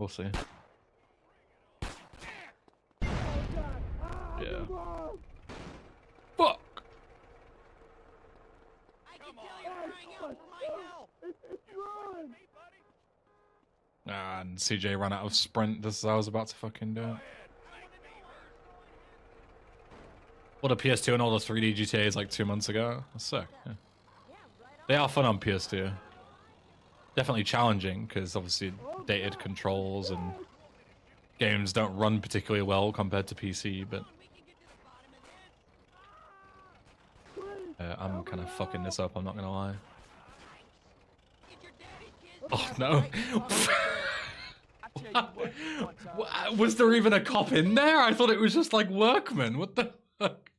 We'll see. Yeah. Fuck! Ah, and CJ ran out of sprint just as I was about to fucking do it. What, a PS2 and all the 3D GTAs like 2 months ago? That's sick, yeah. They are fun on PS2. Definitely challenging, because obviously dated controls and games don't run particularly well compared to PC, but... I'm kind of fucking this up, I'm not gonna lie. Oh no! Was there even a cop in there? I thought it was just like workmen. What the fuck?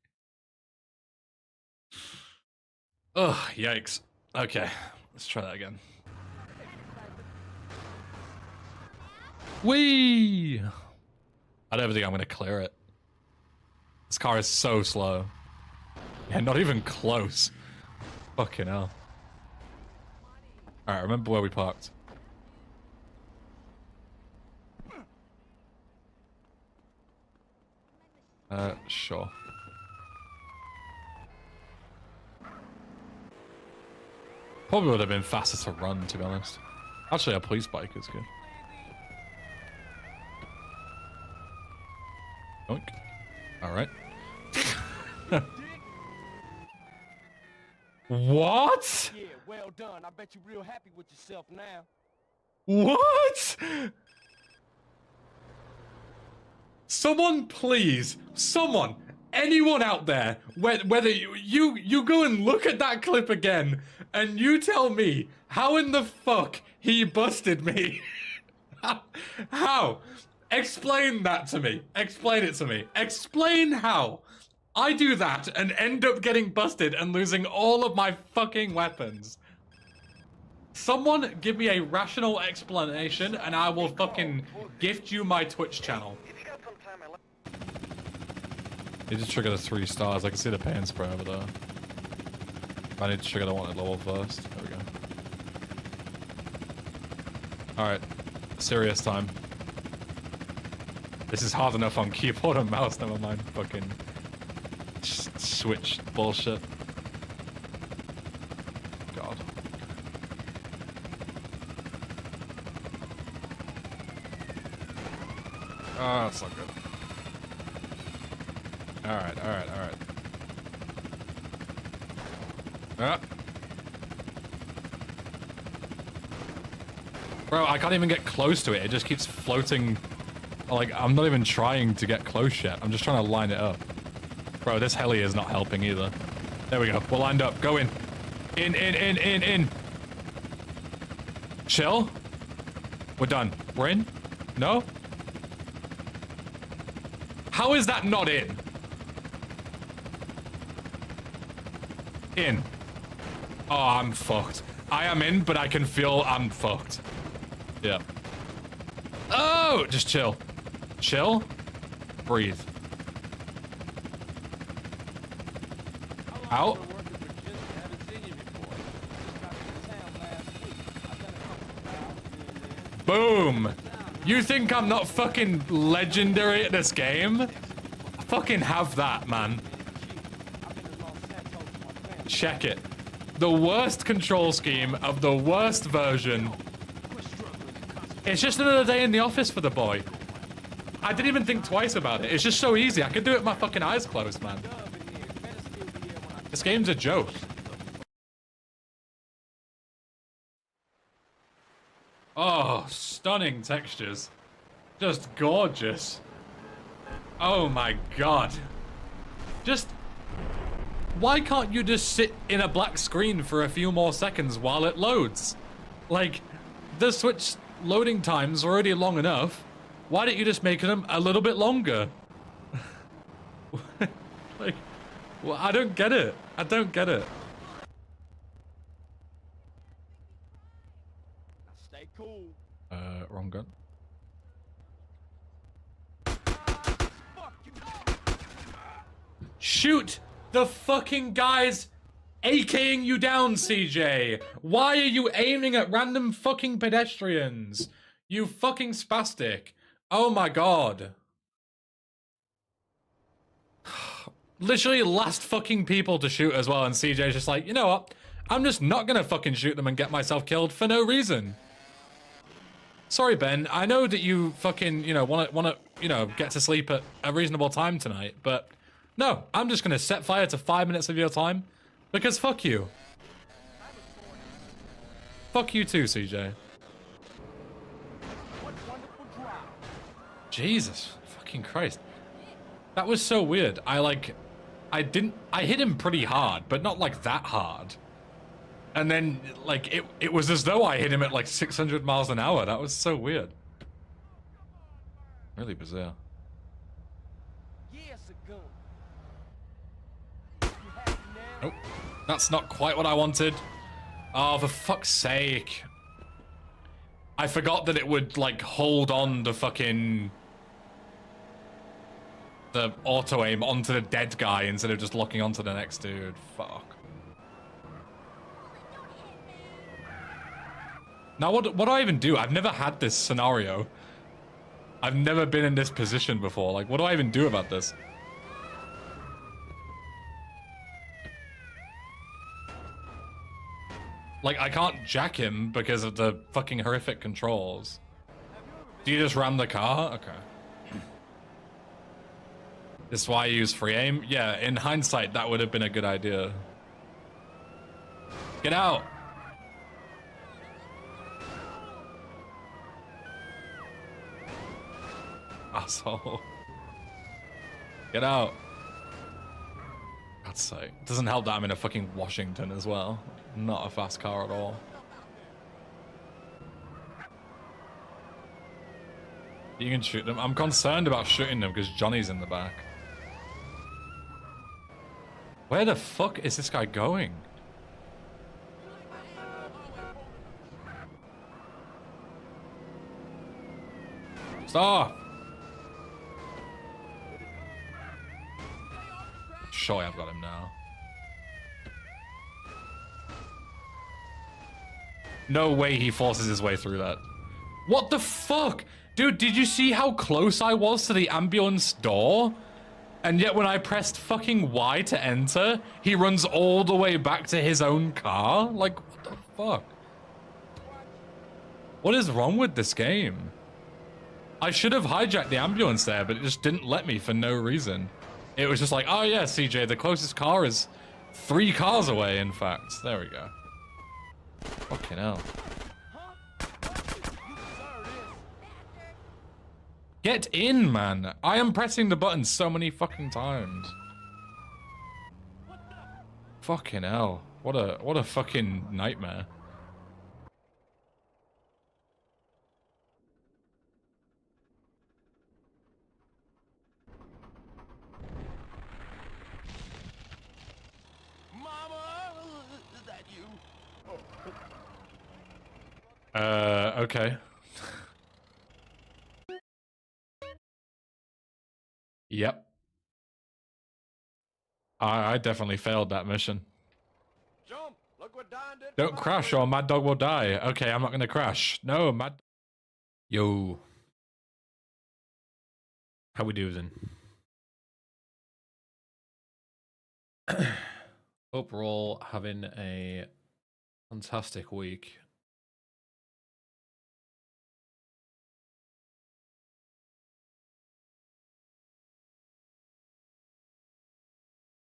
Ugh, yikes. Okay, let's try that again. Whee! I don't think I'm gonna clear it. This car is so slow. Yeah, not even close. Fucking hell. Alright, remember where we parked. Sure. Probably would have been faster to run, to be honest. Actually, a police bike is good. Yoink. Alright. What? Yeah, well done. I bet you're real happy with yourself now. What? Someone, please, someone, anyone out there, whether you go and look at that clip again, and you tell me how in the fuck he busted me. How? Explain that to me. Explain it to me. Explain how I do that and end up getting busted and losing all of my fucking weapons. Someone give me a rational explanation and I will fucking gift you my Twitch channel. Need to trigger the 3 stars. I can see the pain spray over there. I need to trigger the wanted level first. There we go. Alright. Serious time. This is hard enough on keyboard and mouse, never mind fucking switch bullshit. God. Oh, that's not good. Alright, alright, alright. Ah. Bro, I can't even get close to it. It just keeps floating. Like, I'm not even trying to get close yet. I'm just trying to line it up. Bro, this heli is not helping either. There we go. We're lined up. Go in. In. Chill. We're done. We're in? No? How is that not in? In. Oh, I'm fucked. I am in, but I can feel I'm fucked. Yeah. Oh, just chill. Chill. Breathe. Out. Boom. You think I'm not fucking legendary at this game? I fucking have that, man. Check it. The worst control scheme of the worst version. It's just another day in the office for the boy. I didn't even think twice about it. It's just so easy. I could do it with my fucking eyes closed, man. This game's a joke. Oh, stunning textures. Just gorgeous. Oh my god. Just... why can't you just sit in a black screen for a few more seconds while it loads? Like, the Switch loading time's already long enough. Why don't you just make them a little bit longer? Like, well, I don't get it. I don't get it. Stay cool. Wrong gun. Shoot the fucking guys AKing you down, CJ. Why are you aiming at random fucking pedestrians? You fucking spastic. Oh my god. Literally last fucking people to shoot as well, and CJ's just like, you know what? I'm just not gonna fucking shoot them and get myself killed for no reason. Sorry, Ben. I know that you fucking, wanna, get to sleep at a reasonable time tonight, but no, I'm just gonna set fire to 5 minutes of your time because fuck you. Fuck you too, CJ. Jesus fucking Christ. That was so weird. I hit him pretty hard, but not like that hard. And then, like, it was as though I hit him at like 600 miles an hour. That was so weird. Really bizarre. Nope. That's not quite what I wanted. Oh, for fuck's sake. I forgot that it would, like, hold on the fucking... the auto-aim onto the dead guy instead of just locking onto the next dude. Fuck. Now, what do I even do? I've never had this scenario. I've never been in this position before. Like, what do I even do about this? Like, I can't jack him because of the fucking horrific controls. Do you just ram the car? Okay. This is why I use free aim? Yeah, in hindsight, that would have been a good idea. Get out! Asshole. Get out. God's sake. Doesn't help that I'm in a fucking Washington as well. Not a fast car at all. You can shoot them. I'm concerned about shooting them because Johnny's in the back. Where the fuck is this guy going? Stop! Sure, I've got him now. No way he forces his way through that. What the fuck? Dude, did you see how close I was to the ambulance door? And yet when I pressed fucking Y to enter, he runs all the way back to his own car? Like, what the fuck? What is wrong with this game? I should have hijacked the ambulance there, but it just didn't let me for no reason. It was just like, oh yeah, CJ, the closest car is 3 cars away, in fact. There we go. Fucking hell. Get in, man. I am pressing the button so many fucking times. Fucking hell. What a fucking nightmare. Okay. Yep. I definitely failed that mission. Jump. Look what Don did. Don't crash or Mad Dog will die. Okay, I'm not gonna crash. No, Mad... Yo. How we doing? Hope we're all having a fantastic week.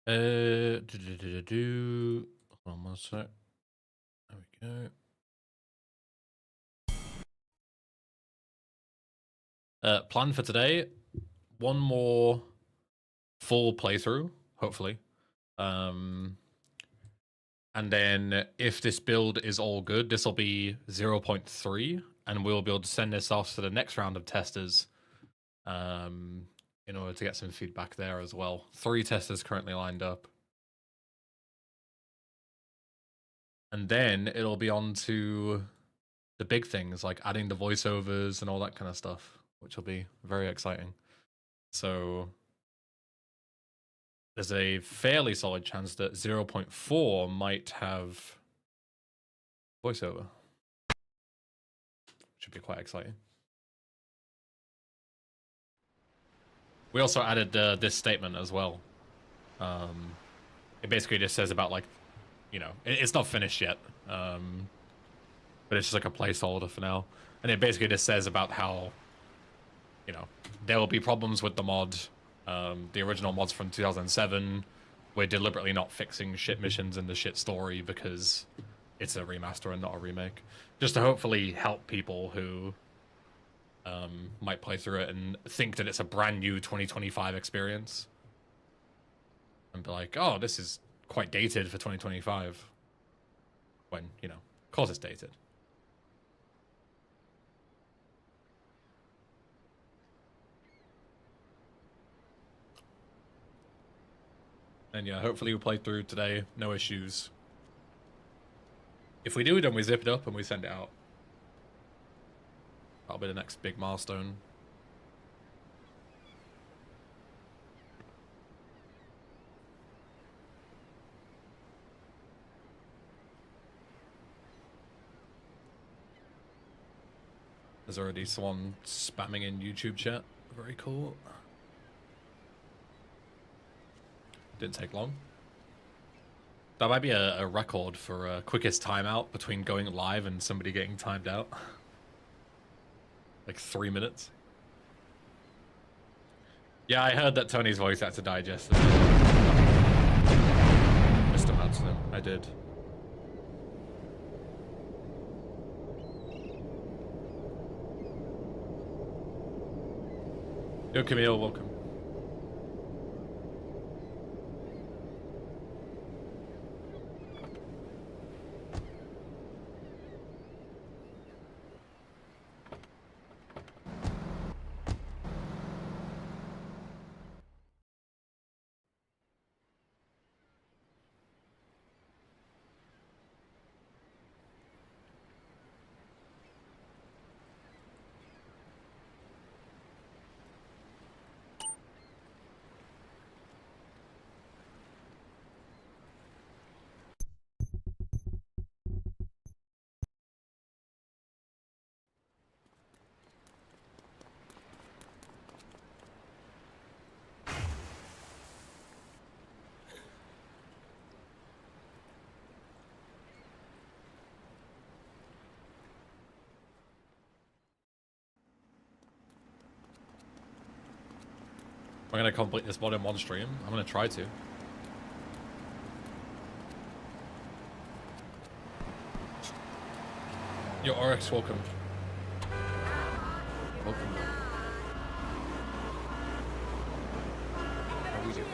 Hold on one sec. There we go. Plan for today, one more full playthrough, hopefully. And then if this build is all good, this will be 0.3, and we'll be able to send this off to the next round of testers in order to get some feedback there as well. 3 testers currently lined up. And then it'll be on to the big things, like adding the voiceovers and all that kind of stuff, which will be very exciting. So there's a fairly solid chance that 0.4 might have voiceover, which Should be quite exciting. We also added this statement as well. It basically just says about, like, you know, it's not finished yet, but it's just like a placeholder for now. And it basically just says about how, you know, there will be problems with the mod. The original mod's from 2007. We're deliberately not fixing shit missions in the shit story because it's a remaster and not a remake. Just to hopefully help people who might play through it and think that it's a brand new 2025 experience. And be like, oh, this is quite dated for 2025. When, you know, of course it's dated. And yeah, hopefully we play through today, no issues. If we do, then we zip it up and we send it out. That'll be the next big milestone. There's already someone spamming in YouTube chat. Very cool. Didn't take long. That might be a record for quickest timeout between going live and somebody getting timed out. Like 3 minutes. Yeah, I heard that Tony's voice had to digest it. Mr. Madsen, I did. Yo, Camille, welcome. I'm gonna complete this mod in one stream. I'm gonna try to. Yo, RX, welcome. Welcome. How we doing?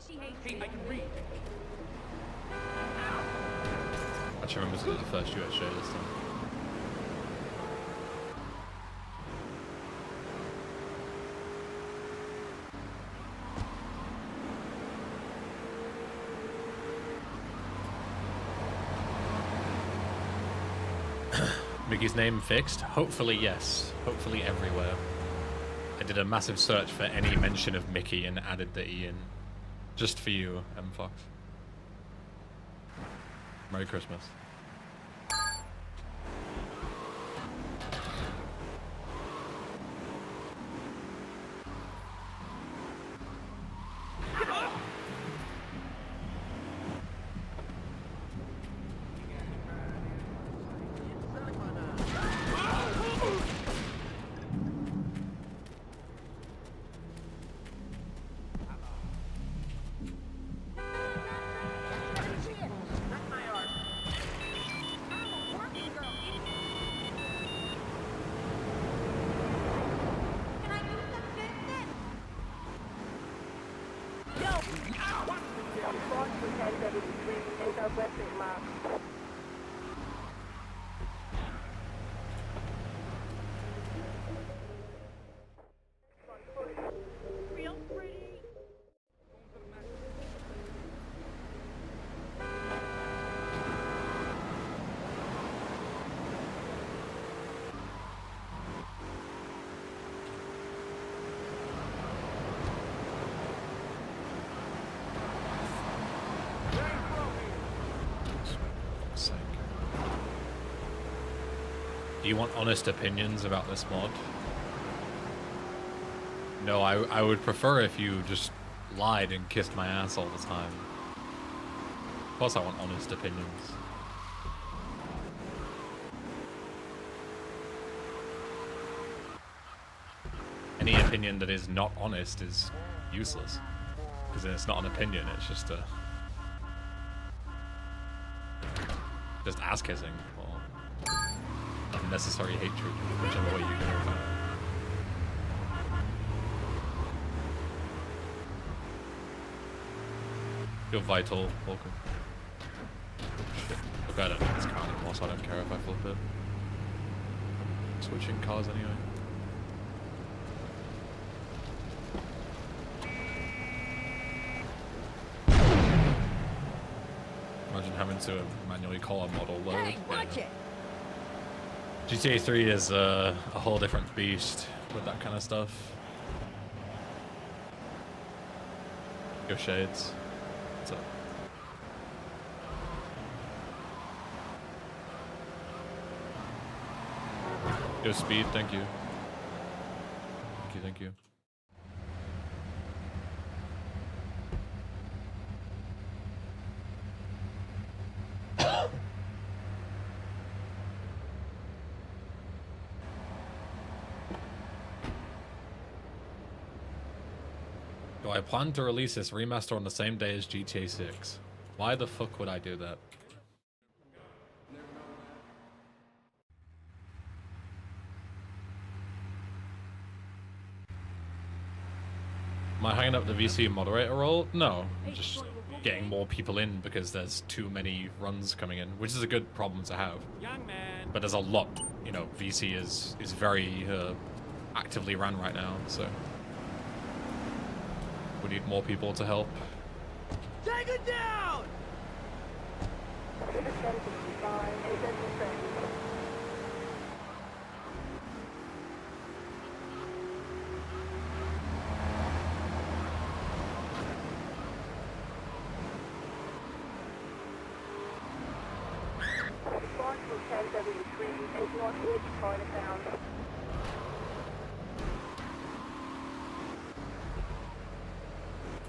She hates me. I can read. Actually, remember to do the first US show this time. Mickey's name fixed? Hopefully, yes. Hopefully everywhere. I did a massive search for any mention of Mickey and added the E in. Just for you, M Fox. Merry Christmas. Do you want honest opinions about this mod? No, I would prefer if you just lied and kissed my ass all the time. Of course I want honest opinions. Any opinion that is not honest is useless. Because it's not an opinion, it's just a... just ass kissing, or unnecessary hatred, whichever way you go about it. You're vital, welcome. Shit. Look, I don't know this car anymore, so I don't care if I flip it. Switching cars anyway. Imagine having to manually call a model load. Hey, watch it. GTA 3 is a whole different beast with that kind of stuff. Your shades. What's up? Yo, speed, thank you. Thank you, thank you. Do I plan to release this remaster on the same day as GTA 6? Why the fuck would I do that? Am I hanging up the VC moderator role? No, I'm just getting more people in because there's too many runs coming in, which is a good problem to have. Young man. But there's a lot, you know, VC is very actively run right now, so we need more people to help. Take it down!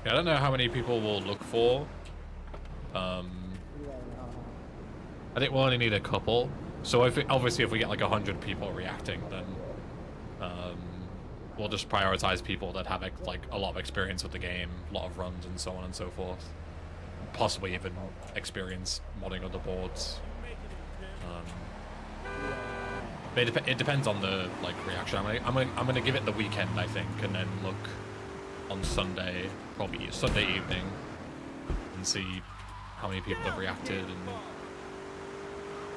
Yeah, I don't know how many people will look for. I think we'll only need a couple. So obviously if we get like 100 people reacting, then we'll just prioritize people that have like a lot of experience with the game, a lot of runs and so on and so forth. Possibly even experience modding other boards. But it depends on the like reaction. I'm gonna give it the weekend, I think, and then look on Sunday, probably Sunday evening, and see how many people have reacted and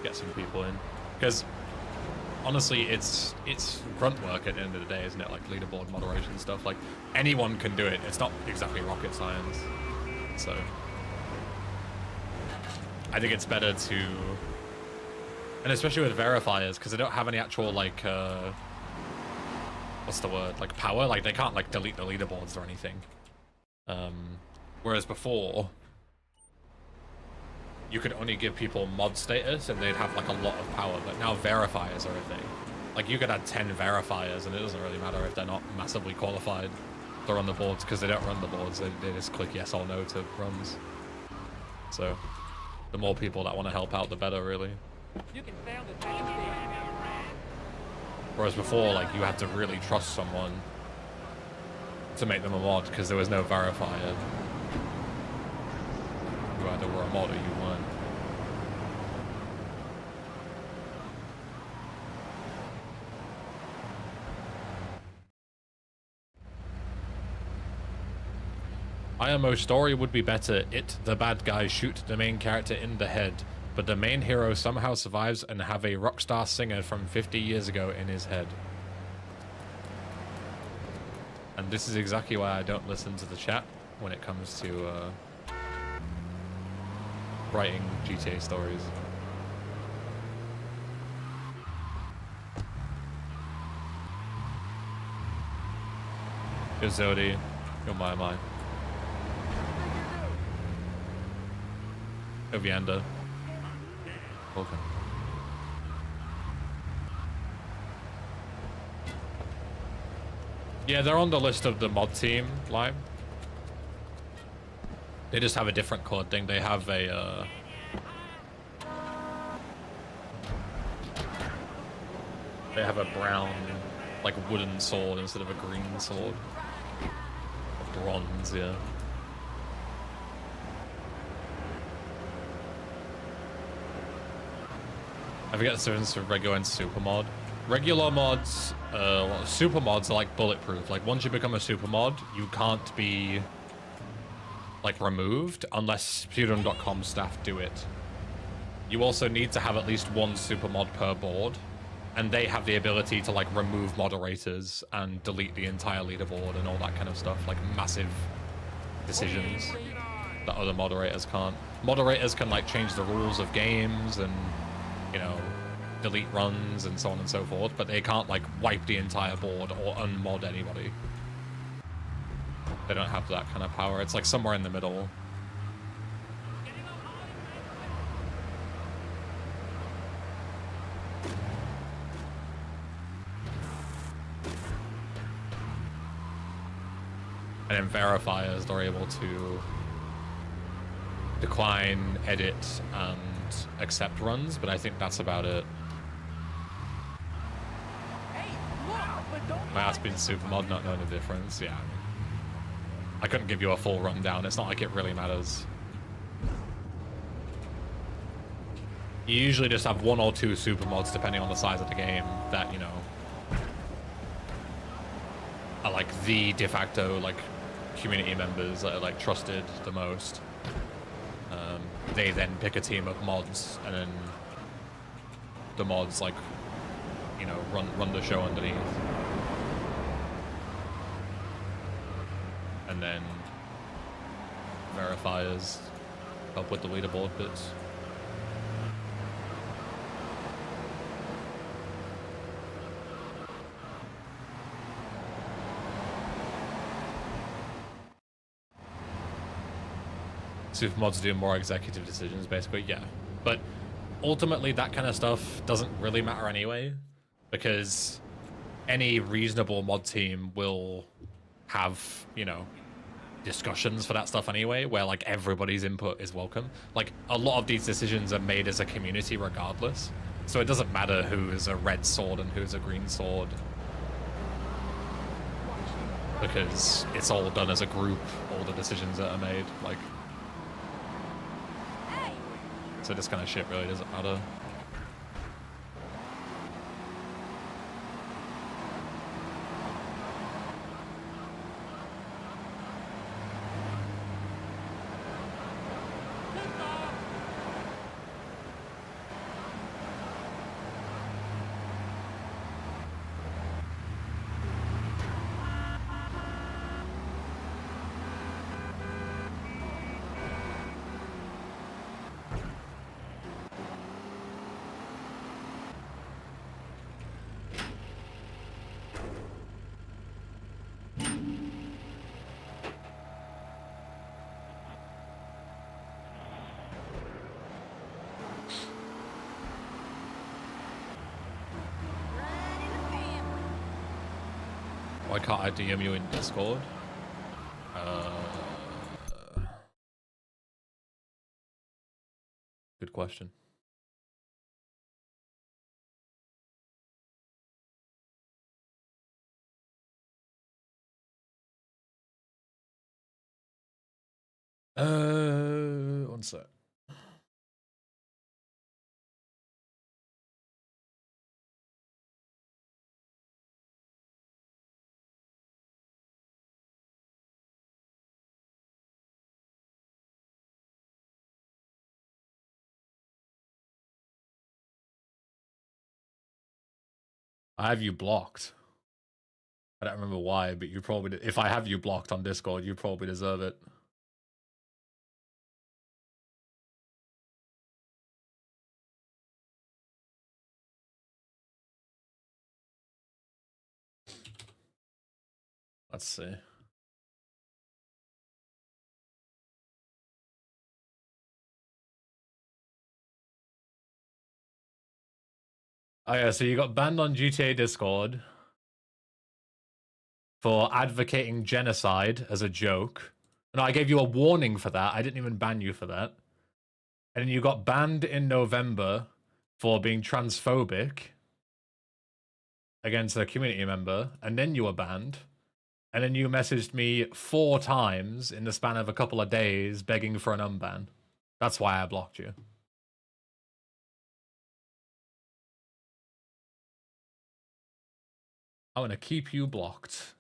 get some people in. Because honestly, it's grunt work at the end of the day, isn't it? Like leaderboard moderation and stuff. Like anyone can do it. It's not exactly rocket science. So I think it's better to, and especially with verifiers, because they don't have any actual like what's the word, like power, like they can't like delete the leaderboards or anything, whereas before you could only give people mod status and they'd have like a lot of power, but now verifiers are a thing. Like you could add 10 verifiers and it doesn't really matter if they're not massively qualified to run the boards, because they don't run the boards, they just click yes or no to runs. So the more people that want to help out, the better, really. You can fail the damn thing. Whereas before, like, you had to really trust someone to make them a mod, because there was no verifier. You either were a mod or you weren't. IMO story would be better. It, the bad guy, shoot the main character in the head, but the main hero somehow survives and have a rock star singer from 50 years ago in his head. And this is exactly why I don't listen to the chat when it comes to writing GTA stories. Yo Zodi, yo my. Yo Vianda. Welcome. Yeah, they're on the list of the mod team, Lime. They just have a different code thing. They have a, they have a brown, like, wooden sword instead of a green sword. Bronze, yeah. I forget the difference for regular and super mod. Regular mods, super mods are like bulletproof. Like once you become a super mod, you can't be like removed unless Pseudon.com staff do it. You also need to have at least one super mod per board, and they have the ability to like remove moderators and delete the entire leaderboard and all that kind of stuff, like massive decisions that other moderators can't. Moderators can like change the rules of games and, you know, delete runs and so on and so forth, but they can't like wipe the entire board or unmod anybody. They don't have that kind of power. It's like somewhere in the middle. And then verifiers, they're able to decline, edit, and accept runs, but I think that's about it. My ass being super mod, not knowing the difference, yeah. I couldn't give you a full rundown. It's not like it really matters. You usually just have one or two super mods, depending on the size of the game, that, you know, are like the de facto, like, community members that are, like, trusted the most. They then pick a team of mods, and then the mods, like, you know, run the show underneath. And then verifiers help with the leaderboard bits. Supermods do more executive decisions, basically, yeah. But ultimately, that kind of stuff doesn't really matter anyway, because any reasonable mod team will have, you know, discussions for that stuff anyway, where like everybody's input is welcome. Like a lot of these decisions are made as a community regardless, so it doesn't matter who is a red sword and who's a green sword, because it's all done as a group, all the decisions that are made, like, so this kind of shit really doesn't matter. Why can't I DM you in Discord? Good question. One sec. I have you blocked. I don't remember why, but you probably, if I have you blocked on Discord, you probably deserve it. Let's see. Oh yeah, so you got banned on GTA Discord. for advocating genocide as a joke. No, I gave you a warning for that. I didn't even ban you for that. And then you got banned in November for being transphobic against a community member, and then you were banned. And then you messaged me 4 times in the span of a couple of days begging for an unban. That's why I blocked you. I'm gonna keep you blocked.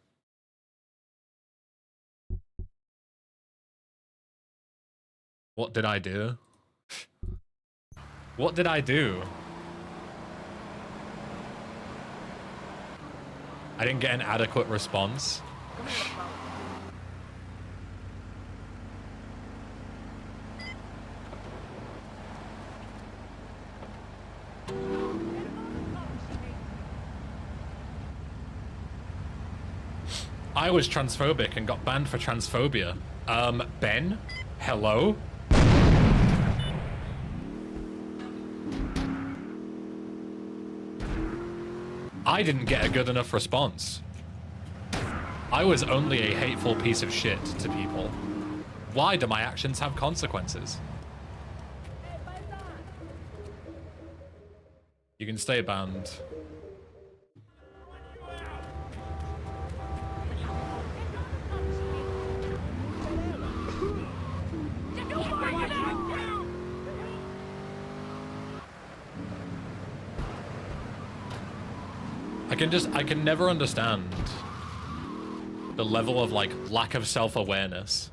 What did I do? What did I do? I didn't get an adequate response. I was transphobic and got banned for transphobia. Ben? Hello? I didn't get a good enough response. I was only a hateful piece of shit to people. Why do my actions have consequences? You can stay banned. I can never understand the level of, like, lack of self-awareness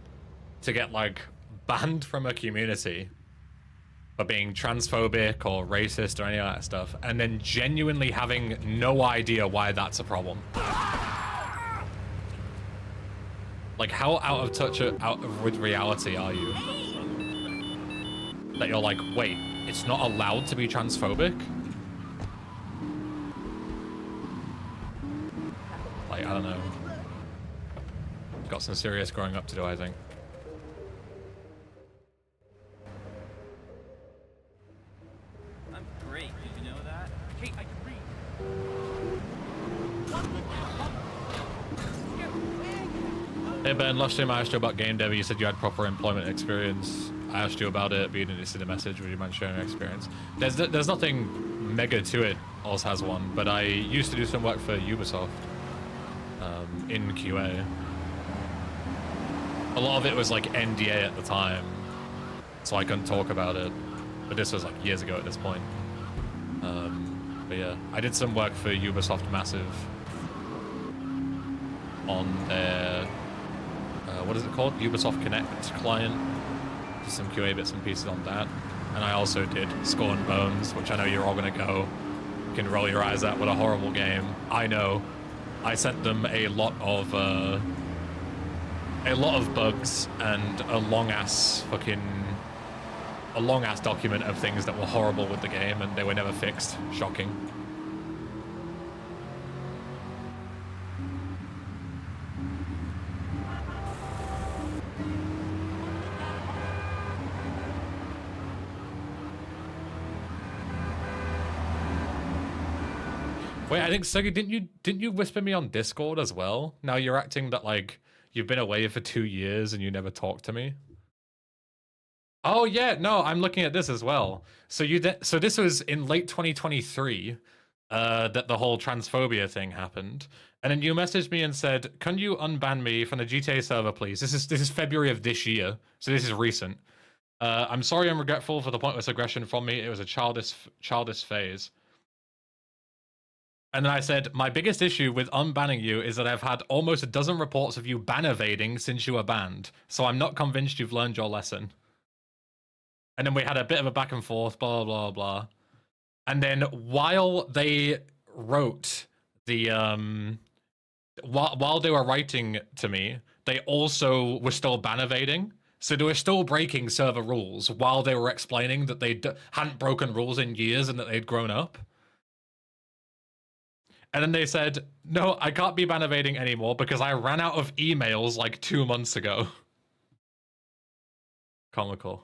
to get, like, banned from a community for being transphobic or racist or any of that stuff, and then genuinely having no idea why that's a problem. Like, how out of touch with reality are you? That you're like, wait, it's not allowed to be transphobic? Like, I don't know. Got some serious growing up to do, I think. I'm great, did you know that? Hey, I can read. Hey Ben, last time I asked you about game dev, you said you had proper employment experience. I asked you about it, but you didn't see the message. Would you mind sharing your experience? There's nothing mega to it. Oz has one, but I used to do some work for Ubisoft in QA. A lot of it was like NDA at the time, so I couldn't talk about it. But this was like years ago at this point. But yeah, I did some work for Ubisoft Massive on their what is it called? Ubisoft Connect client. Did some QA bits and pieces on that. And I also did Skull and Bones, which I know you're all gonna go. You can roll your eyes at. What a horrible game. I know. I sent them a lot of bugs and a long ass document of things that were horrible with the game, and they were never fixed. Shocking. Wait, I think Sugi, didn't you whisper me on Discord as well? Now you're acting that like you've been away for 2 years and you never talked to me. Oh yeah, no, I'm looking at this as well. So so this was in late 2023 that the whole transphobia thing happened, and then you messaged me and said, "Can you unban me from the GTA server, please?" This is February of this year, so this is recent. I'm sorry, I'm regretful for the pointless aggression from me. It was a childish phase. And then I said, my biggest issue with unbanning you is that I've had almost a dozen reports of you ban evading since you were banned, so I'm not convinced you've learned your lesson. And then we had a bit of a back and forth, blah, blah, blah. And then while they wrote the, while they were writing to me, they also were still ban evading. So they were still breaking server rules while they were explaining that they hadn't broken rules in years and that they'd grown up. And then they said, no, I can't be ban evading anymore because I ran out of emails like 2 months ago. Comical.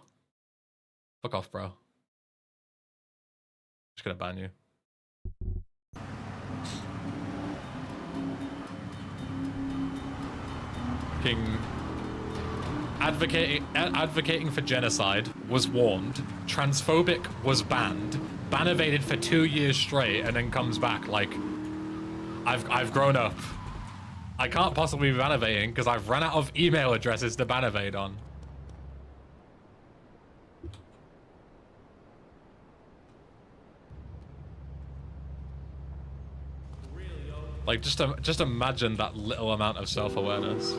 Fuck off, bro. Just gonna ban you. fucking advocating for genocide was warned, transphobic was banned, ban evaded for 2 years straight, and then comes back like, I've grown up. I can't possibly be ban evading because I've run out of email addresses to ban evade on. Like, just imagine that little amount of self-awareness.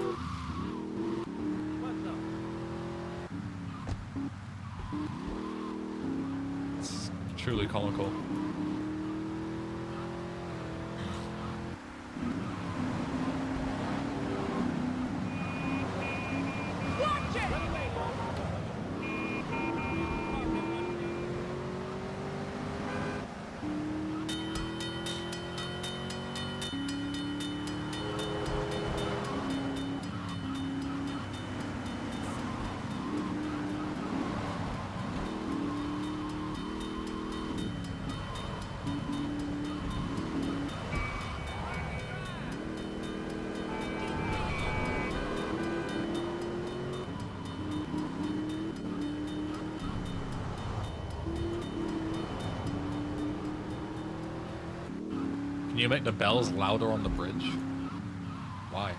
It's truly comical. Can you make the bells louder on the bridge? Why?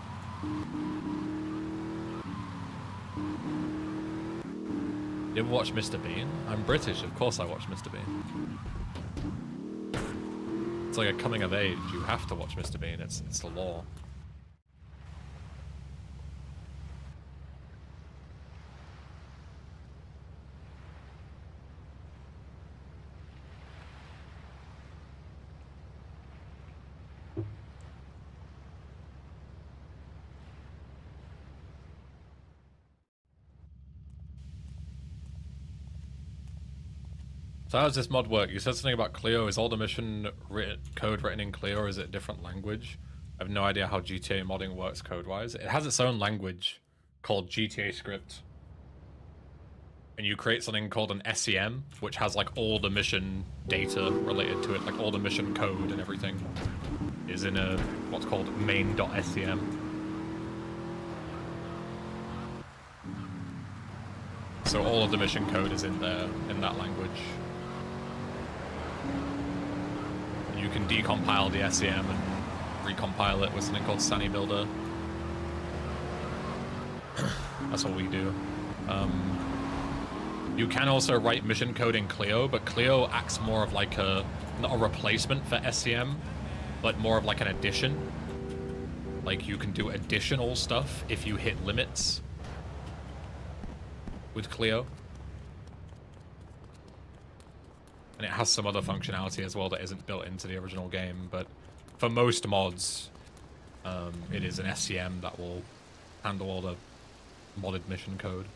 You ever watch Mr. Bean? I'm British, of course I watch Mr. Bean. It's like a coming of age, you have to watch Mr. Bean, it's the law. So how does this mod work? You said something about Clio. Is all the mission code written in Clio, or is it a different language? I have no idea how GTA modding works code-wise. It has its own language called GTA script. And you create something called an SEM, which has like all the mission data related to it, like all the mission code and everything is in a what's called main.sem. So all of the mission code is in there, in that language. You can decompile the SEM and recompile it with something called Sunny Builder. That's what we do. You can also write mission code in Clio, but Clio acts more of like a, not a replacement for SEM, but more of like an addition. Like you can do additional stuff if you hit limits with Clio. And it has some other functionality as well that isn't built into the original game, but for most mods, it is an SCM that will handle all the modded mission code.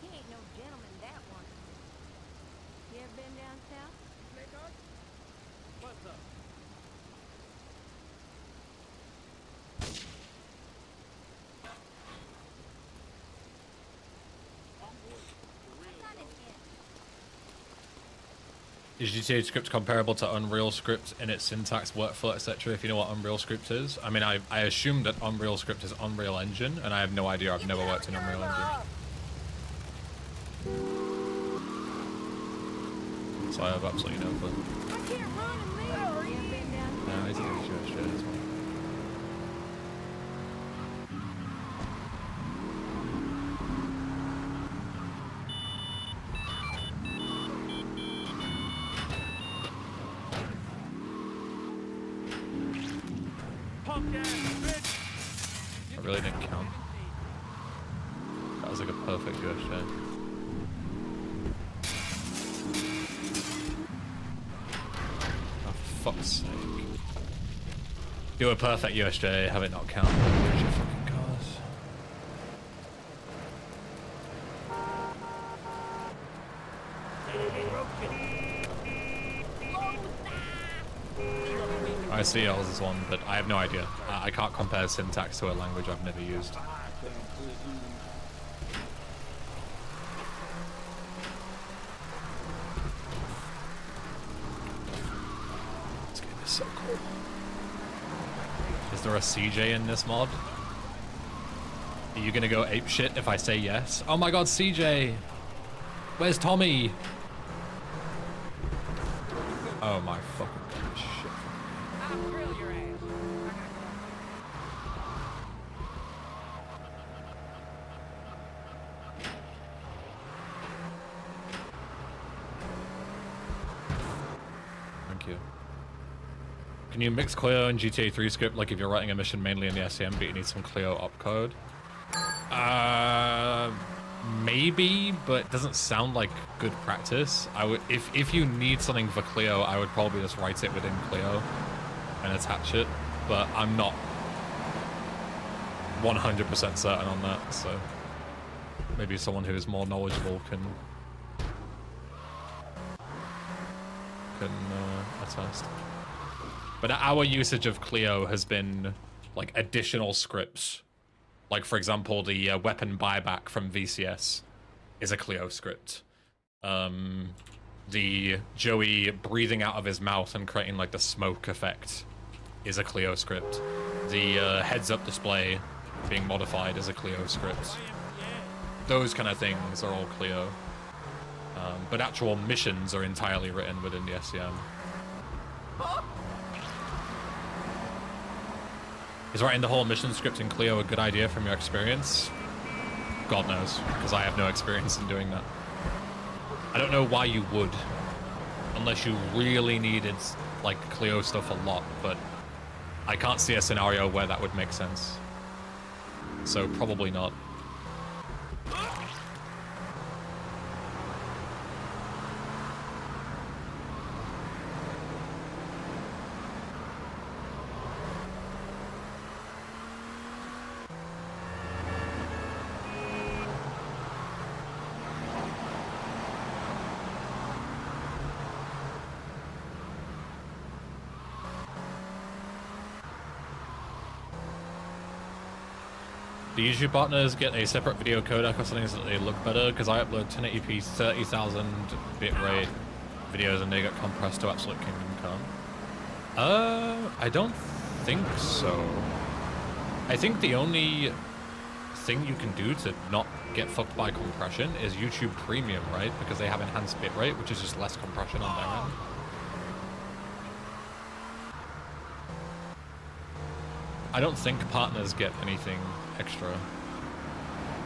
He ain't no gentleman, that one. You ever been down south? What's up? Is GTA script comparable to Unreal script in its syntax, workflow, etc.? If you know what Unreal script is. I mean, I assume that Unreal script is Unreal Engine, and I have no idea. I've never worked in Unreal Engine. So I have absolutely no clue. I can't run and leave. You ever been down south? No, he's a good shit as well. Punk ass bitch! I really didn't count. That was like a perfect USJ. Oh, for fuck's sake. Do a perfect USJ, have it not count. Where's your fucking cars? I see yours is one, but I have no idea. I can't compare syntax to a language I've never used. This game is so cool. Is there a CJ in this mod? Are you gonna go ape shit if I say yes? Oh my god, CJ! Where's Tommy? Oh my fucking god, shit. I'll grill your ass. Thank you. Can you mix Clio and GTA 3 script like if you're writing a mission mainly in the SCM but you need some Clio opcode? Maybe, but it doesn't sound like good practice. I would, if you need something for Clio, I would probably just write it within Clio and attach it, but I'm not 100% certain on that, so maybe someone who is more knowledgeable can attest. But our usage of Clio has been like additional scripts. Like, for example, the weapon buyback from VCS is a Clio script. The Joey breathing out of his mouth and creating like the smoke effect is a Clio script. The heads-up display being modified is a Clio script. Those kind of things are all Clio. But actual missions are entirely written within the SCM. Is writing the whole mission script in Clio a good idea from your experience? God knows, because I have no experience in doing that. I don't know why you would, unless you really needed like Clio stuff a lot, but I can't see a scenario where that would make sense. So probably not. Do YouTube partners get a separate video codec or something so that they look better? Because I upload 1080p 30,000 bitrate videos and they get compressed to absolute kingdom come. I don't think so. I think the only thing you can do to not get fucked by compression is YouTube Premium, right? Because they have enhanced bitrate, which is just less compression on their end. I don't think partners get anything extra.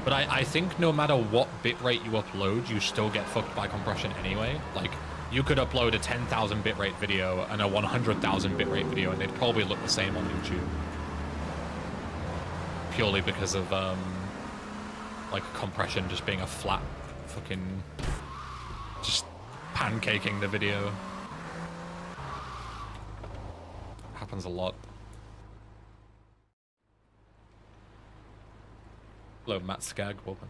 But I think no matter what bitrate you upload, you still get fucked by compression anyway. Like, you could upload a 10,000 bitrate video and a 100,000 bitrate video and they'd probably look the same on YouTube. Purely because of, like, compression just being a flat fucking... just pancaking the video. Happens a lot. Hello, Matt Skag, welcome.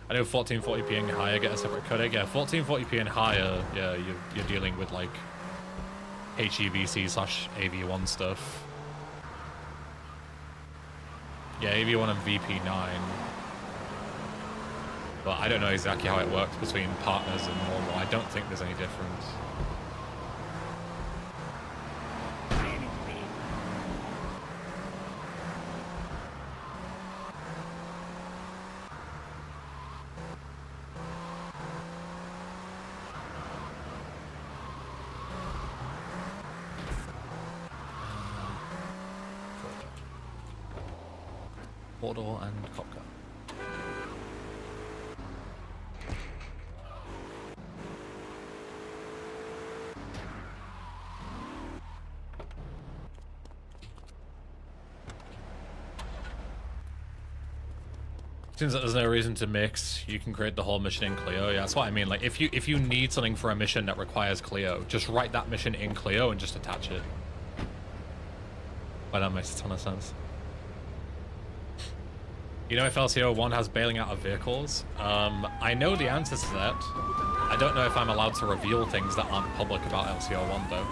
I know 1440p and higher get a separate codec. Yeah, 1440p and higher, yeah, you're dealing with like HEVC/AV1 stuff. Yeah, AV1 and VP9. But I don't know exactly how it works between partners and normal. I don't think there's any difference. Portal and Copca. Seems like there's no reason to mix. You can create the whole mission in Clio. Yeah, that's what I mean. Like, if you need something for a mission that requires Clio, just write that mission in Clio and just attach it. Well, that makes a ton of sense. You know if LCO1 has bailing out of vehicles? I know the answers to that. I don't know if I'm allowed to reveal things that aren't public about LCO1 though.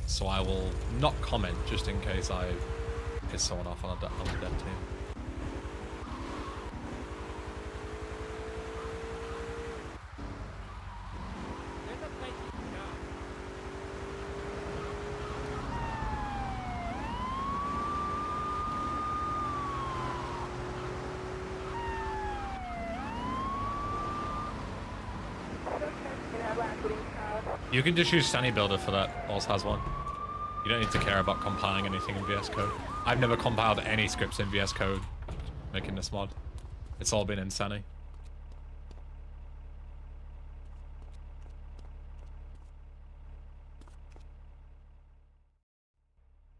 So I will not comment just in case I piss someone off on the dev team. There's a place you can go. You can just use Sunny Builder for that. Also has one. You don't need to care about compiling anything in VS Code. I've never compiled any scripts in VS Code making this mod. It's all been in Sunny.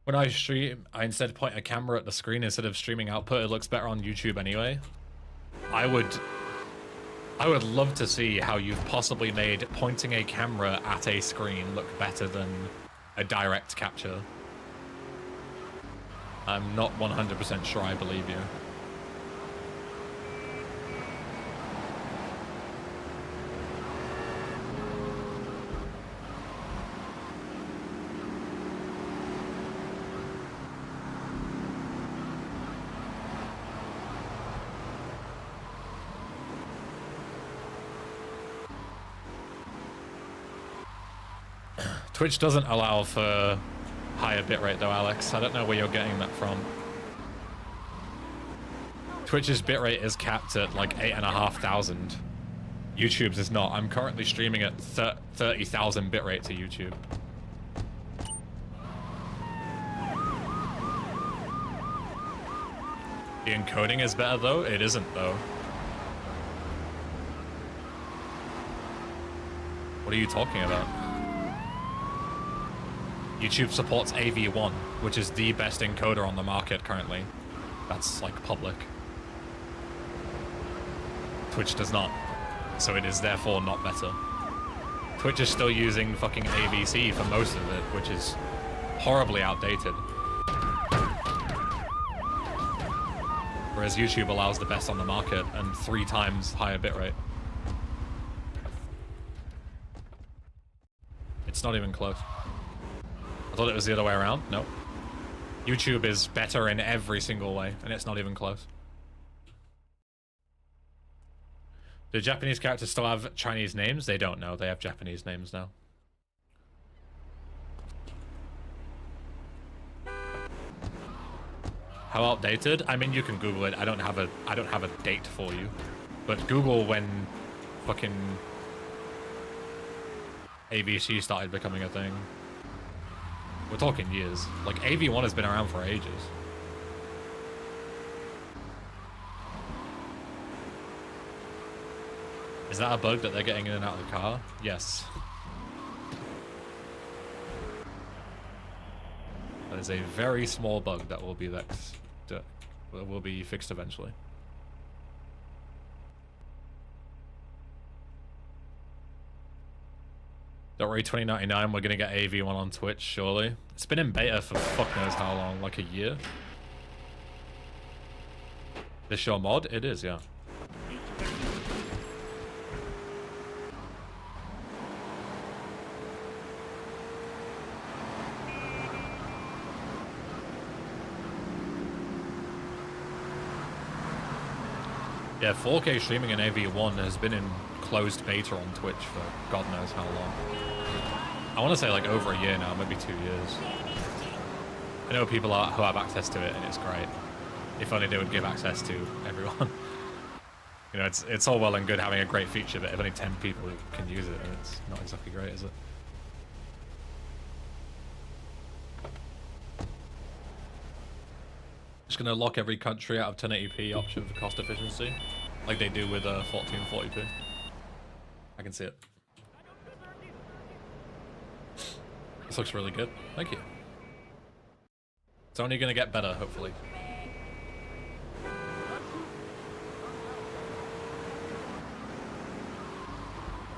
When I stream, I instead point a camera at the screen instead of streaming output. It looks better on YouTube anyway. I would love to see how you've possibly made pointing a camera at a screen look better than a direct capture. I'm not 100% sure I believe you. Twitch doesn't allow for higher bitrate though, Alex. I don't know where you're getting that from. Twitch's bitrate is capped at like 8,500. YouTube's is not. I'm currently streaming at 30,000 bitrate to YouTube. The encoding is better though? It isn't though. What are you talking about? YouTube supports AV1, which is the best encoder on the market currently. That's like public. Twitch does not, so it is therefore not better. Twitch is still using fucking AVC for most of it, which is horribly outdated. Whereas YouTube allows the best on the market and 3 times higher bitrate. It's not even close. I thought it was the other way around. No. YouTube is better in every single way, and it's not even close. Do Japanese characters still have Chinese names? They don't know. They have Japanese names now. How outdated? I mean, you can Google it. I don't have a date for you, but Google when fucking ABC started becoming a thing. We're talking years. Like, AV1 has been around for ages. Is that a bug that they're getting in and out of the car? Yes. That is a very small bug that will be fixed eventually. Don't worry, 2099, we're gonna get AV1 on Twitch, surely. It's been in beta for fuck knows how long, like a year. This your mod? It is, yeah. Yeah, 4K streaming in AV1 has been in closed beta on Twitch for God knows how long. I want to say like over a year now, maybe 2 years. I know people who have access to it, and it's great. If only they would give access to everyone. You know, it's all well and good having a great feature, but if only 10 people can use it, it's not exactly great, is it? Just gonna lock every country out of 1080p option for cost efficiency, like they do with 1440p. I can see it. This looks really good. Thank you. It's only gonna get better, hopefully.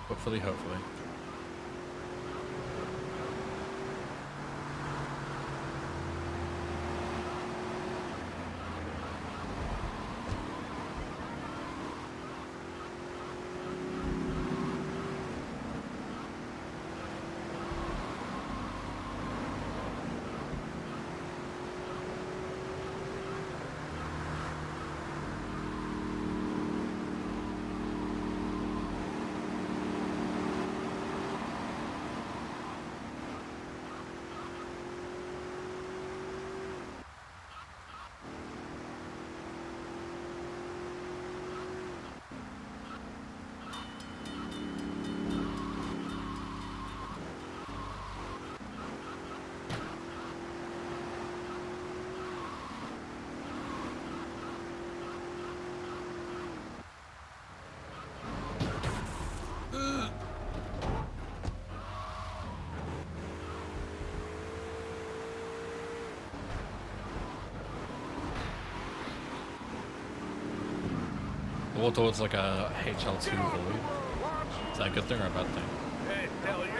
Hopefully. Or towards like a HL2 void. Is that a good thing or a bad thing? Hey, hell yeah.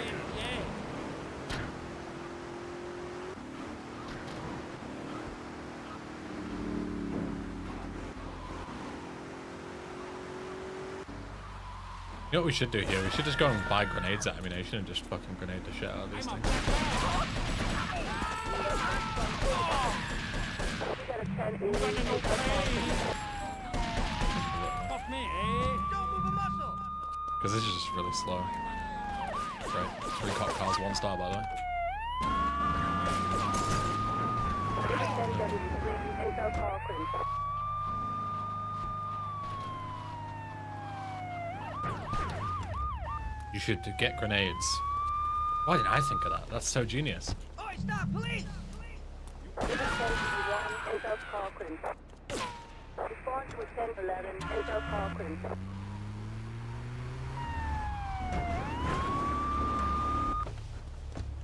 You know what we should do here? We should just go and buy grenades at ammunition and just fucking grenade the shit out of these things. Off me, eh? Don't move a muscle. Because this is just really slow. Great. 3 cop cars, 1 star by the way. You should get grenades. Why didn't I think of that? That's so genius. Oi, stop, police!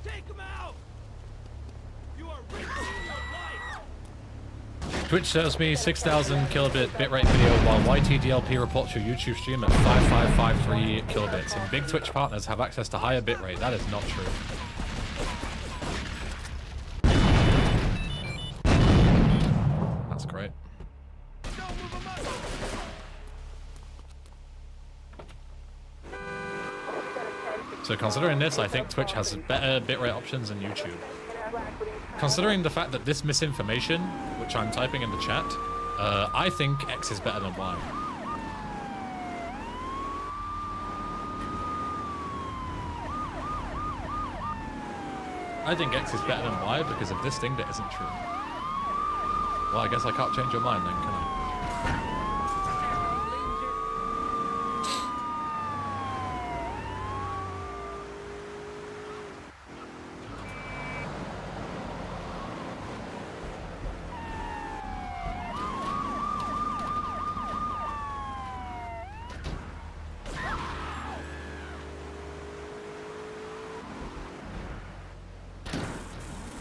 Take him out! You are risking your life! Twitch shows me 6,000 kilobit bitrate video while YTDLP reports your YouTube stream at 5553 kilobits. And big Twitch partners have access to higher bitrate. That is not true. That's great. Don't move a muscle! So considering this, I think Twitch has better bitrate options than YouTube. Considering the fact that this misinformation, which I'm typing in the chat, I think X is better than Y. I think X is better than Y because of this thing that isn't true. Well, I guess I can't change your mind then, can I?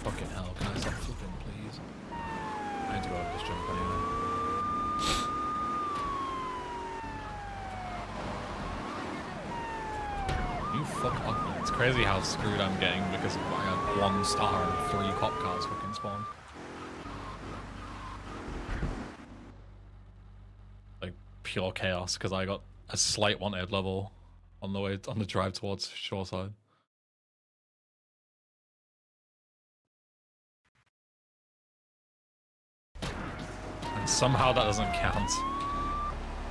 Fucking hell, can I stop flipping, please? I need to go over this jump anyway. You fuck off, man. It's crazy how screwed I'm getting because I had 1 star and 3 cop cars fucking spawn. Like, pure chaos because I got a slight wanted level on the drive towards shoreside. And somehow that doesn't count.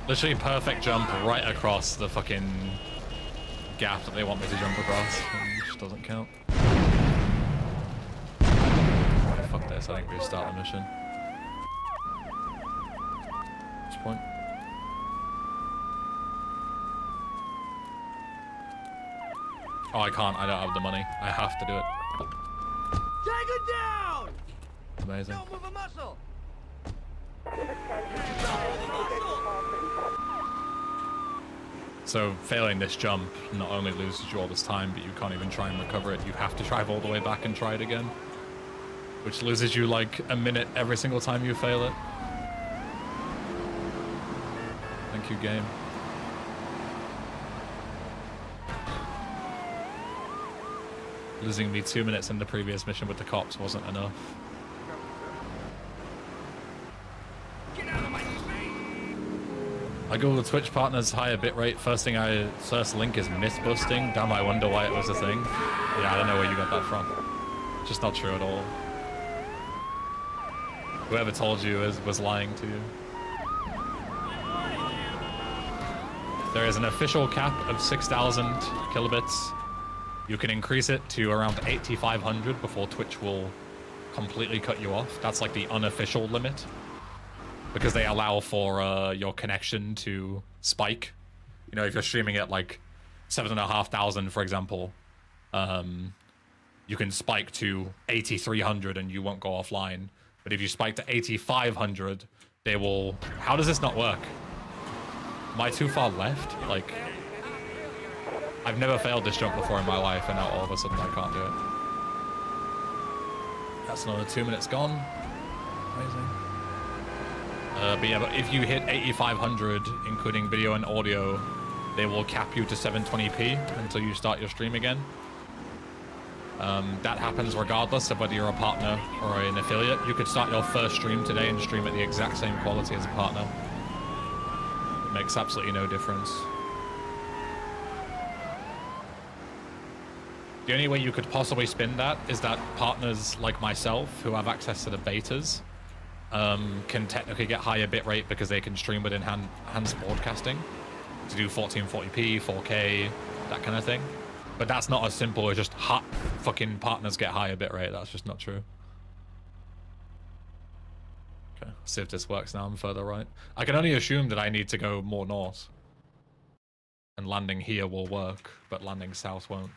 Literally perfect jump right across the fucking gap that they want me to jump across. It just doesn't count. Fuck this, I think restart the mission. At this point. Oh, I can't, I don't have the money. I have to do it. Take it down! Amazing. Don't move a muscle! So failing this jump not only loses you all this time, but you can't even try and recover it. You have to drive all the way back and try it again. Which loses you like a minute every single time you fail it. Thank you, game. Losing me 2 minutes in the previous mission with the cops wasn't enough. Get out of my face! I Googled Twitch partners higher bitrate. First link is myth busting. Damn, I wonder why it was a thing. Yeah, I don't know where you got that from. Just not true at all. Whoever told you was lying to you. There is an official cap of 6,000 kilobits. You can increase it to around 8,500 before Twitch will completely cut you off. That's like the unofficial limit. Because they allow for your connection to spike. You know, if you're streaming at like 7,500, for example, you can spike to 8,300 and you won't go offline. But if you spike to 8,500, they will... How does this not work? Am I too far left? Like... I've never failed this jump before in my life, and now all of a sudden I can't do it. That's another 2 minutes gone. Amazing. But yeah, but if you hit 8500, including video and audio, they will cap you to 720p until you start your stream again. That happens regardless of whether you're a partner or an affiliate. You could start your first stream today and stream at the exact same quality as a partner. It makes absolutely no difference. The only way you could possibly spin that is that partners like myself, who have access to the betas, can technically get higher bitrate because they can stream with enhanced broadcasting to do 1440p, 4K, that kind of thing. But that's not as simple as just hot fucking partners get higher bitrate. That's just not true. Okay, see if this works now. I'm further right. I can only assume that I need to go more north. And landing here will work, but landing south won't.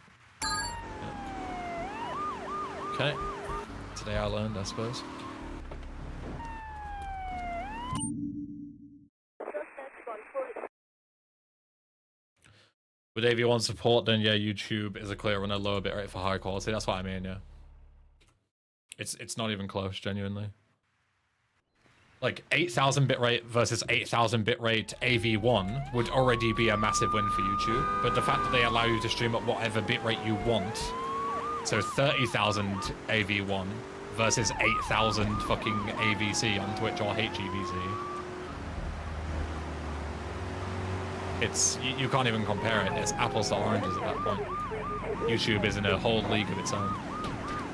Okay. Today I learned, I suppose. With AV1 support, then yeah, YouTube is a clear and a lower bitrate for high quality. That's what I mean, yeah. It's not even close, genuinely. Like 8000 bitrate versus 8000 bitrate AV1 would already be a massive win for YouTube. But the fact that they allow you to stream at whatever bitrate you want, so 30,000 AV1 versus 8,000 fucking AVC on Twitch or HEVC. It's, you can't even compare it. It's apples to oranges at that point. YouTube is in a whole league of its own.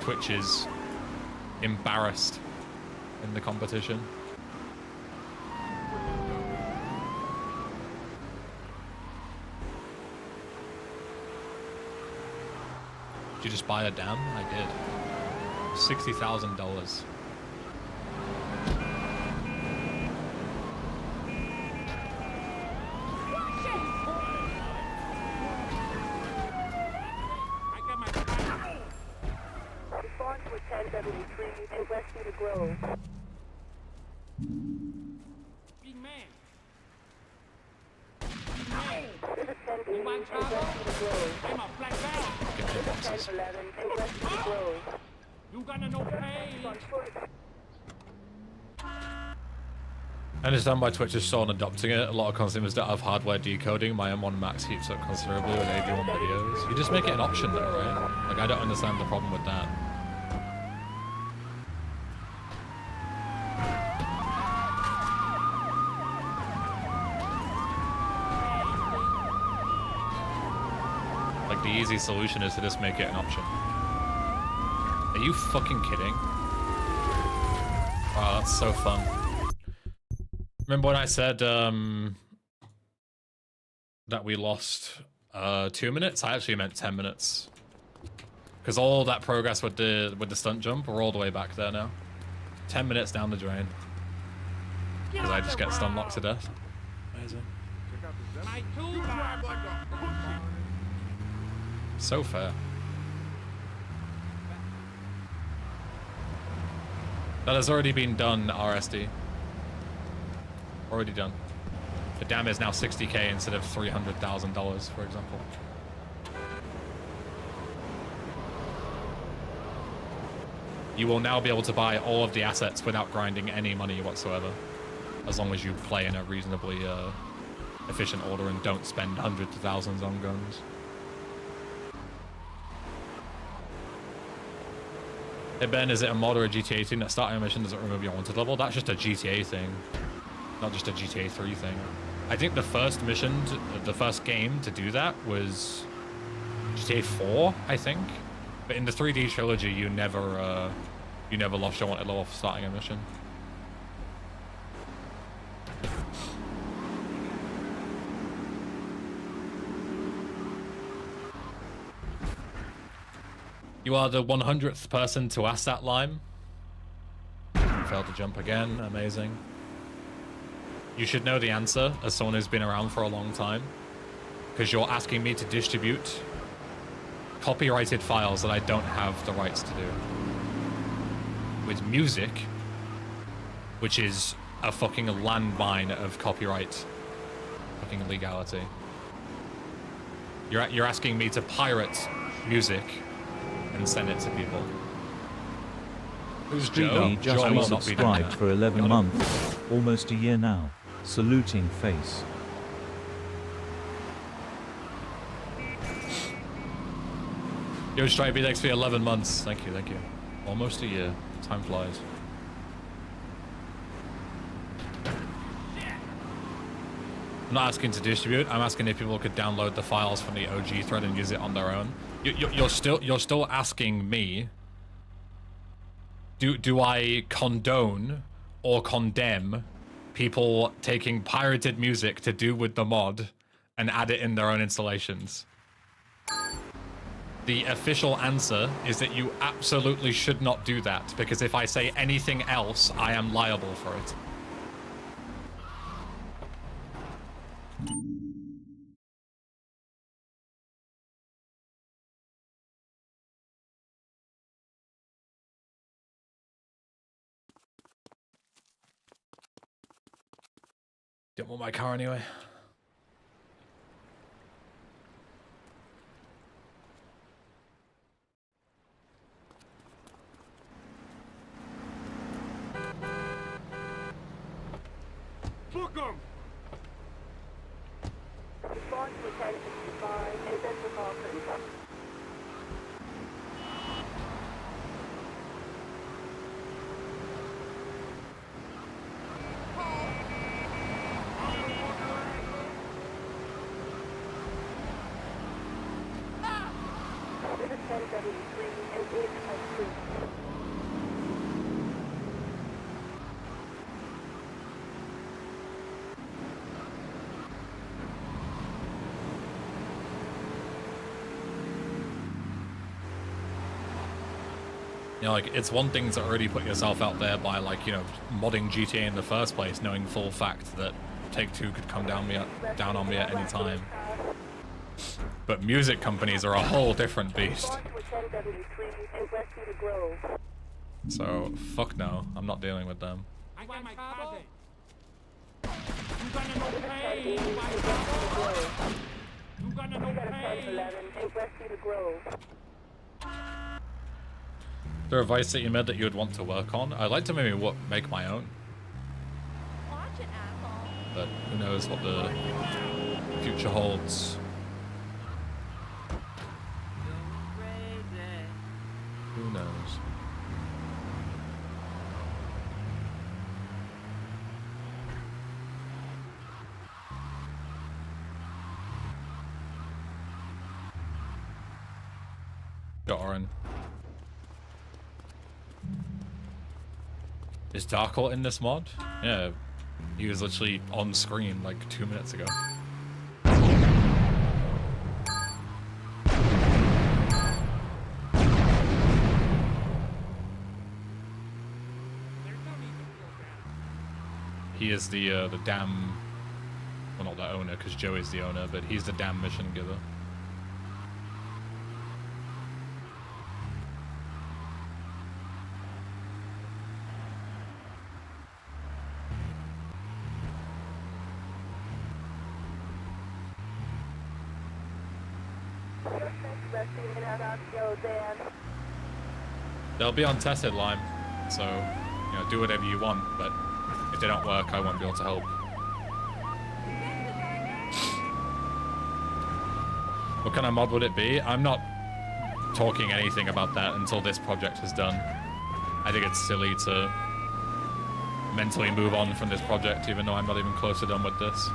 Twitch is embarrassed in the competition. Did you just buy a dam? I did. $60,000. Big man. You want trouble? I'm a black belt. Get the boxes. You gonna no pay. I understand why Twitch is so on adopting it. A lot of consumers don't have hardware decoding. My M1 Max heats up considerably with AV1 videos. You just make it an option though, right? Like, I don't understand the problem with that. Like, the easy solution is to just make it an option. Are you fucking kidding? Wow, that's so fun. Remember when I said that we lost 2 minutes? I actually meant 10 minutes. Because all that progress with the stunt jump, we're all the way back there now. 10 minutes down the drain. Because I just get stun locked to death. Amazing. So fair. That has already been done, RSD. Already done. The dam is now 60k instead of $300,000, for example. You will now be able to buy all of the assets without grinding any money whatsoever, as long as you play in a reasonably efficient order and don't spend hundreds of thousands on guns. Hey Ben, is it a mod or a GTA thing that starting a mission doesn't remove your wanted level? That's just a GTA thing, not just a GTA 3 thing. I think the first mission, the first game to do that was GTA 4, I think. But in the 3D trilogy, you never lost your wanted level for starting a mission. You are the 100th person to ask that, Lime. Failed to jump again. Amazing. You should know the answer as someone who's been around for a long time, because you're asking me to distribute copyrighted files that I don't have the rights to do. With music, which is a fucking landmine of copyright fucking legality. You're asking me to pirate music and send it to people. Who's Street Joe? Me just Joe will not be doing resubscribed that. for 11 Got him. months. Almost a year now. Saluting face. Yo, Stripe BDX for 11 months. Thank you, thank you. Almost a year. Time flies. I'm not asking to distribute. I'm asking if people could download the files from the OG thread and use it on their own. You're still asking me. Do I condone or condemn people taking pirated music to do with the mod and add it in their own installations? The official answer is that you absolutely should not do that, because if I say anything else, I am liable for it. Don't want my car anyway. Book 'em! Response to 1065 and then Remastered. This is 1073 and 853. You know, like, it's one thing to already put yourself out there by, like, you know, modding GTA in the first place, knowing full fact that Take-Two could come down on me at any time. But music companies are a whole different beast. Response to 1073 and West Cedar Grove. So, fuck no, I'm not dealing with them. I got my car. You gonna no pay? And My West Cedar Grove. You gonna no We got a pay? 1011 and West Cedar Grove. Is there a Vice City mod that you would want to work on? I'd like to maybe make my own, Watch it, asshole. but who knows what the future holds. Who knows? Got Oren. Is Darkle in this mod? Yeah, he was literally on screen like 2 minutes ago. He is the dam, well, not the owner, because Joey's the owner, but he's the dam mission giver. They'll be untested, Lime, so, you know, do whatever you want, but if they don't work, I won't be able to help. What kind of mod would it be? I'm not talking anything about that until this project is done. I think it's silly to mentally move on from this project, even though I'm not even close to done with this.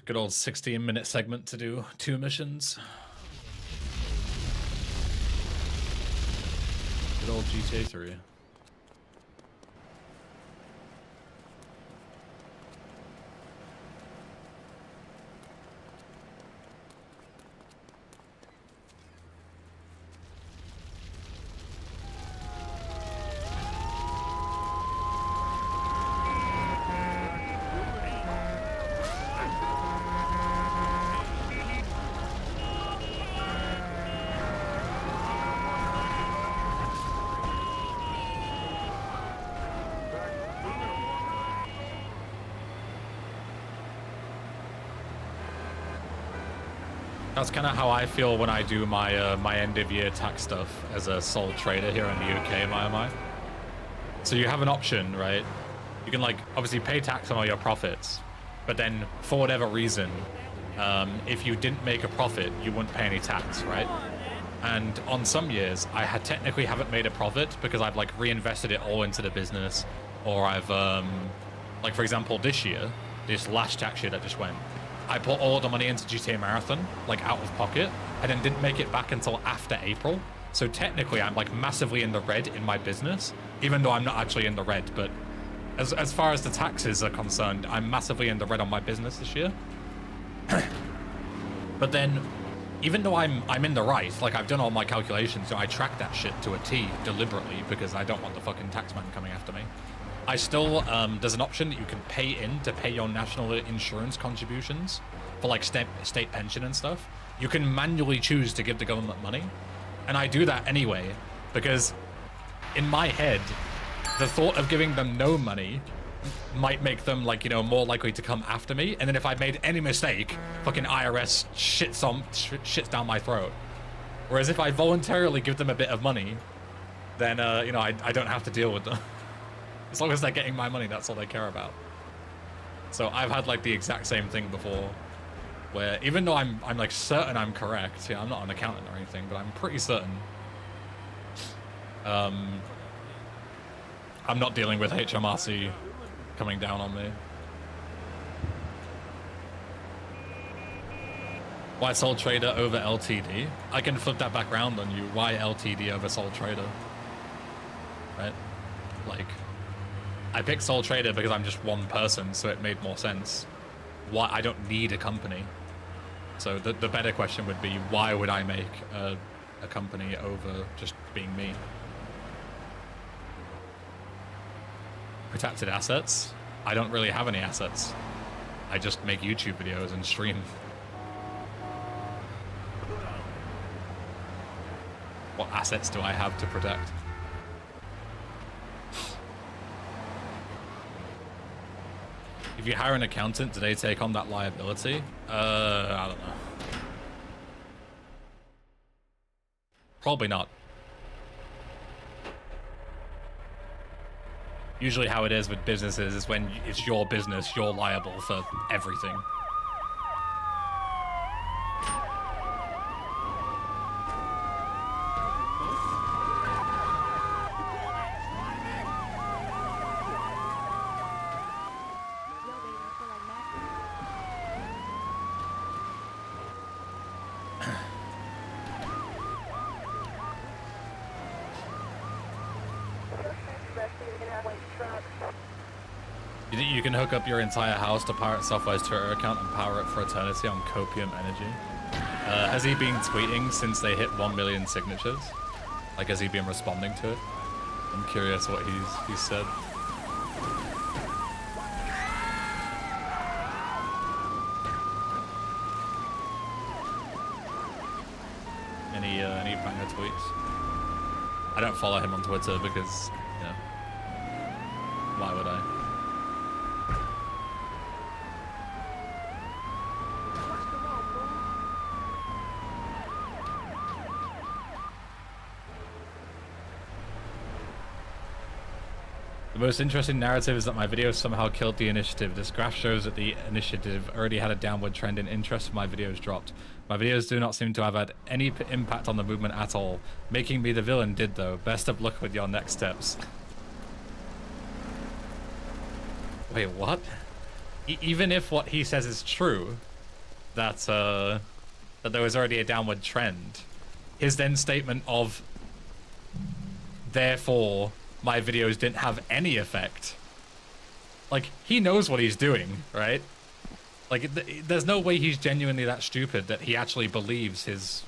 Good old 16-minute segment to do 2 missions. Good old GTA 3. That's kind of how I feel when I do my my end of year tax stuff as a sole trader here in the UK, my. So you have an option, right? You can like obviously pay tax on all your profits, but then for whatever reason, if you didn't make a profit, you wouldn't pay any tax, right? And on some years, I technically haven't made a profit because I've like reinvested it all into the business, or I've like for example this year, this last tax year that just went, I put all the money into GTA Marathon, like out of pocket, and then didn't make it back until after April. So technically I'm like massively in the red in my business, even though I'm not actually in the red, but as far as the taxes are concerned, I'm massively in the red on my business this year. But then, even though I'm in the right, like I've done all my calculations, so I track that shit to a T deliberately because I don't want the fucking taxman coming after me. I still, there's an option that you can pay in to pay your national insurance contributions for like state pension and stuff. You can manually choose to give the government money. And I do that anyway, because in my head, the thought of giving them no money might make them like, you know, more likely to come after me. And then if I made any mistake, fucking IRS shits down my throat. Whereas if I voluntarily give them a bit of money, then, you know, I don't have to deal with them. As long as they're getting my money, that's all they care about. So I've had like the exact same thing before, where even though I'm like certain I'm correct, yeah, I'm not an accountant or anything, but I'm pretty certain. I'm not dealing with HMRC coming down on me. Why sole trader over LTD? I can flip that back around on you. Why LTD over sole trader? Right? Like, I picked sole trader because I'm just one person, so it made more sense. Why I don't need a company. So the better question would be, why would I make a company over just being me? Protected assets? I don't really have any assets. I just make YouTube videos and stream. What assets do I have to protect? If you hire an accountant, do they take on that liability? I don't know. Probably not. Usually how it is with businesses is when it's your business, you're liable for everything. You can hook up your entire house to Pirate Software's Twitter account and power it for eternity on Copium Energy. Has he been tweeting since they hit 1 million signatures? Like, has he been responding to it? I'm curious what he's said. Any banger tweets? I don't follow him on Twitter because, you know, why would I? The most interesting narrative is that my videos somehow killed the initiative. This graph shows that the initiative already had a downward trend in interest when my videos dropped. My videos do not seem to have had any impact on the movement at all. Making me the villain did though. Best of luck with your next steps. Wait, what? Even if what he says is true, that that there was already a downward trend. His then statement of, therefore, my videos didn't have any effect. Like, he knows what he's doing, right? Like, there's no way he's genuinely that stupid that he actually believes his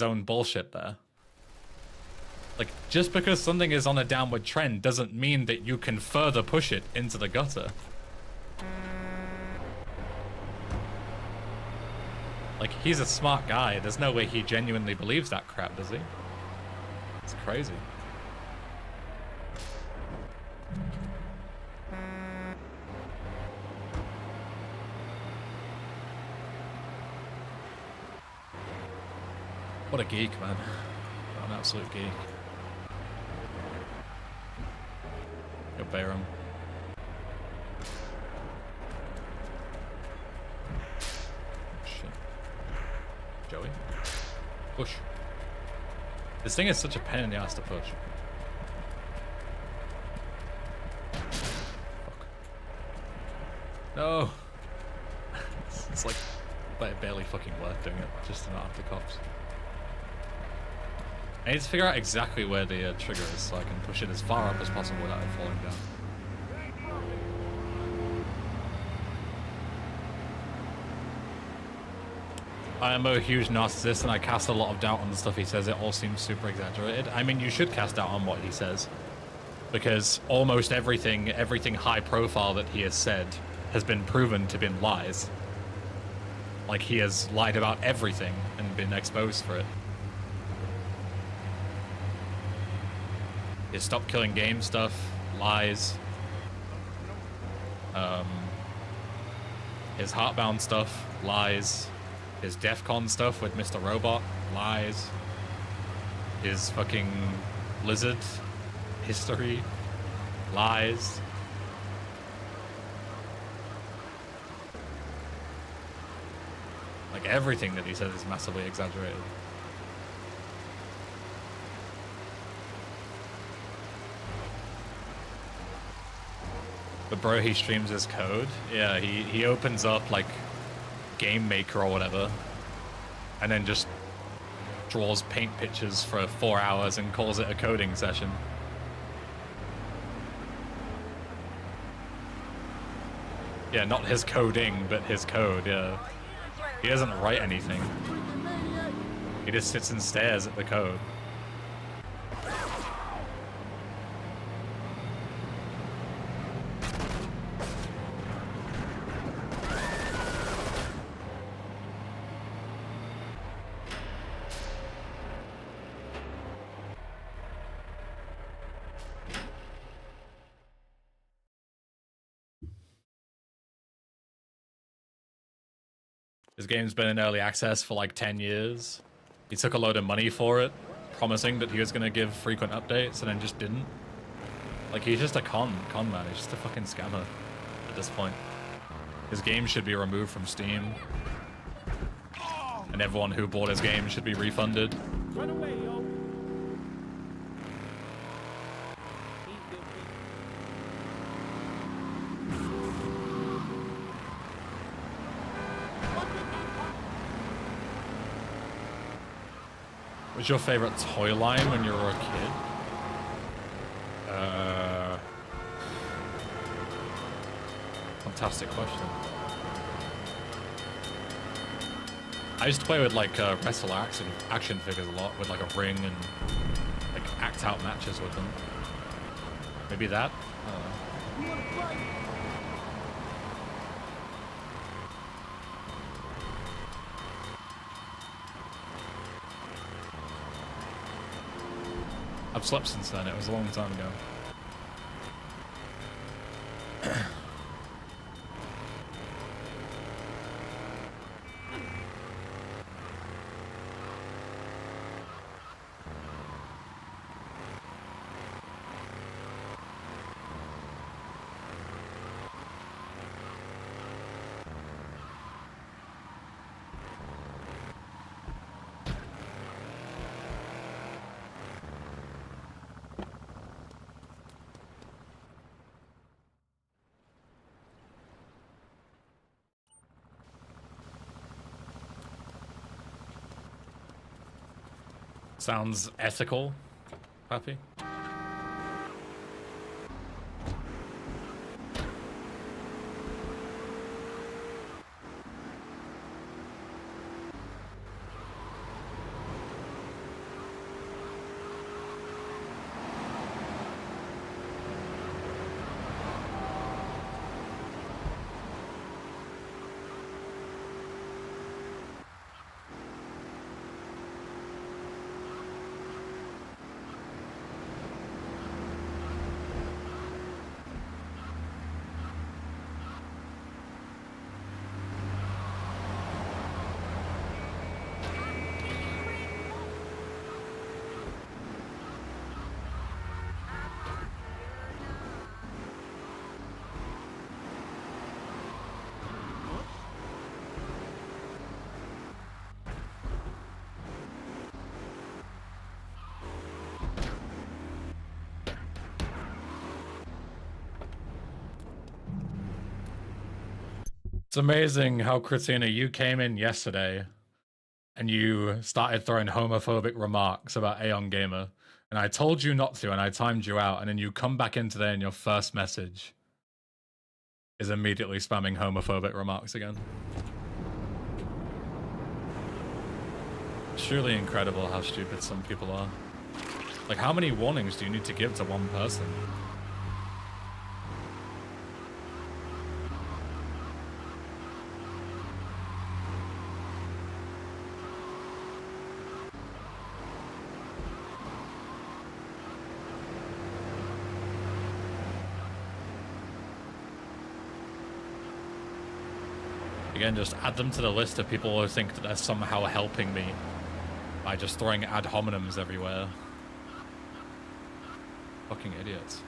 own bullshit there. Like, just because something is on a downward trend doesn't mean that you can further push it into the gutter. Like, he's a smart guy. There's no way he genuinely believes that crap, does he? It's crazy. What a geek, man. What an absolute geek. Go bear him. Shit. Joey? Push. This thing is such a pain in the ass to push. Fuck. No! It's like, but it barely fucking worth doing it, just to not have the cops. I need to figure out exactly where the trigger is so I can push it as far up as possible without it falling down. I am a huge narcissist and I cast a lot of doubt on the stuff he says. It all seems super exaggerated. I mean, you should cast doubt on what he says, because almost everything high profile that he has said has been proven to be lies. Like, he has lied about everything and been exposed for it. His stop killing game stuff, lies. His Heartbound stuff, lies. His DEF CON stuff with Mr. Robot, lies. His fucking Blizzard history, lies. Like, everything that he says is massively exaggerated. But bro, he streams his code. Yeah, he opens up like Game Maker or whatever, and then just draws paint pictures for 4 hours and calls it a coding session. Yeah, not his coding, but his code, yeah. He doesn't write anything. He just sits and stares at the code. His game's been in early access for like 10 years. He took a load of money for it, promising that he was going to give frequent updates, and then just didn't. Like, he's just a con man. He's just a fucking scammer at this point. His game should be removed from Steam, and everyone who bought his game should be refunded. Run away, yo. What's your favorite toy line when you were a kid? Fantastic question. I used to play with like wrestle action figures a lot, with like a ring and like act out matches with them. Maybe that? I don't know. I've slept since then. It was a long time ago. Sounds ethical, Pappy. It's amazing how, Christina, you came in yesterday and you started throwing homophobic remarks about Aeon Gamer. And I told you not to, and I timed you out, and then you come back in today and your first message is immediately spamming homophobic remarks again. It's truly incredible how stupid some people are. Like, how many warnings do you need to give to one person? Again, just add them to the list of people who think that they're somehow helping me by just throwing ad hominems everywhere. Fucking idiots.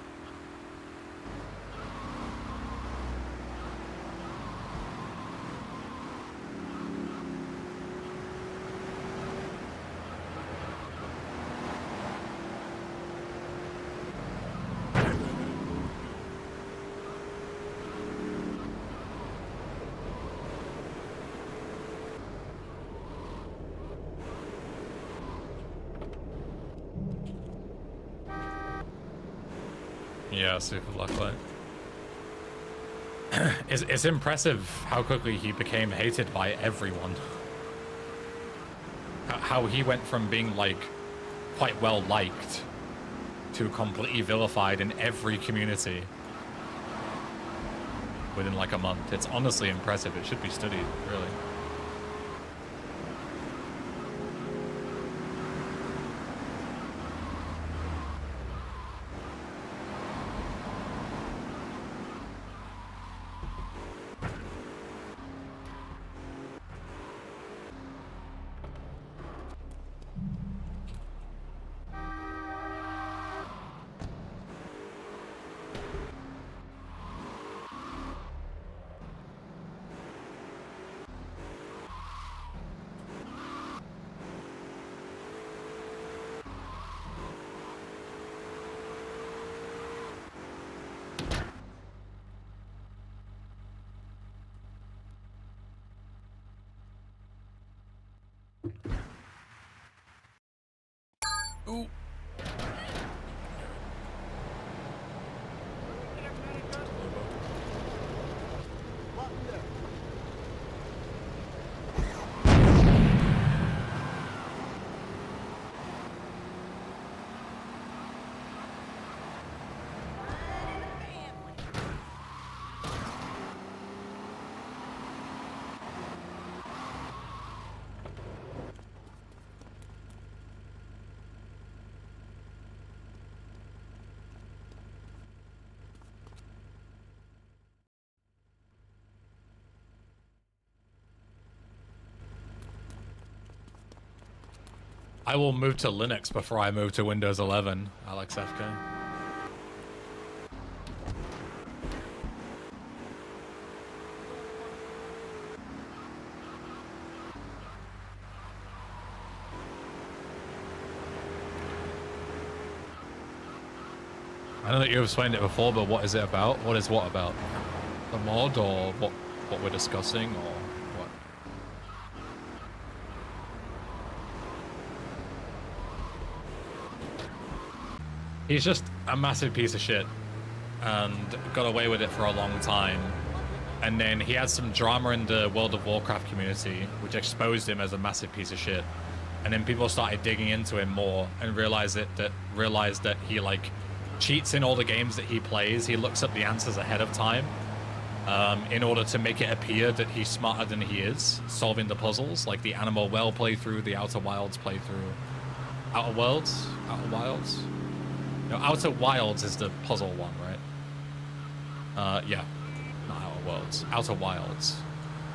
Yeah, super blacklight. It's impressive how quickly he became hated by everyone. How he went from being, like, quite well liked to completely vilified in every community within like a month. It's honestly impressive. It should be studied, really. Ooh. I will move to Linux before I move to Windows 11, Alex FK. I know that you've explained it before, but what is it about? What is what about? The mod, or what we're discussing, or what? He's just a massive piece of shit and got away with it for a long time. And then he had some drama in the World of Warcraft community, which exposed him as a massive piece of shit. And then people started digging into him more and realized that he like cheats in all the games that he plays. He looks up the answers ahead of time in order to make it appear that he's smarter than he is, solving the puzzles, like the Animal Well playthrough, the Outer Wilds playthrough. Outer Wilds? No, Outer Wilds is the puzzle one, right? Yeah. Not Outer Worlds. Outer Wilds.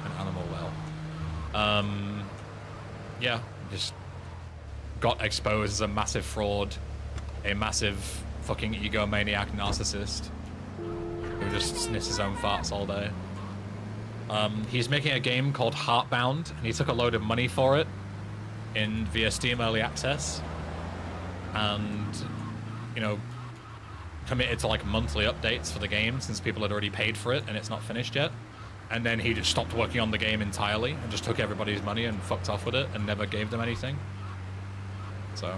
And Animal Well. Yeah, just got exposed as a massive fraud, a massive fucking egomaniac narcissist who just sniffs his own farts all day. He's making a game called Heartbound, and he took a load of money for it via Steam Early Access, and, you know, committed to like monthly updates for the game since people had already paid for it and it's not finished yet. And then he just stopped working on the game entirely and just took everybody's money and fucked off with it and never gave them anything. So,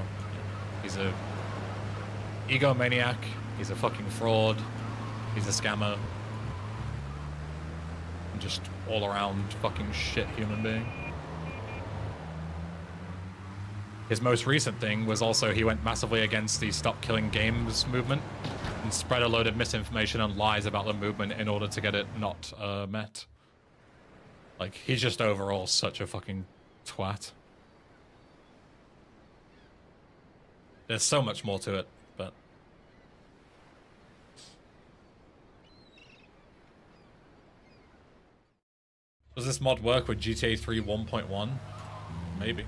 he's a egomaniac, he's a fucking fraud, he's a scammer, and just all around fucking shit human being. His most recent thing was also he went massively against the Stop Killing Games movement and spread a load of misinformation and lies about the movement in order to get it not met. Like, he's just overall such a fucking twat. There's so much more to it, but... Does this mod work with GTA 3 1.1? Maybe.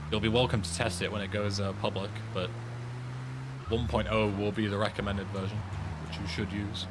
You'll be welcome to test it when it goes public, but 1.0 will be the recommended version, which you should use.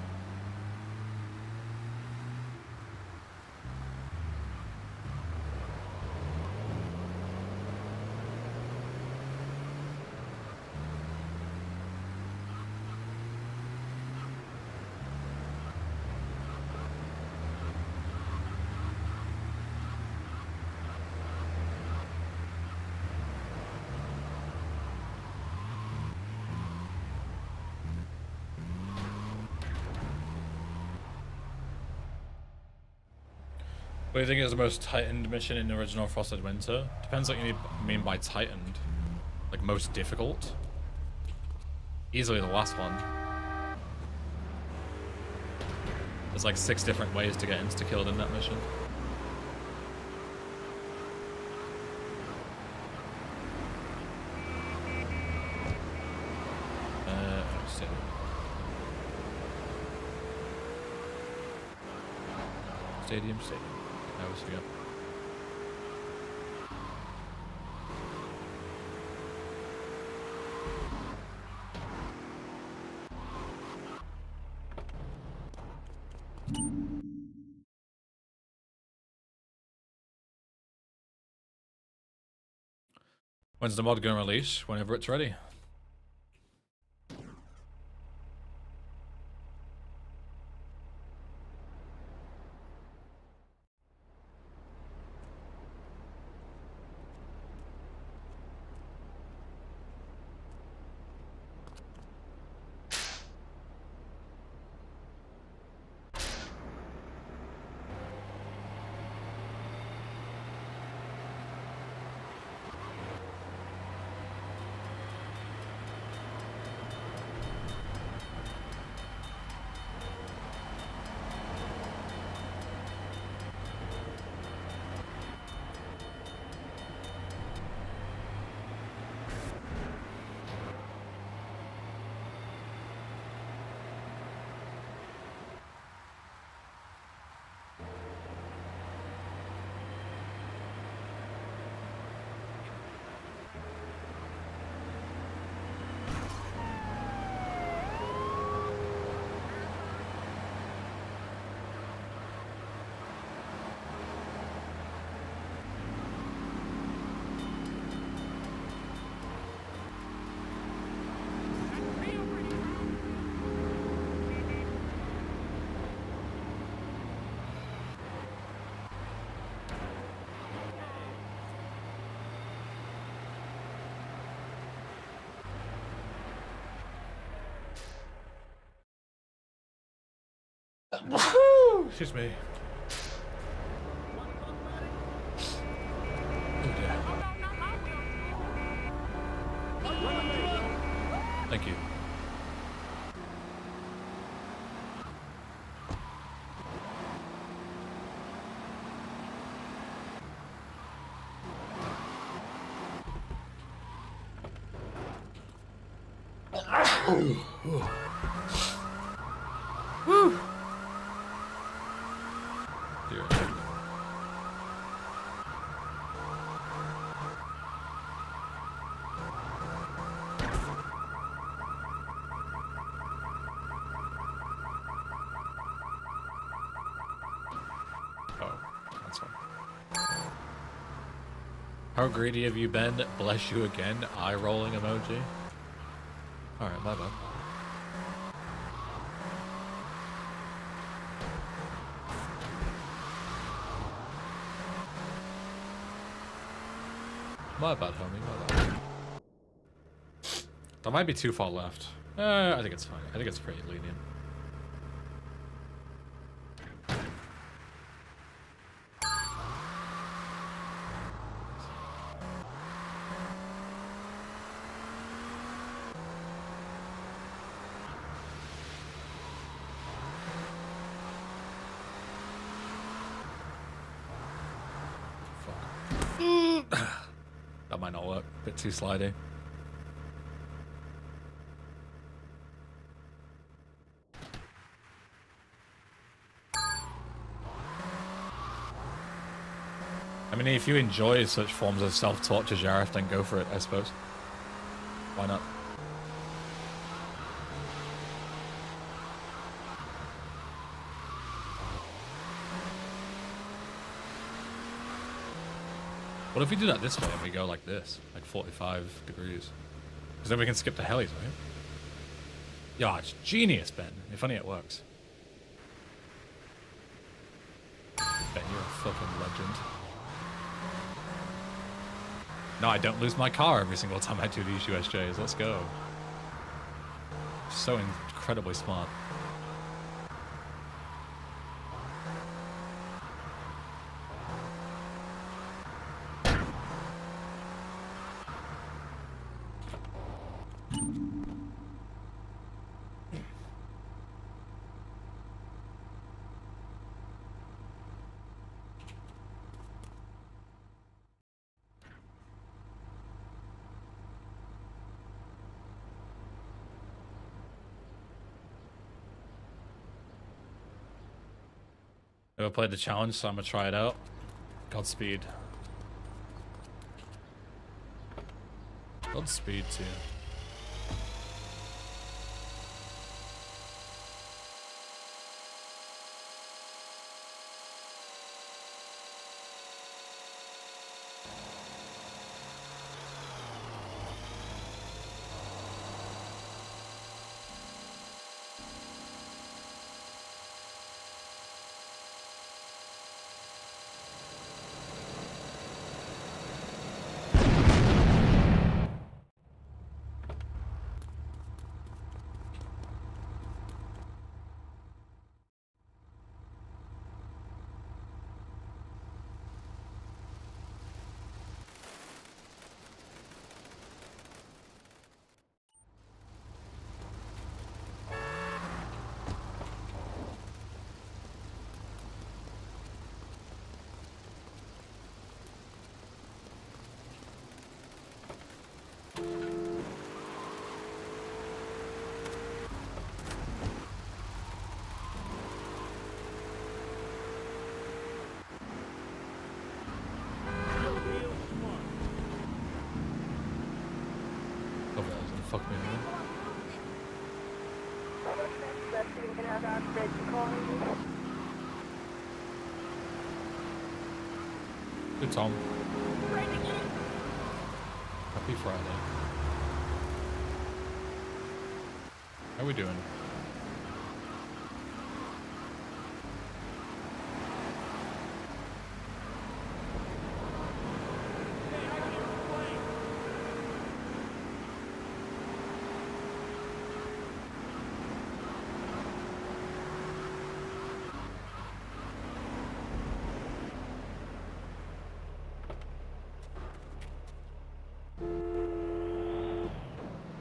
What do you think is the most tightened mission in the original Frosted Winter? Depends what you mean by tightened. Like, most difficult? Easily the last one. There's like 6 different ways to get insta-killed in that mission. Stadium. I always forget. When's the mod gonna release? Whenever it's ready. Excuse me. Oh dear. Thank you. Whew. Dear. Oh, that's fine. How greedy have you been? Bless you again. Eye rolling emoji. Alright, my bad. My bad, homie, my bad. That might be too far left. I think it's fine. I think it's pretty lenient. That might not work. Bit too slidey. I mean, if you enjoy such forms of self-torture, Jareth, then go for it, I suppose. Why not? What if we do that this way and we go like this? Like 45 degrees? Because then we can skip the helis, right? Yeah, it's genius, Ben. If only it works. Ben, you're a fucking legend. No, I don't lose my car every single time I do these USJs. Let's go. So incredibly smart. Never played the challenge, so I'm gonna try it out. Godspeed. Godspeed to you. Fuck me, man. Good Tom. Happy Friday. How we doing?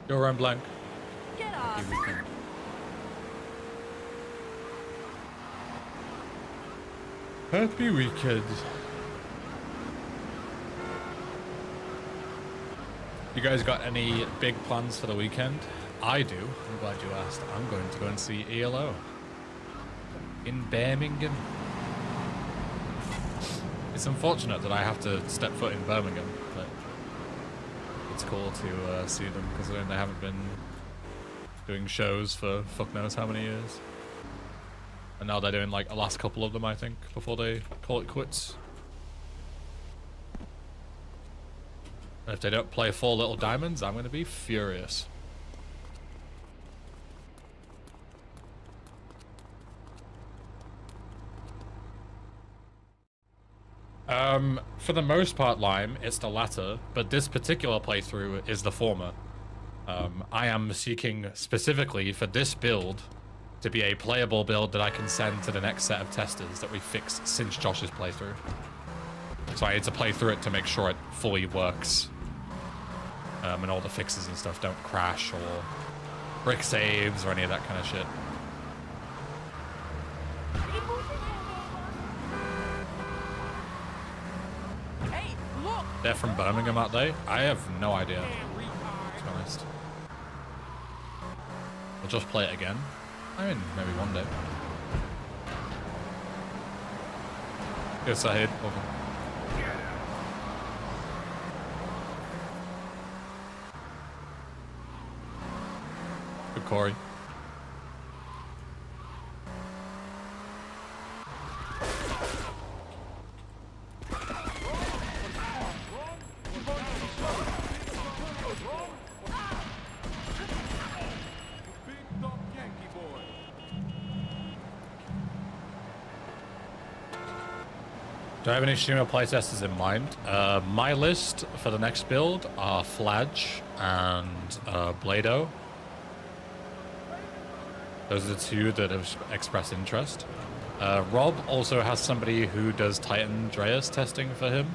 Go around blank. Get off. Happy weekend. Happy weekend. You guys got any big plans for the weekend? I do. I'm glad you asked. I'm going to go and see ELO in Birmingham. It's unfortunate that I have to step foot in Birmingham, but it's cool to see them considering they haven't been doing shows for fuck knows how many years. And now they're doing like the last couple of them, I think, before they call it quits. And if they don't play Four Little Diamonds, I'm going to be furious. For the most part, Lime, it's the latter, but this particular playthrough is the former. I am seeking specifically for this build to be a playable build that I can send to the next set of testers that we fixed since Josh's playthrough. So I need to play through it to make sure it fully works. And all the fixes and stuff don't crash or brick saves or any of that kind of shit. Hey, look! They're from Birmingham, aren't they? I have no idea, to be honest. We'll just play it again. I mean, maybe one day. Good, Sahid. Welcome. Good, Corey. Do I have any streamer playtesters in mind? My list for the next build are Fladge and Blado. Those are the two that have expressed interest. Rob also has somebody who does Titan Dreas testing for him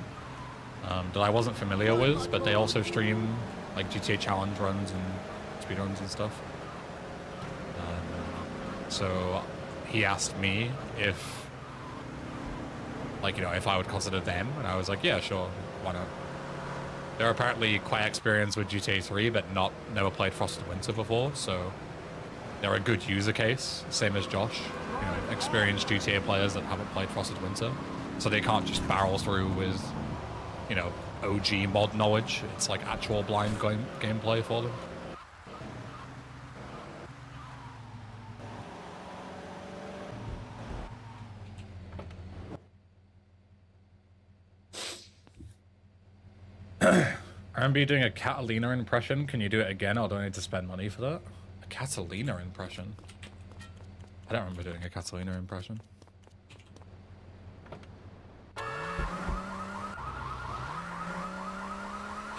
that I wasn't familiar with, but they also stream like GTA Challenge runs and speedruns and stuff. So he asked me if, like, you know, if I would consider them, and I was like, yeah, sure, why not? They're apparently quite experienced with GTA 3, but never played Frosted Winter before, so they're a good user case, same as Josh. You know, experienced GTA players that haven't played Frosted Winter, so they can't just barrel through with, you know, OG mod knowledge. It's like actual blind gameplay for them. I remember you doing a Catalina impression. Can you do it again, or do I need to spend money for that? A Catalina impression? I don't remember doing a Catalina impression.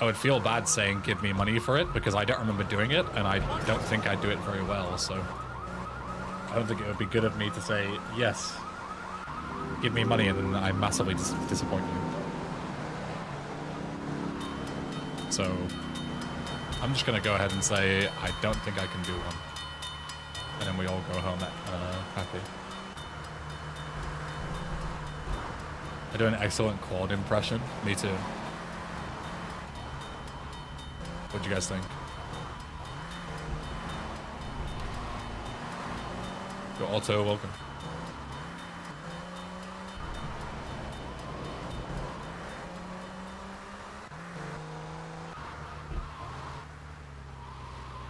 I would feel bad saying give me money for it, because I don't remember doing it, and I don't think I do it very well, so... I don't think it would be good of me to say, yes, give me money, and then I massively disappoint you. So, I'm just going to go ahead and say I don't think I can do one. And then we all go home happy. I do an excellent Claude impression. Me too. What'd you guys think? Go Otto, welcome.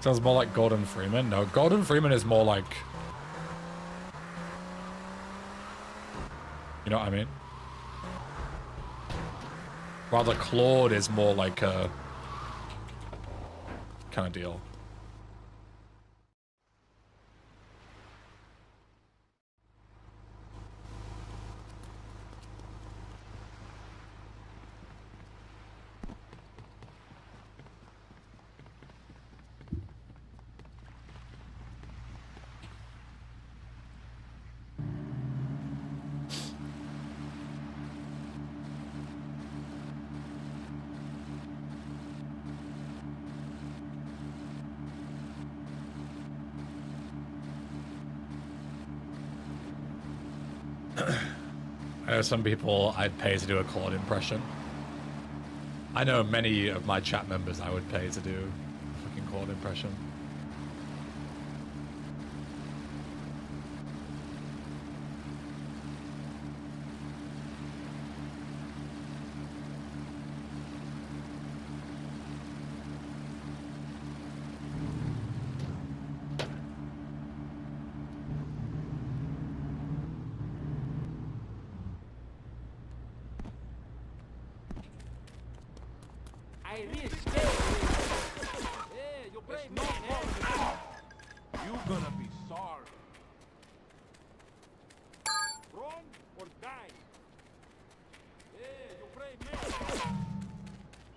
Sounds more like Gordon Freeman. No, Gordon Freeman is more like... You know what I mean? Rather, Claude is more like a... kind of deal. I know some people I'd pay to do a Claude impression. I know many of my chat members I would pay to do a fucking Claude impression. Hey, this scared. Yeah, you're brave man, eh? You gonna be sorry. Run or die. Yeah, you're brave man.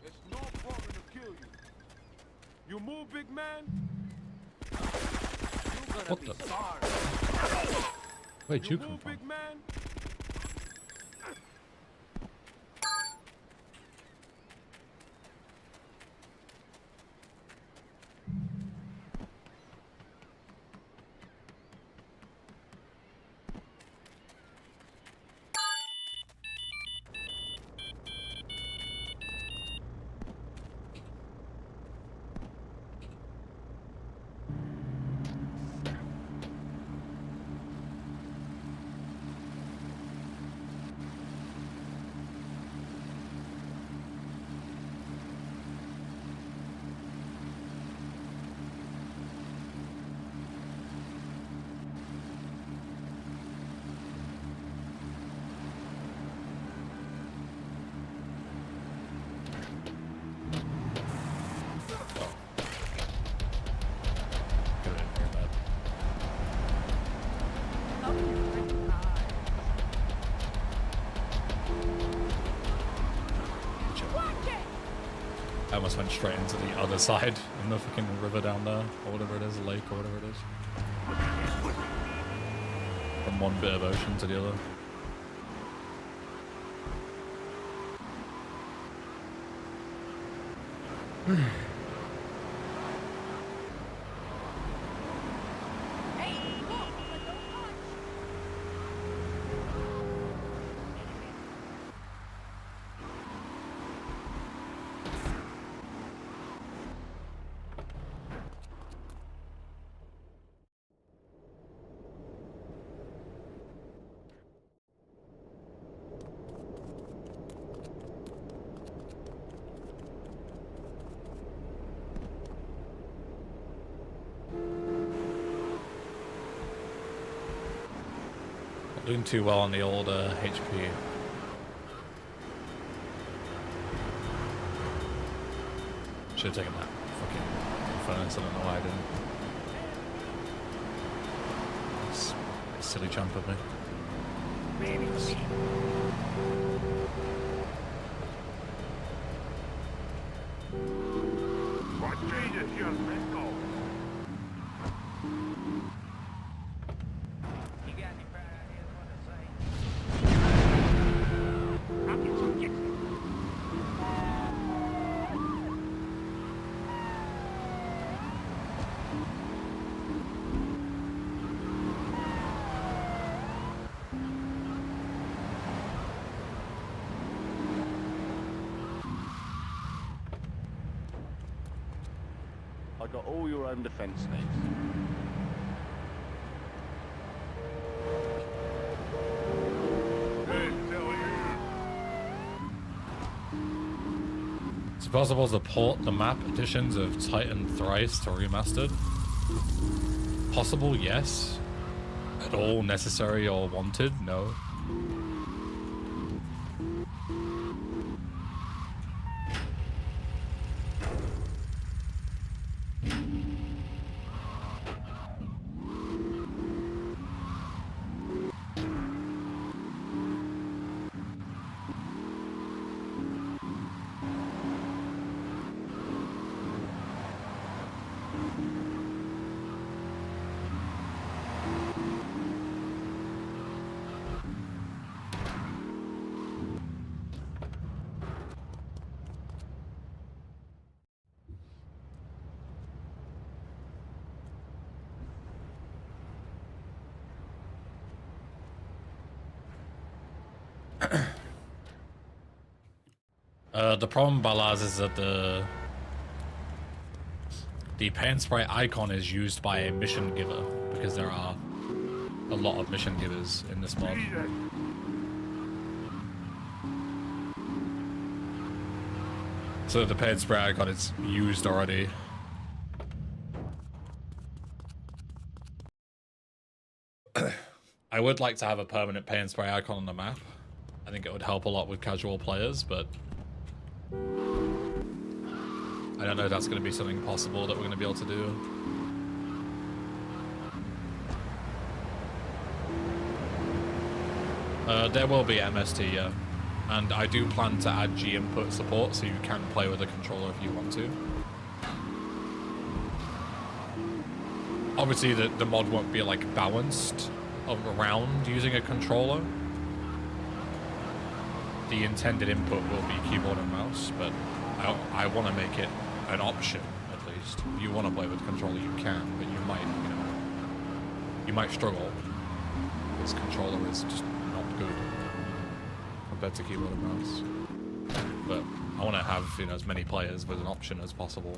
It's no problem to kill you. You move, big man. You gonna What be the- sorry. Where'd you come move, from? big man. I almost went straight into the other side in the fucking river down there, or whatever it is, lake or whatever it is. From one bit of ocean to the other. Hey, look, but don't punch. Not doing too well on the old HP. Should have taken that fucking furnace, I don't know why I didn't. It's a silly chump of me. What changes, young man? Go. You got any bright ideas what to say? I'll get you, get you. I got all your own defense needs. Hey, tell you. Is it possible to port the map editions of Titan Thrice to Remastered? Possible, yes. At all necessary or wanted? No. The problem, Balaz, is that the paint spray icon is used by a mission giver, because there are a lot of mission givers in this mod. So the paint spray icon is used already. I would like to have a permanent paint spray icon on the map. I think it would help a lot with casual players, but I don't know if that's going to be something possible that we're going to be able to do. There will be MST, yeah. And I do plan to add G input support, so you can play with a controller if you want to. Obviously, the mod won't be like balanced around using a controller. The intended input will be keyboard and mouse, but I want to make it an option at least. If you want to play with controller, you can, but you might, you might struggle. This controller is just not good compared to keyboard and mouse. But I want to have, as many players with an option as possible.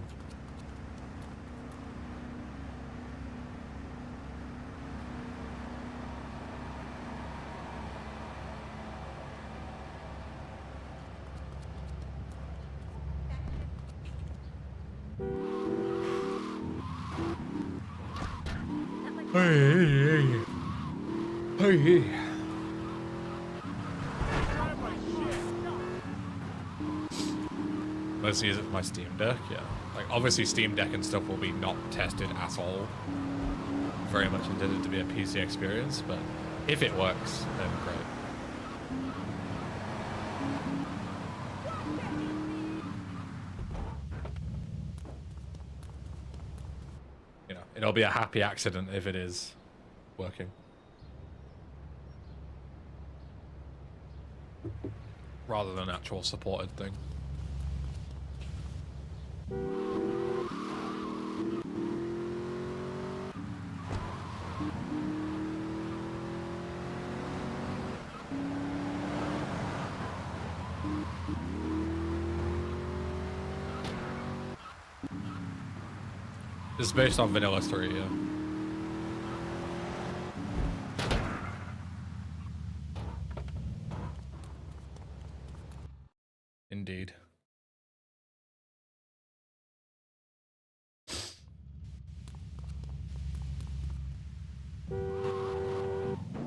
Hey. Let's use it for my Steam Deck, yeah. Like, obviously Steam Deck and stuff will be not tested at all. Very much intended to be a PC experience, but if it works, then great. It'll be a happy accident if it is working. Rather than an actual supported thing. It's based on Vanilla 3, yeah. Indeed.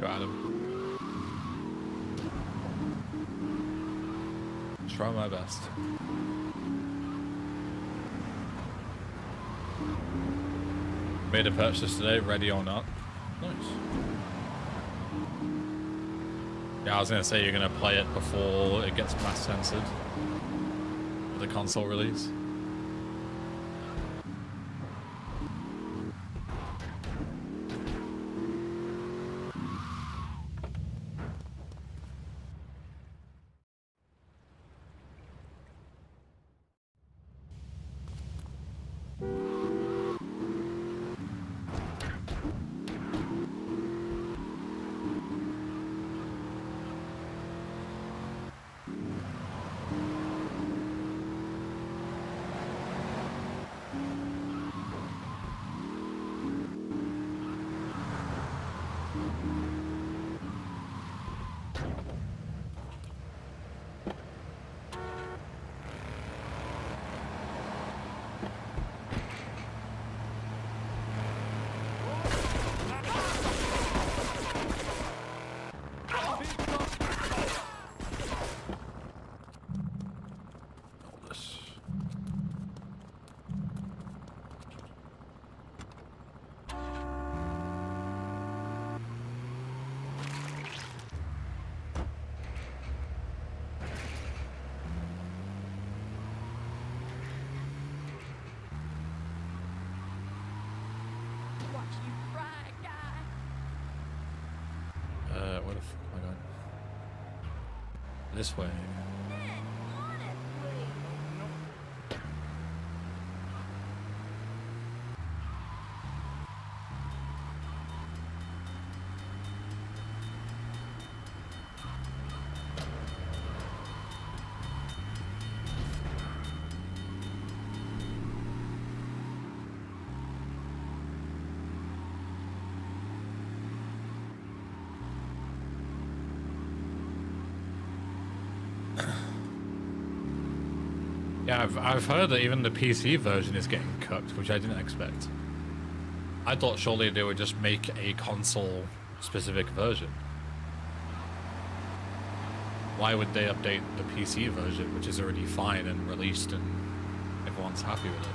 Go Adam. Try my best. Made a purchase today, ready or not. Nice. Yeah, I was gonna say you're gonna play it before it gets mass censored for the console release. Where the fuck am I going? This way. Yeah, I've heard that even the PC version is getting cooked, which I didn't expect. I thought surely they would just make a console-specific version. Why would they update the PC version, which is already fine and released and everyone's happy with it?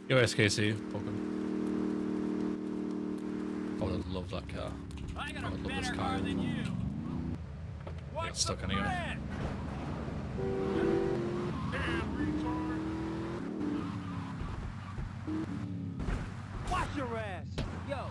Yo, SKC, welcome. I would love that car. I would love this car. I got stuck anyway. Watch your ass! Yo!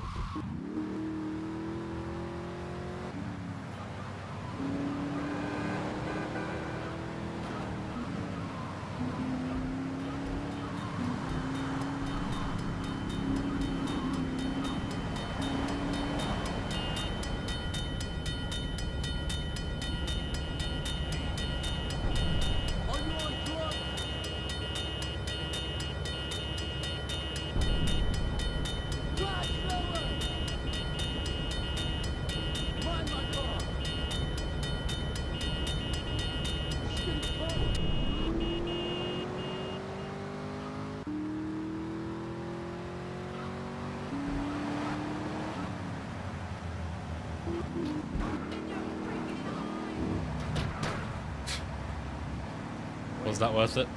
Was that worth it?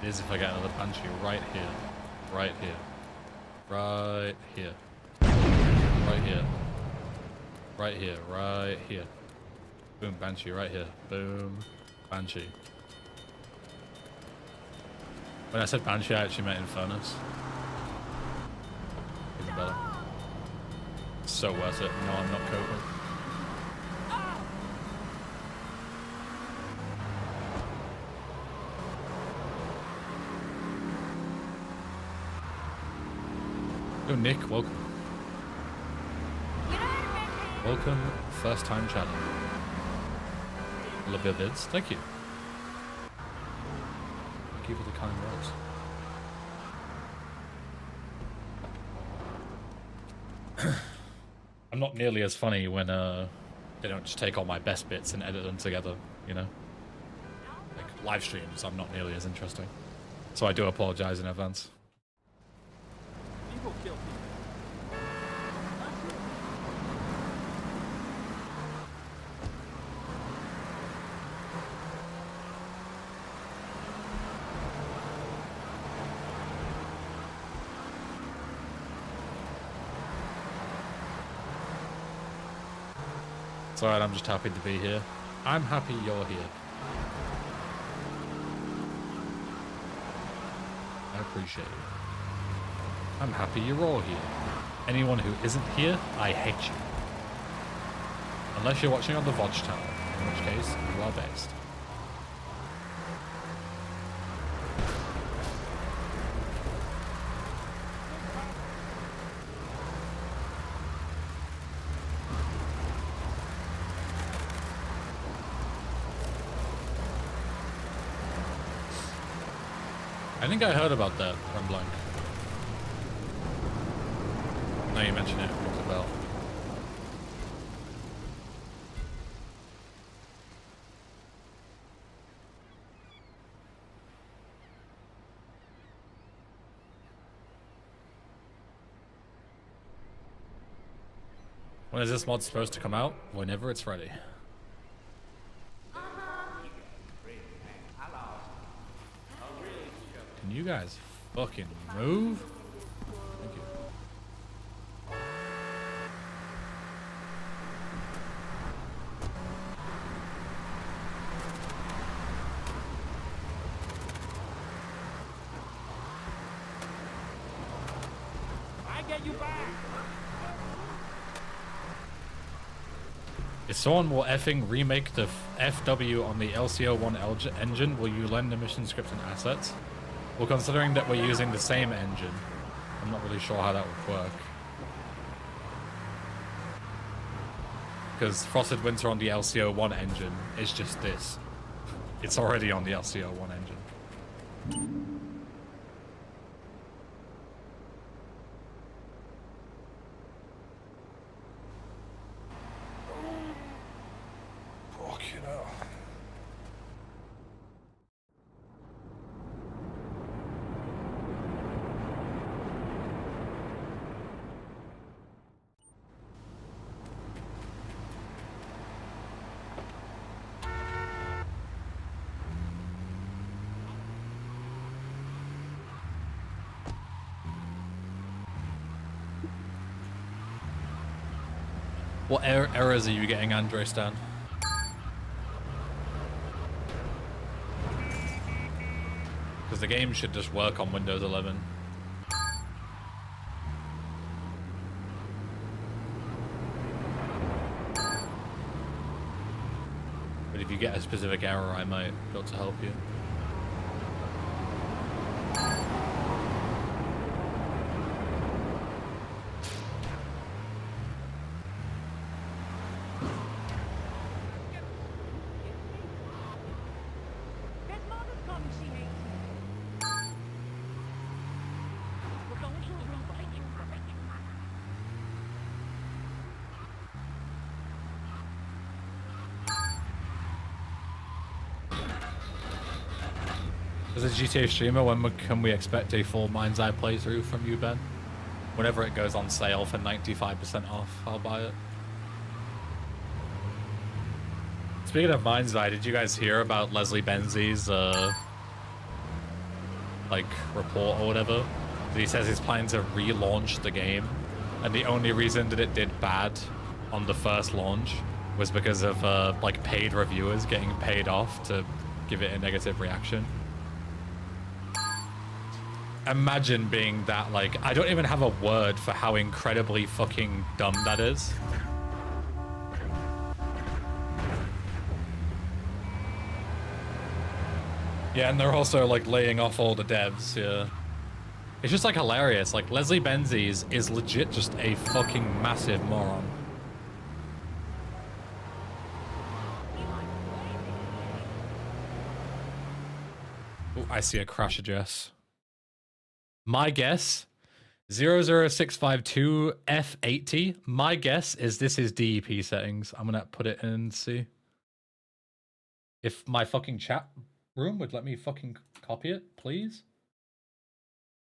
It is if I get another Banshee right here. Right here. Right here. Right here. Right here. Right here. Boom, Banshee right here. Boom, Banshee. When I said Banshee, I actually meant Infernus. Even better. So worth it. No, I'm not coping. Yo, Nick, welcome. Welcome, first time channel. Love your vids, thank you. Thank you for the kind words. I'm not nearly as funny when they don't just take all my best bits and edit them together, you know? Like live streams, I'm not nearly as interesting. So I do apologize in advance. People kill people. It's alright, I'm just happy to be here. I'm happy you're here. I appreciate it. I'm happy you're all here. Anyone who isn't here, I hate you. Unless you're watching on the VoDs Channel, in which case, you are best. I think I heard about that from Blank. Now you mention it, rings a bell. When is this mod supposed to come out? Whenever it's ready. Can you guys fucking move? Thank you. get you back. If someone will effing remake the FW on the LCO1 engine, will you lend the mission script and assets? Well, considering that we're using the same engine, I'm not really sure how that would work. Because Frosted Winter on the LCO1 engine is just this. It's already on the LCO1 engine. Fucking hell. What errors are you getting, Andre Stan? Because the game should just work on Windows 11. But if you get a specific error, I might be able to help you. As a GTA streamer, when can we expect a full Mind's Eye playthrough from you, Ben? Whenever it goes on sale for 95% off, I'll buy it. Speaking of Mind's Eye, did you guys hear about Leslie Benzies, like, report or whatever? He says he's planning to relaunch the game, and the only reason that it did bad on the first launch was because of, like, paid reviewers getting paid off to give it a negative reaction. Imagine being that, like, I don't even have a word for how incredibly fucking dumb that is. Yeah, and they're also, like, laying off all the devs, yeah. It's just, like, hilarious. Like, Leslie Benzies is legit just a fucking massive moron. Ooh, I see a crash address. My guess, 00652F80. My guess is this is DEP settings. I'm gonna put it in and see. If my fucking chat room would let me fucking copy it, please.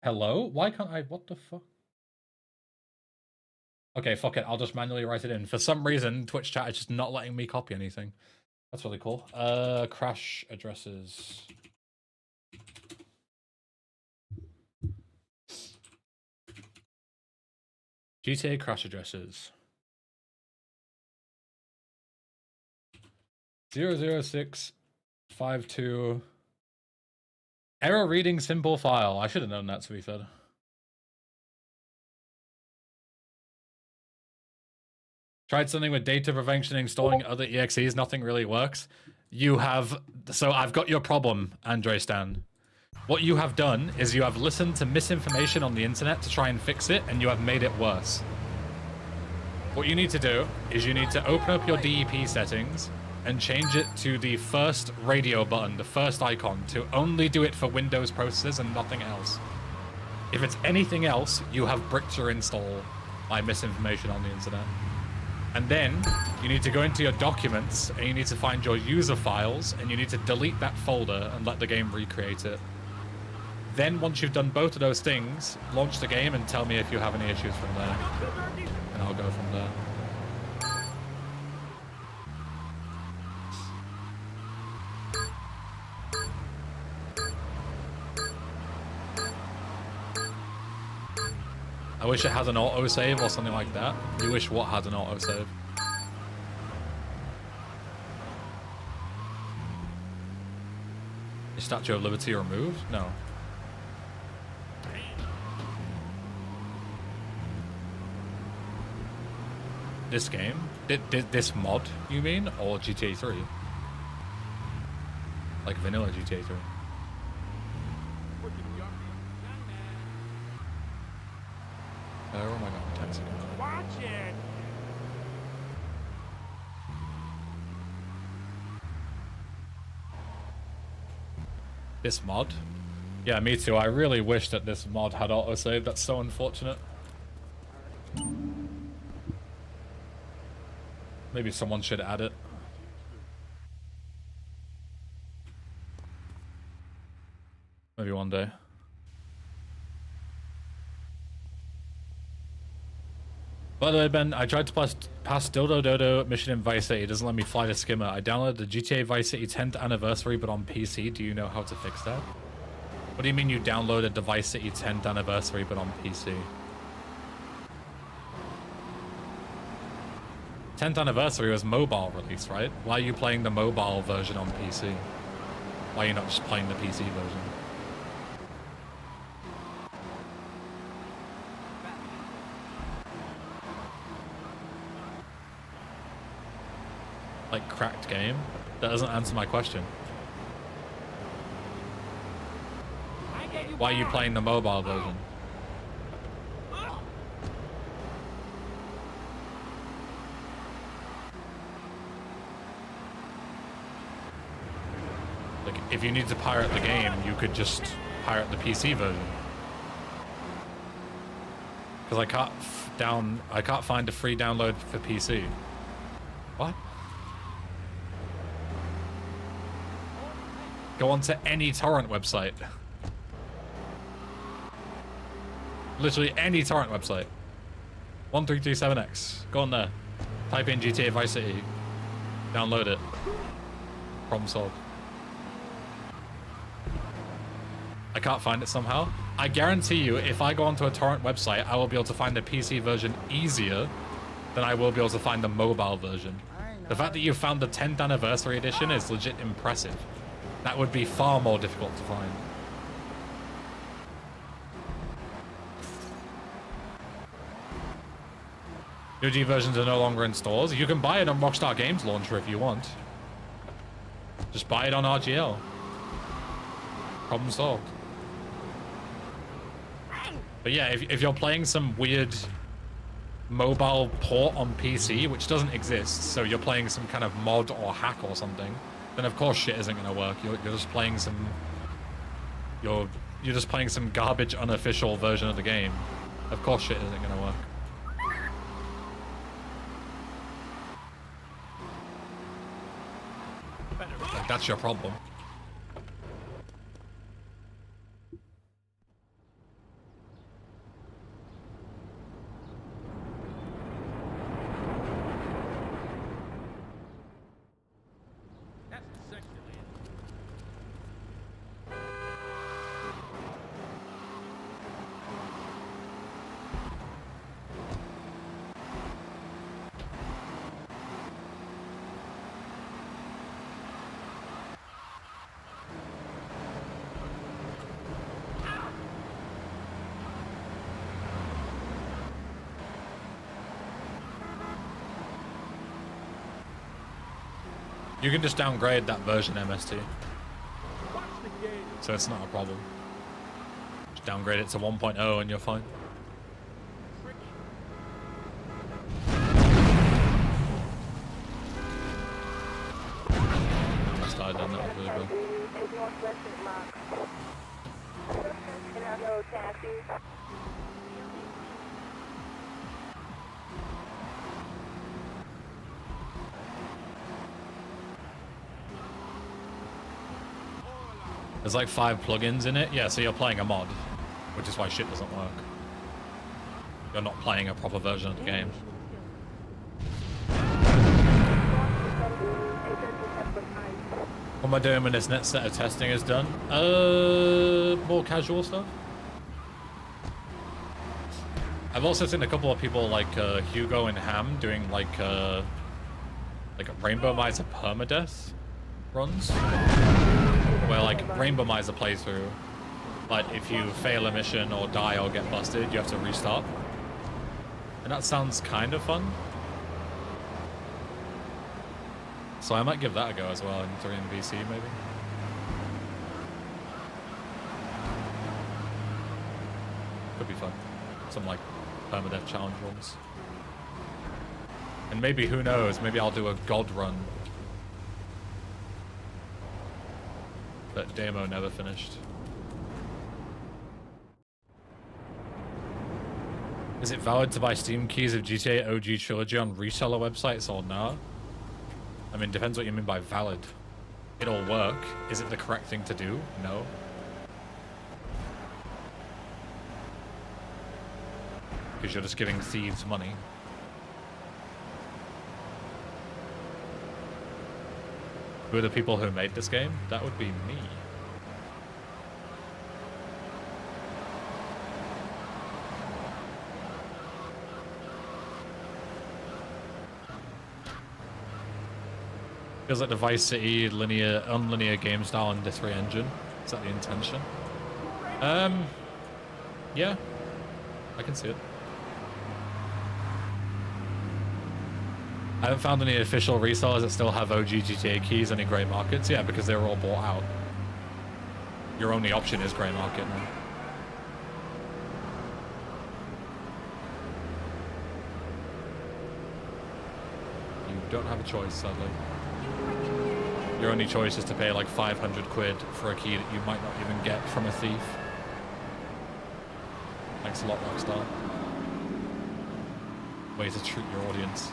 Hello? Why can't I? What the fuck? Okay, fuck it. I'll just manually write it in. For some reason, Twitch chat is just not letting me copy anything. That's really cool. Crash addresses. GTA crash addresses. 00652. Error reading symbol file. I should have known that, to be fair. Tried something with data prevention, installing other EXEs. Nothing really works. You have... So I've got your problem, Andre Stan. What you have done is you have listened to misinformation on the internet to try and fix it, and you have made it worse. What you need to do is you need to open up your DEP settings and change it to the first radio button, the first icon, to only do it for Windows processors and nothing else. If it's anything else, you have bricked your install by misinformation on the internet. And then you need to go into your documents and you need to find your user files and you need to delete that folder and let the game recreate it. Then once you've done both of those things, launch the game and tell me if you have any issues from there. And I'll go from there. I wish it had an autosave or something like that. You wish what had an autosave? Is Statue of Liberty removed? No. This game? This mod, you mean? Or GTA 3? Like vanilla GTA 3? Oh my god, 10 seconds. Watch it. This mod? Yeah, me too. I really wish that this mod had autosave. That's so unfortunate. Maybe someone should add it. Maybe one day. By the way, Ben, I tried to pass Dodo Dodo mission in Vice City. It doesn't let me fly the skimmer. I downloaded the GTA Vice City 10th anniversary, but on PC. Do you know how to fix that? What do you mean you downloaded the Vice City 10th anniversary, but on PC? 10th anniversary was mobile release, right? Why are you playing the mobile version on PC? Why are you not just playing the PC version? Like cracked game? That doesn't answer my question. Why are you playing the mobile version? Like, if you need to pirate the game, you could just pirate the PC version. Because I can't find a free download for PC. What? Go on to any torrent website. Literally any torrent website. 1327X. Go on there. Type in GTA Vice City. Download it. Problem solved. I can't find it somehow. I guarantee you, if I go onto a torrent website, I will be able to find the PC version easier than I will be able to find the mobile version. The fact that you found the 10th anniversary edition is legit impressive. That would be far more difficult to find. UG versions are no longer in stores. You can buy it on Rockstar Games Launcher if you want. Just buy it on RGL. Problem solved. But yeah, if you're playing some weird mobile port on PC, which doesn't exist, so you're playing some kind of mod or hack or something, then of course shit isn't gonna work. You're just playing some you're just playing some garbage unofficial version of the game. Of course shit isn't gonna work. Like, that's your problem. You can just downgrade that version MST. So it's not a problem. Just downgrade it to 1.0 and you're fine. I started on that was really good. There's like 5 plugins in it. Yeah, so you're playing a mod, which is why shit doesn't work. You're not playing a proper version of the game. What am I doing when this next set of testing is done? More casual stuff. I've also seen a couple of people like Hugo and Ham doing like Rainbow Miser permadeath runs. Where like Rainbow Miser playthrough, but if you fail a mission or die or get busted, you have to restart. And that sounds kind of fun. So I might give that a go as well in 3 and VC maybe. Could be fun. Some like permadeath challenge ones. And maybe, who knows, maybe I'll do a god run. That demo never finished. Is it valid to buy Steam keys of GTA OG Trilogy on reseller websites or no? I mean, depends what you mean by valid. It'll work. Is it the correct thing to do? No. Because you're just giving thieves money. Who are the people who made this game? That would be me. Feels like the Vice City unlinear game style in this engine. Is that the intention? Yeah. I can see it. I haven't found any official resellers that still have OG GTA keys, any grey markets. Yeah, because they were all bought out. Your only option is grey market now. You don't have a choice, sadly. Your only choice is to pay like 500 quid for a key that you might not even get from a thief. Thanks a lot, Rockstar. Way to treat your audience.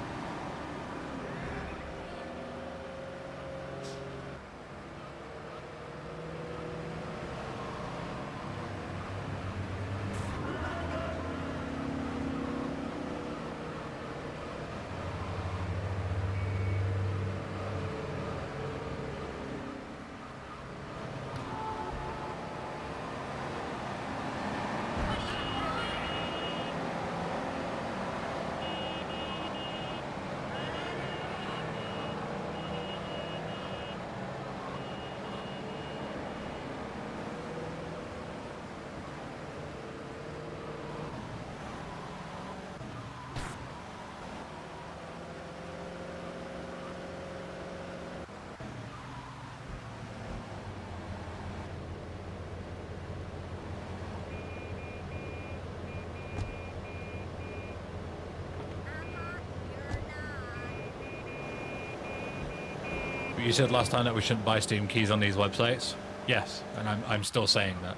You said last time that we shouldn't buy Steam keys on these websites. Yes, and I'm still saying that.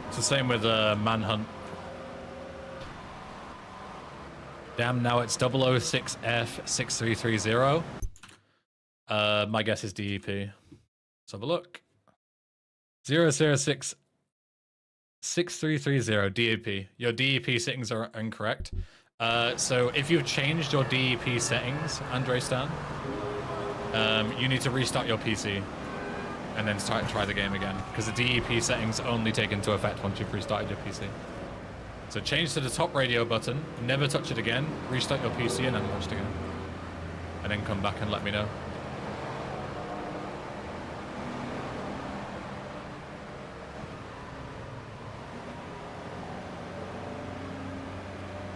It's the same with Manhunt. Damn, now it's 006F6330. My guess is DEP. Let's have a look. 0066330 DEP. Your DEP settings are incorrect. So if you've changed your DEP settings, Andre Stan, you need to restart your PC and then try the game again, because the DEP settings only take into effect once you've restarted your PC. So change to the top radio button, never touch it again, restart your PC and then launch it again. And then come back and let me know.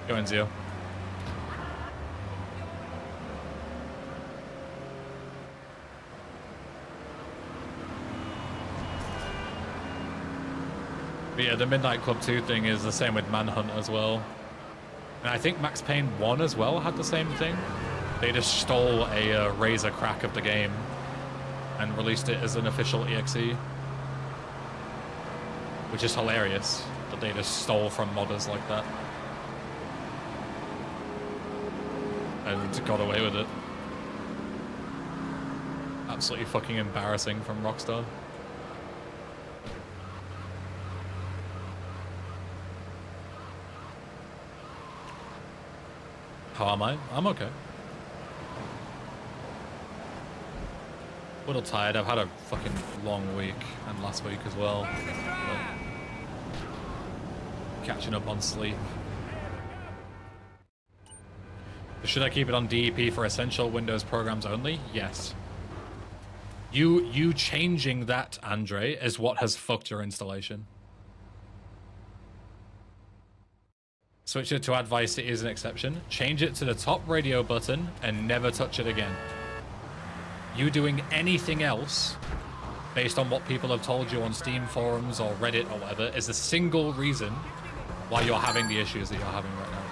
Go in, Zio. But yeah, the Midnight Club 2 thing is the same with Manhunt as well. And I think Max Payne 1 as well had the same thing. They just stole a Razer crack of the game and released it as an official EXE. Which is hilarious that they just stole from modders like that. And got away with it. Absolutely fucking embarrassing from Rockstar. How am I? I'm okay. A little tired. I've had a fucking long week, and last week as well. But catching up on sleep. Should I keep it on DEP for essential Windows programs only? Yes. You changing that, Andre, is what has fucked your installation. Switch it to Add Vice City as an exception. Change it to the top radio button and never touch it again. You doing anything else based on what people have told you on Steam forums or Reddit or whatever is the single reason why you're having the issues that you're having right now.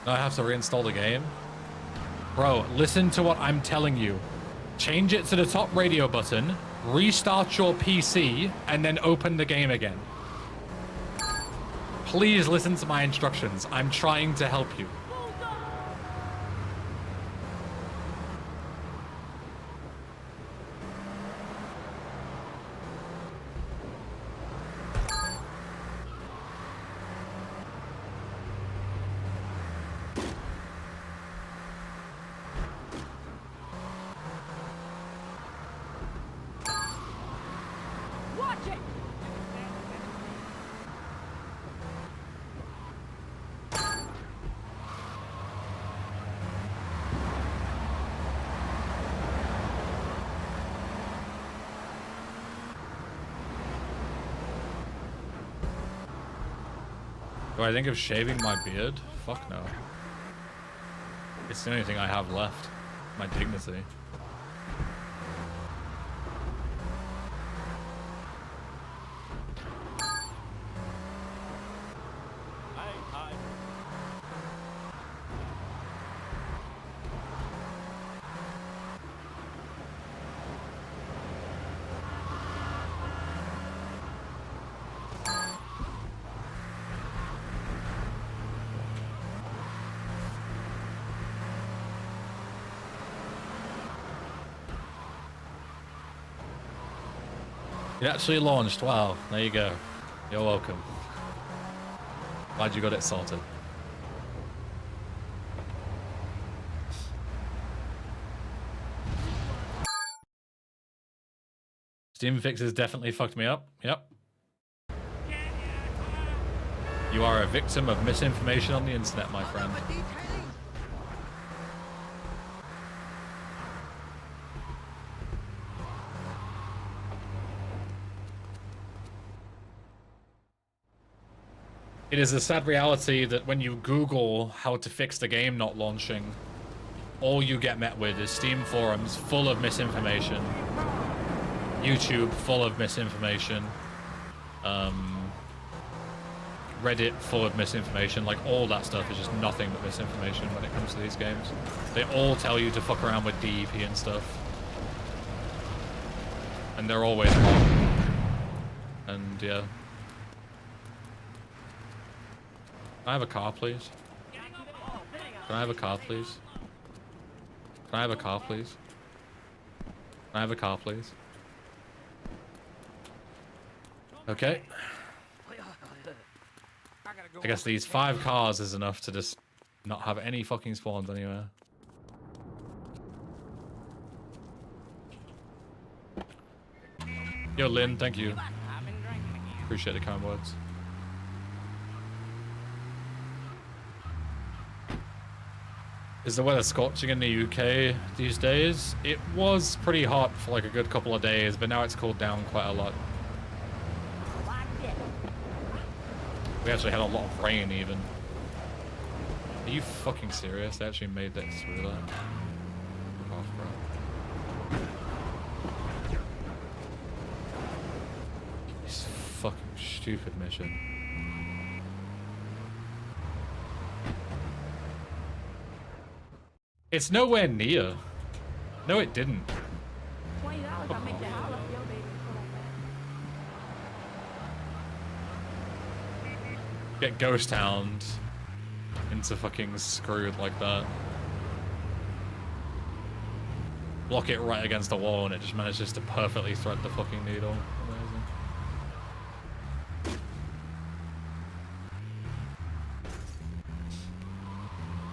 I have to reinstall the game. Bro, listen to what I'm telling you. Change it to the top radio button, restart your PC, and then open the game again. Please listen to my instructions. I'm trying to help you. Do I think of shaving my beard? Fuck no. It's the only thing I have left. My dignity. It actually launched. Wow, there you go. You're welcome. Glad you got it sorted. Steam fixes definitely fucked me up. Yep. You are a victim of misinformation on the internet, my friend. It is a sad reality that when you Google how to fix the game not launching, all you get met with is Steam forums full of misinformation, YouTube full of misinformation, Reddit full of misinformation. Like, all that stuff is just nothing but misinformation when it comes to these games. They all tell you to fuck around with DEP and stuff. And they're always wrong. And yeah. Can I have a car, please? Can I have a car, please? Can I have a car, please? Can I have a car, please? Okay. I guess these 5 cars is enough to just not have any fucking spawns anywhere. Yo, Lynn, thank you. Appreciate the kind words. Is the weather scorching in the UK these days? It was pretty hot for like a good couple of days, but now it's cooled down quite a lot. We actually had a lot of rain even. Are you fucking serious? They actually made that through that. Fuck off, bro. This fucking stupid mission. It's nowhere near. No, it didn't. $20, I'll make the holler for your baby. Get ghost hound into fucking screwed like that. Block it right against the wall and it just manages to perfectly thread the fucking needle. Amazing.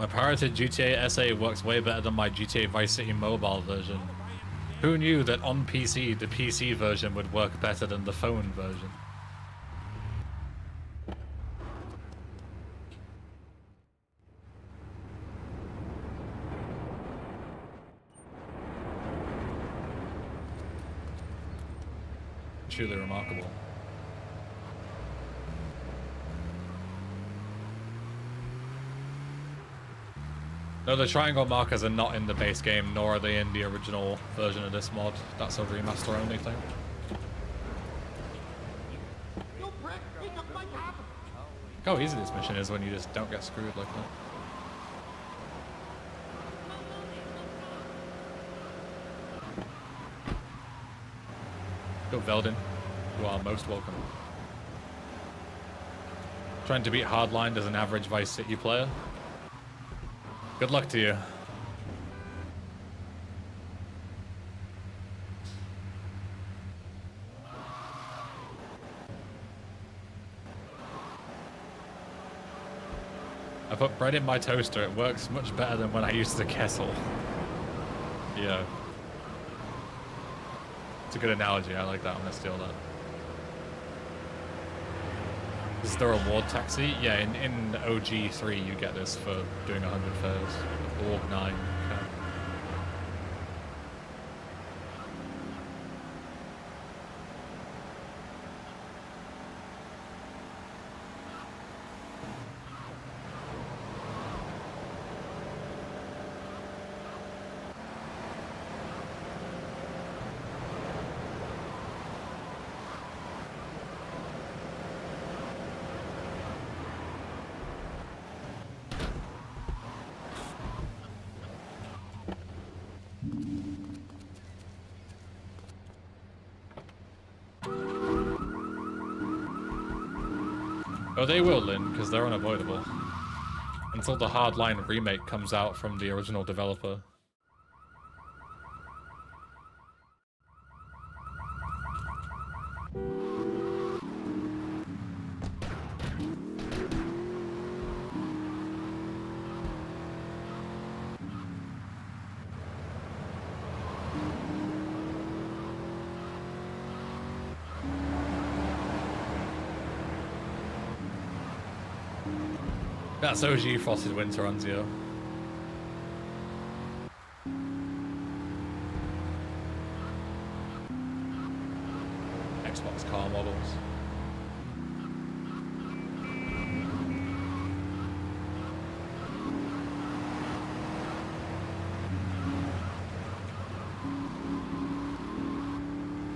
My pirated GTA SA works way better than my GTA Vice City mobile version. Who knew that on PC, the PC version would work better than the phone version? Truly remarkable. No, the triangle markers are not in the base game, nor are they in the original version of this mod. That's a remaster only thing. Look how easy this mission is when you just don't get screwed like that. Go Veldin. You are most welcome. Trying to beat Hardline as an average Vice City player? Good luck to you. I put bread in my toaster. It works much better than when I used the kettle. Yeah. It's a good analogy. I like that. I'm gonna steal that. This is the reward taxi? Yeah, in OG3 you get this for doing 100 fares. Org 9. Okay. Oh, they will, Lynn, because they're unavoidable. Until the Hardline remake comes out from the original developer. That's OG Frosted Winter on Zio. Xbox car models.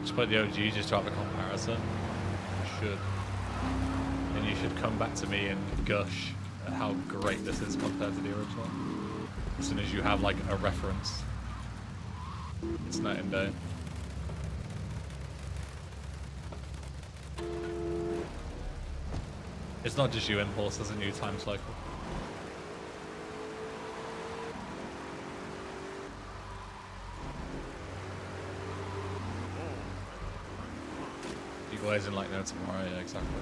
Just put the OG just to have a comparison. You should. And you should come back to me and gush at how great this is compared to the original. As soon as you have like a reference. It's night and day. It's not just you, Impulse, there's a new time cycle. You guys in like no tomorrow, yeah, exactly.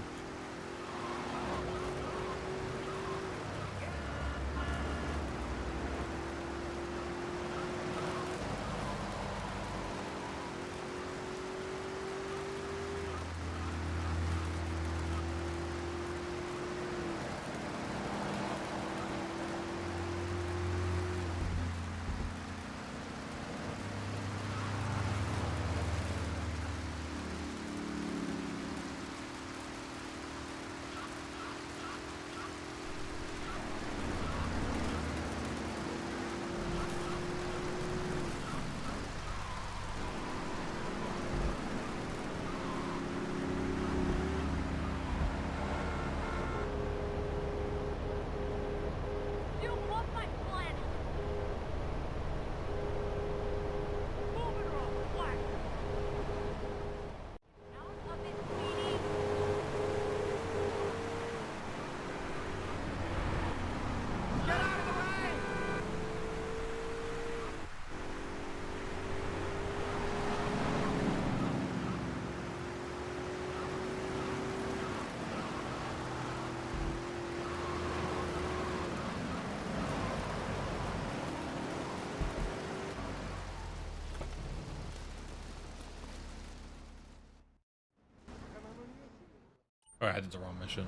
Oh, I did the wrong mission.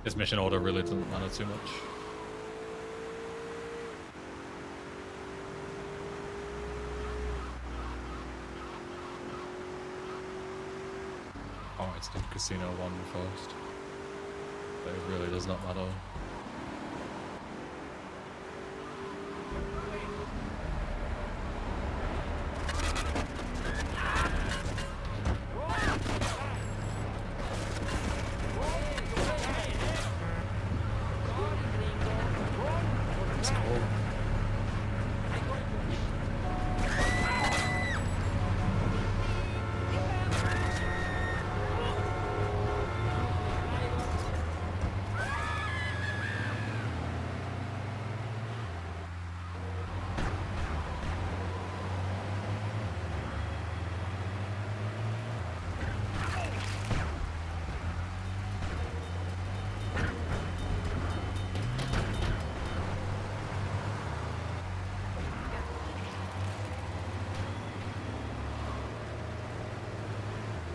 This mission order really doesn't matter too much. Oh, it's in Casino 1 first. But it really does not matter. It's cool.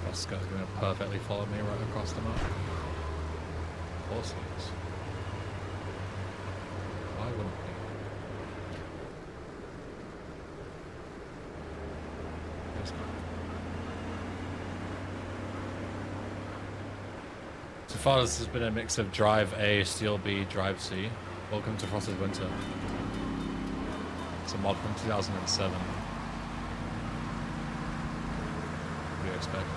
This guy's gonna perfectly follow me right across the map. Of course he is. Why wouldn't he? This guy. So far this has been a mix of Drive A, Steel B, Drive C. Welcome to Frosted Winter. It's a mod from 2007. What do you expect?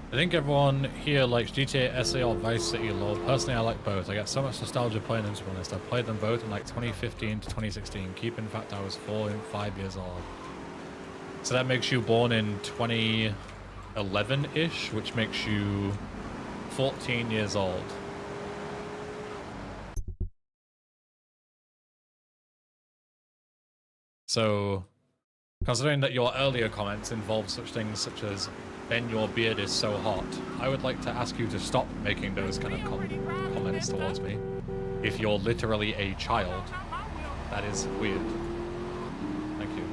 I think everyone here likes GTA SA or Vice City lore. Personally, I like both. I get so much nostalgia playing them, to be honest. I played them both in like 2015 to 2016. Keep in fact I was 4 and 5 years old. So that makes you born in 2011-ish, which makes you 14 years old. So, considering that your earlier comments involved such things such as "Ben, your beard is so hot," I would like to ask you to stop making those kind of comments towards me. If you're literally a child, that is weird. Thank you.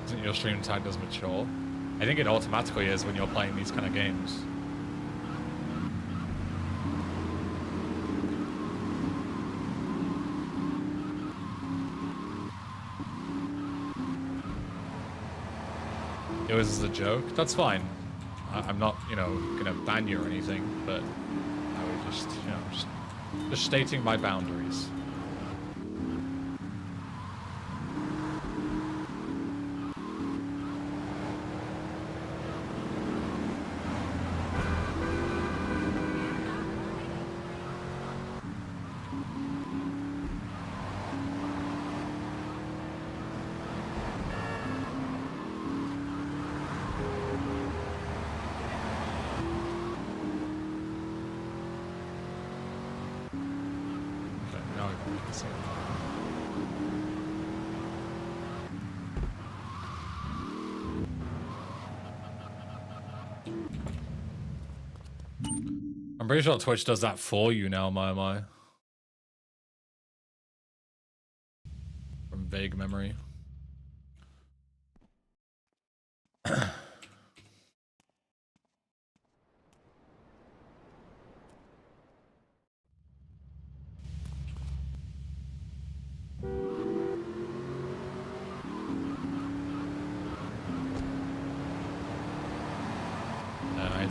Isn't your stream tagged as mature? I think it automatically is when you're playing these kind of games. It was a joke. That's fine. I'm not, you know, gonna ban you or anything, but I would just, you know, just stating my boundaries. I'm pretty sure Twitch does that for you now, my. From vague memory.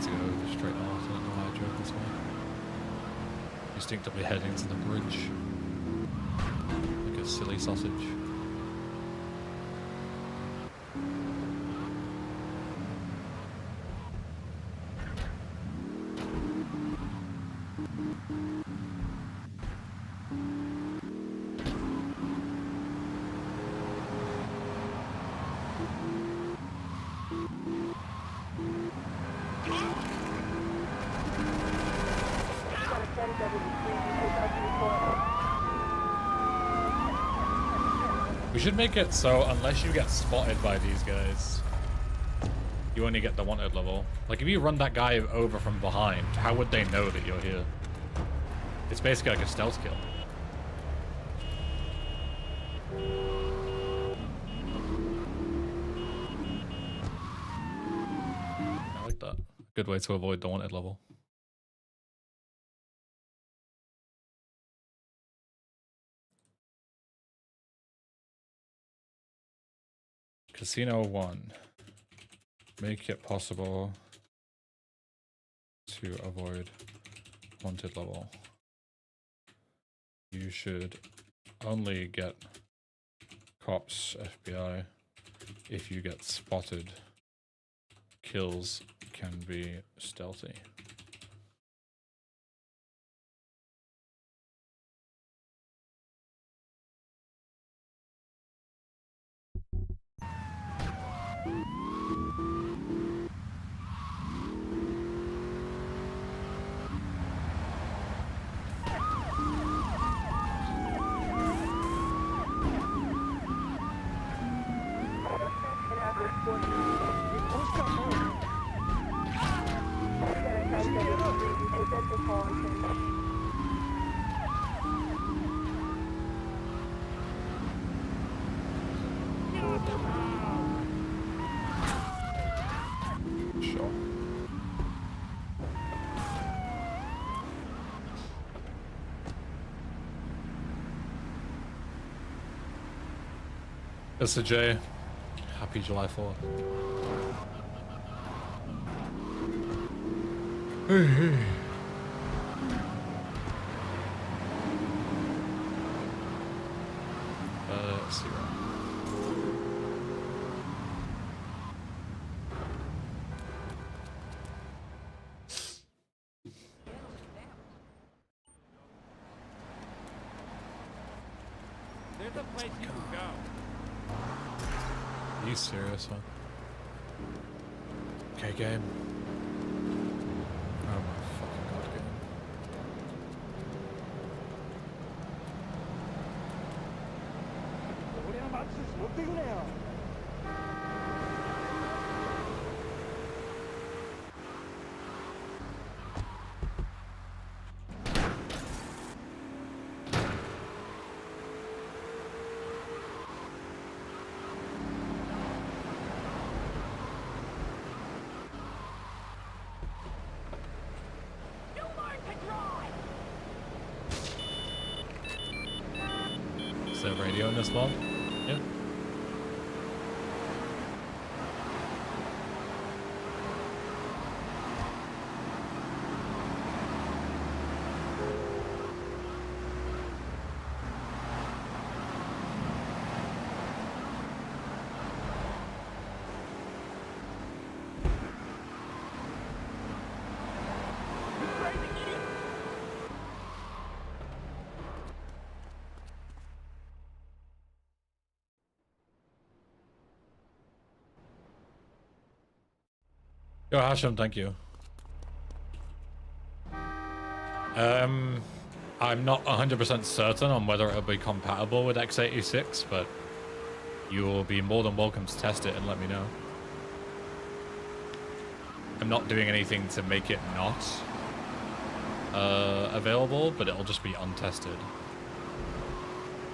to go straight north. I don't know why I drove this way. Instinctively heading to the bridge. Like a silly sausage. We should make it so unless you get spotted by these guys, you only get the wanted level. Like if you run that guy over from behind, how would they know that you're here? It's basically like a stealth kill. I like that. Good way to avoid the wanted level. Casino 1. Make it possible to avoid wanted level. You should only get cops, FBI, if you get spotted. Kills can be stealthy. Sure. Mr. J, happy July 4th. Hey, hey. Let's see. There's a place you can go. Are you serious, man? Okay, game. Oh my fucking god, game. Is there radio in this one? Yeah. Yo, Hashem, thank you. I'm not 100% certain on whether it'll be compatible with x86, but you'll be more than welcome to test it and let me know. I'm not doing anything to make it not available, but it'll just be untested.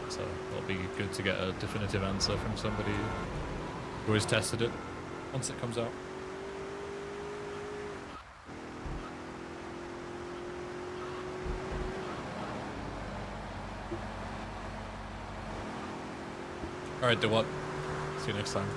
So it'll be good to get a definitive answer from somebody who has tested it once it comes out. Alright, do what? See you next time.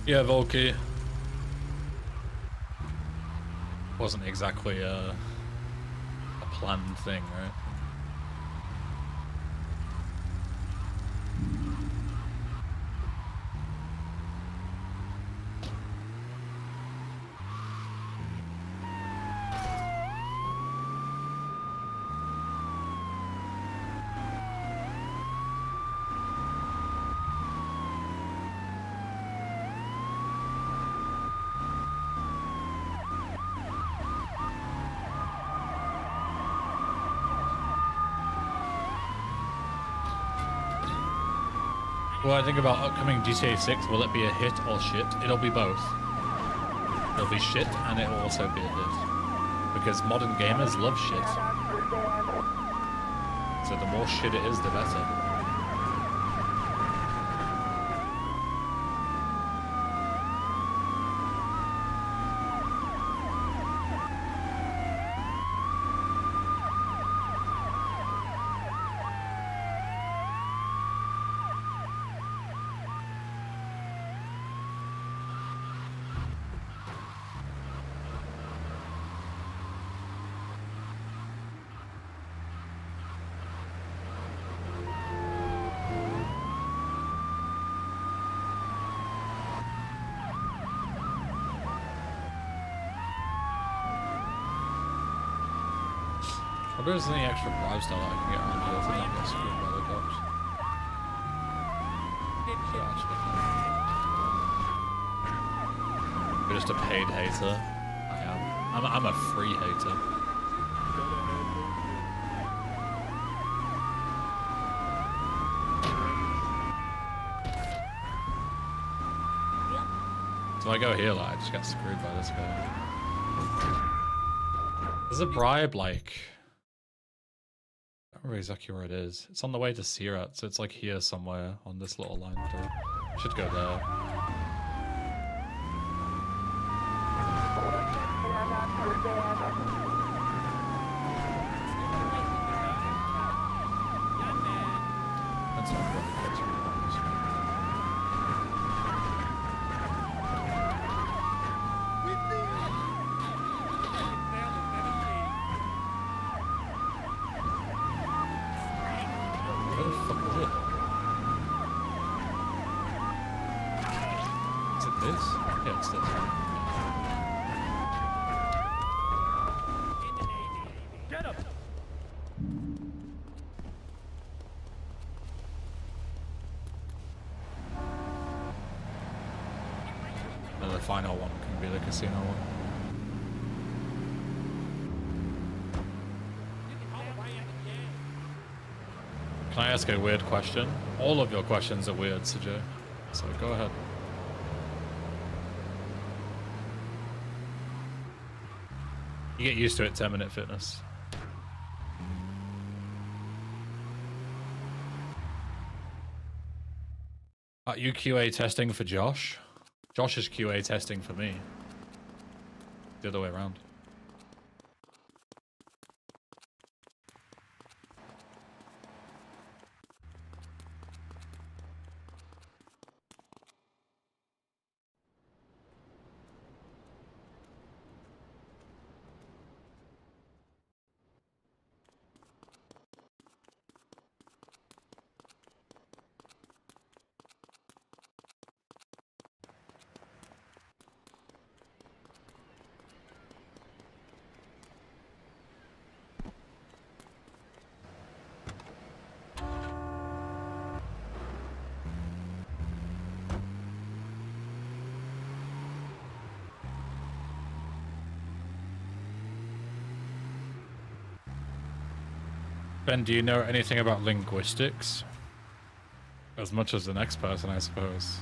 Yeah, Volky. Wasn't exactly a planned thing, right? Well, I think about upcoming GTA 6, will it be a hit or shit? It'll be both. It'll be shit and it'll also be a hit. Because modern gamers love shit. So the more shit it is, the better. I wonder if there's any extra bribes that I can get around here to not get screwed by the cops. Yeah, actually. You're just a paid hater. I am. I'm a free hater. So I go here, like, I just get screwed by this guy. There's a bribe, like... I don't remember exactly where it is. It's on the way to Sirat, so it's like here somewhere on this little line through. Should go there. That's not really good to be honest. Where the fuck is it? Is it this? Yeah, it's this. Get him! And the final one can be the casino one. Can I ask a weird question? All of your questions are weird, Sajay. So go ahead. You get used to it, 10-minute fitness. Are you QA testing for Josh? Josh is QA testing for me. The other way around. Ben, do you know anything about linguistics? As much as the next person, I suppose.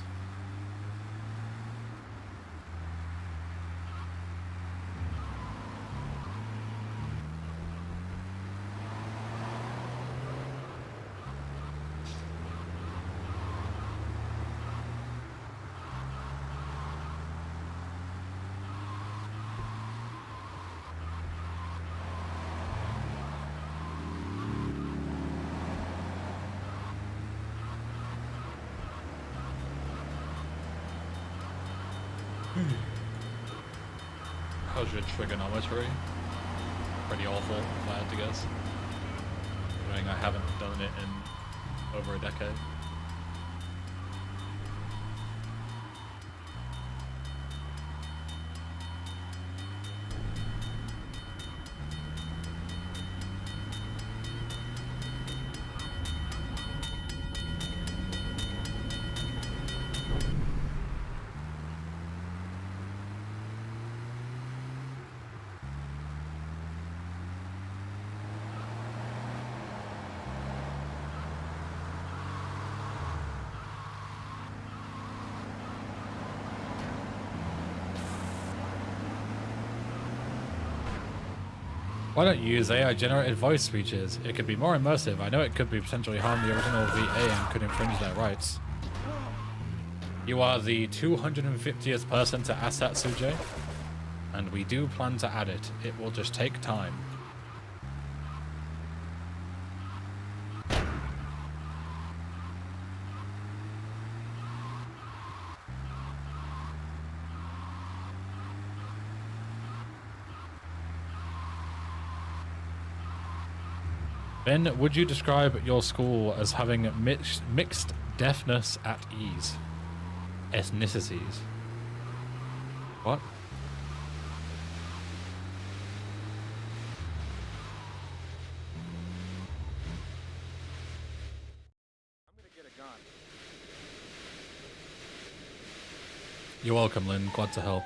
How's your trigonometry? Pretty awful, if I had to guess. Knowing I haven't done it in over a decade. Why don't you use AI generated voice speeches? It could be more immersive. I know it could be potentially harm the original VA and could infringe their rights. You are the 250th person to ask that, Sujay, and we do plan to add it. It will just take time. Ben, would you describe your school as having mixed deafness at ease? Ethnicities. What? I'm gonna get a gun. You're welcome, Lynn. Glad to help.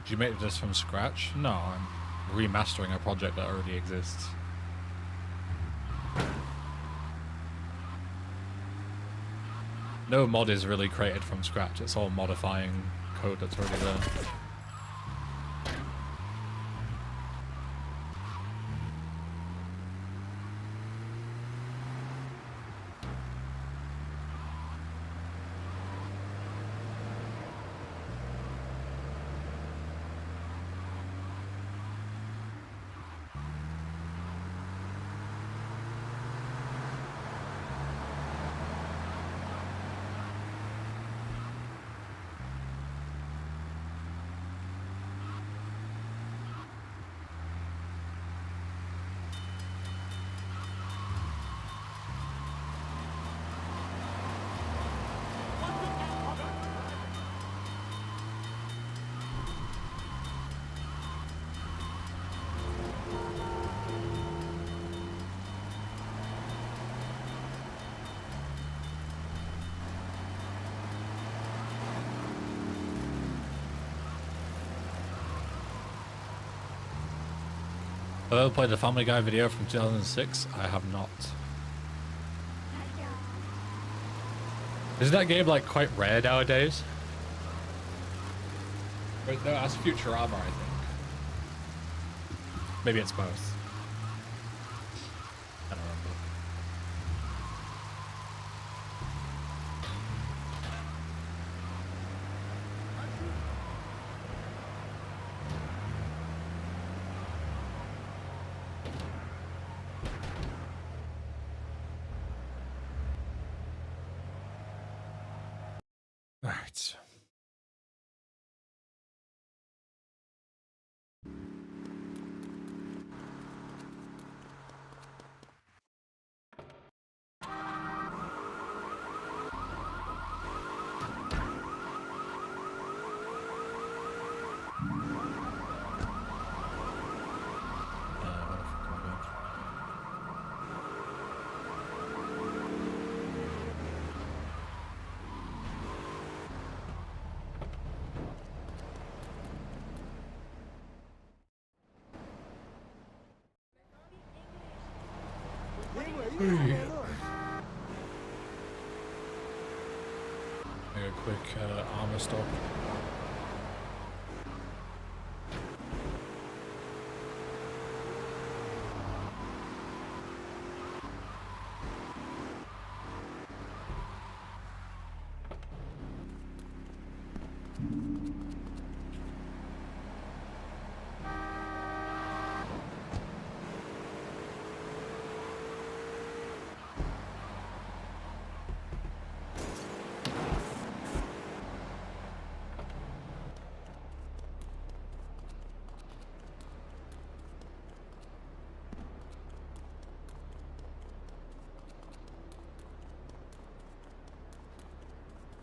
Did you make this from scratch? No, I'm remastering a project that already exists. No mod is really created from scratch, it's all modifying code that's already there. Have you ever played the Family Guy video from 2006? I have not. Isn't that game like quite rare nowadays? Wait, no, that's Futurama, I think. Maybe it's both. I don't remember. All right. Make a quick armor stop.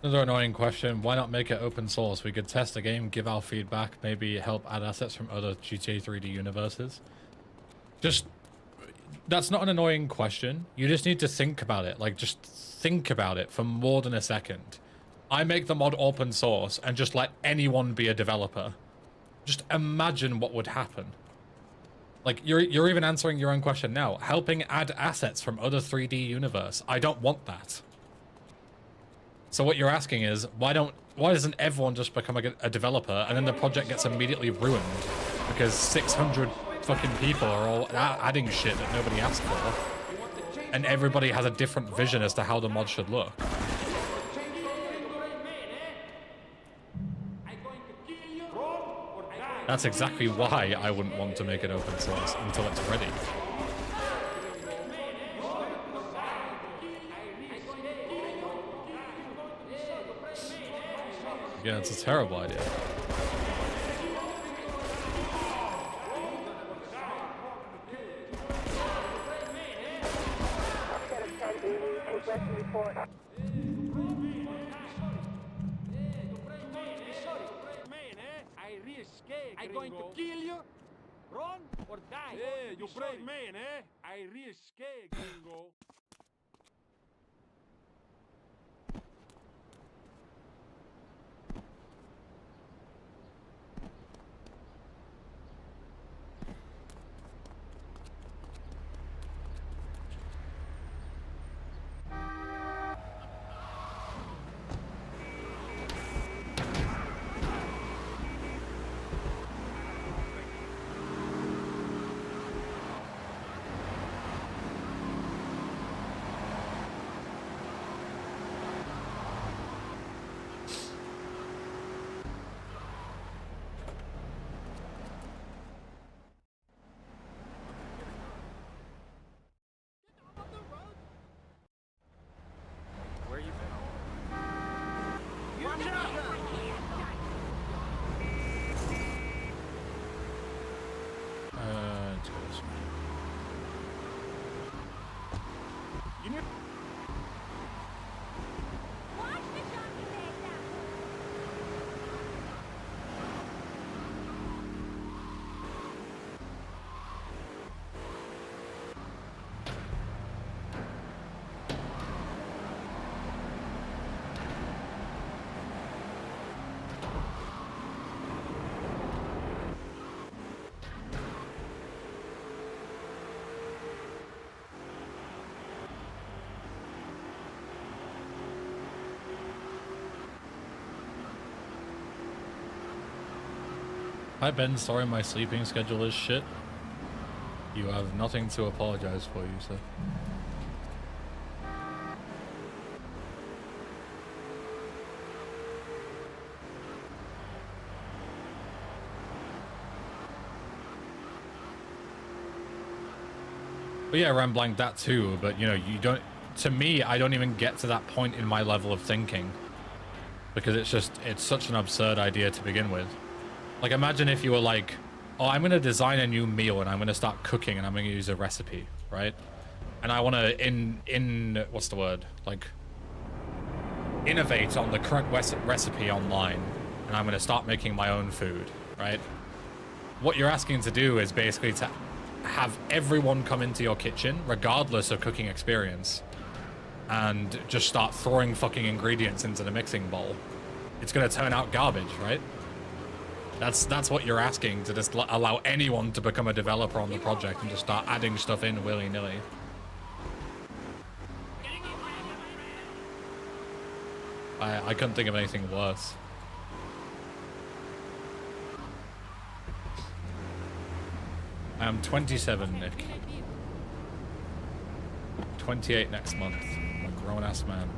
Another annoying question, why not make it open source? We could test the game, give our feedback, maybe help add assets from other GTA 3D universes. That's not an annoying question. You just need to think about it. Like, just think about it for more than a second. I make the mod open source and just let anyone be a developer. Just imagine what would happen. Like, you're even answering your own question now. Helping add assets from other 3D universe. I don't want that. So what you're asking is, why doesn't everyone just become a developer and then the project gets immediately ruined because 600 fucking people are all adding shit that nobody asked for, and everybody has a different vision as to how the mod should look. That's exactly why I wouldn't want to make it open source until it's ready. Yeah, it's a terrible idea. I'm going to kill you, run or die. Hey, you brave man, eh? I risque, gringo. Where you been? Let's go this way. Watch the donkey leg now. Hi Ben, sorry my sleeping schedule is shit. You have nothing to apologize for, you sir. But yeah, Ramblanc, that too, but you know, you don't, to me, I don't even get to that point in my level of thinking. Because it's such an absurd idea to begin with. Like, imagine if you were like, oh, I'm going to design a new meal and I'm going to start cooking and I'm going to use a recipe, right? And I want to, what's the word? Like, innovate on the current recipe online and I'm going to start making my own food, right? What you're asking to do is basically to have everyone come into your kitchen, regardless of cooking experience, and just start throwing fucking ingredients into the mixing bowl. It's going to turn out garbage, right? That's what you're asking, to just allow anyone to become a developer on the project and just start adding stuff in willy-nilly. I couldn't think of anything worse. I am 27, Nick. 28 next month. I'm a grown-ass man.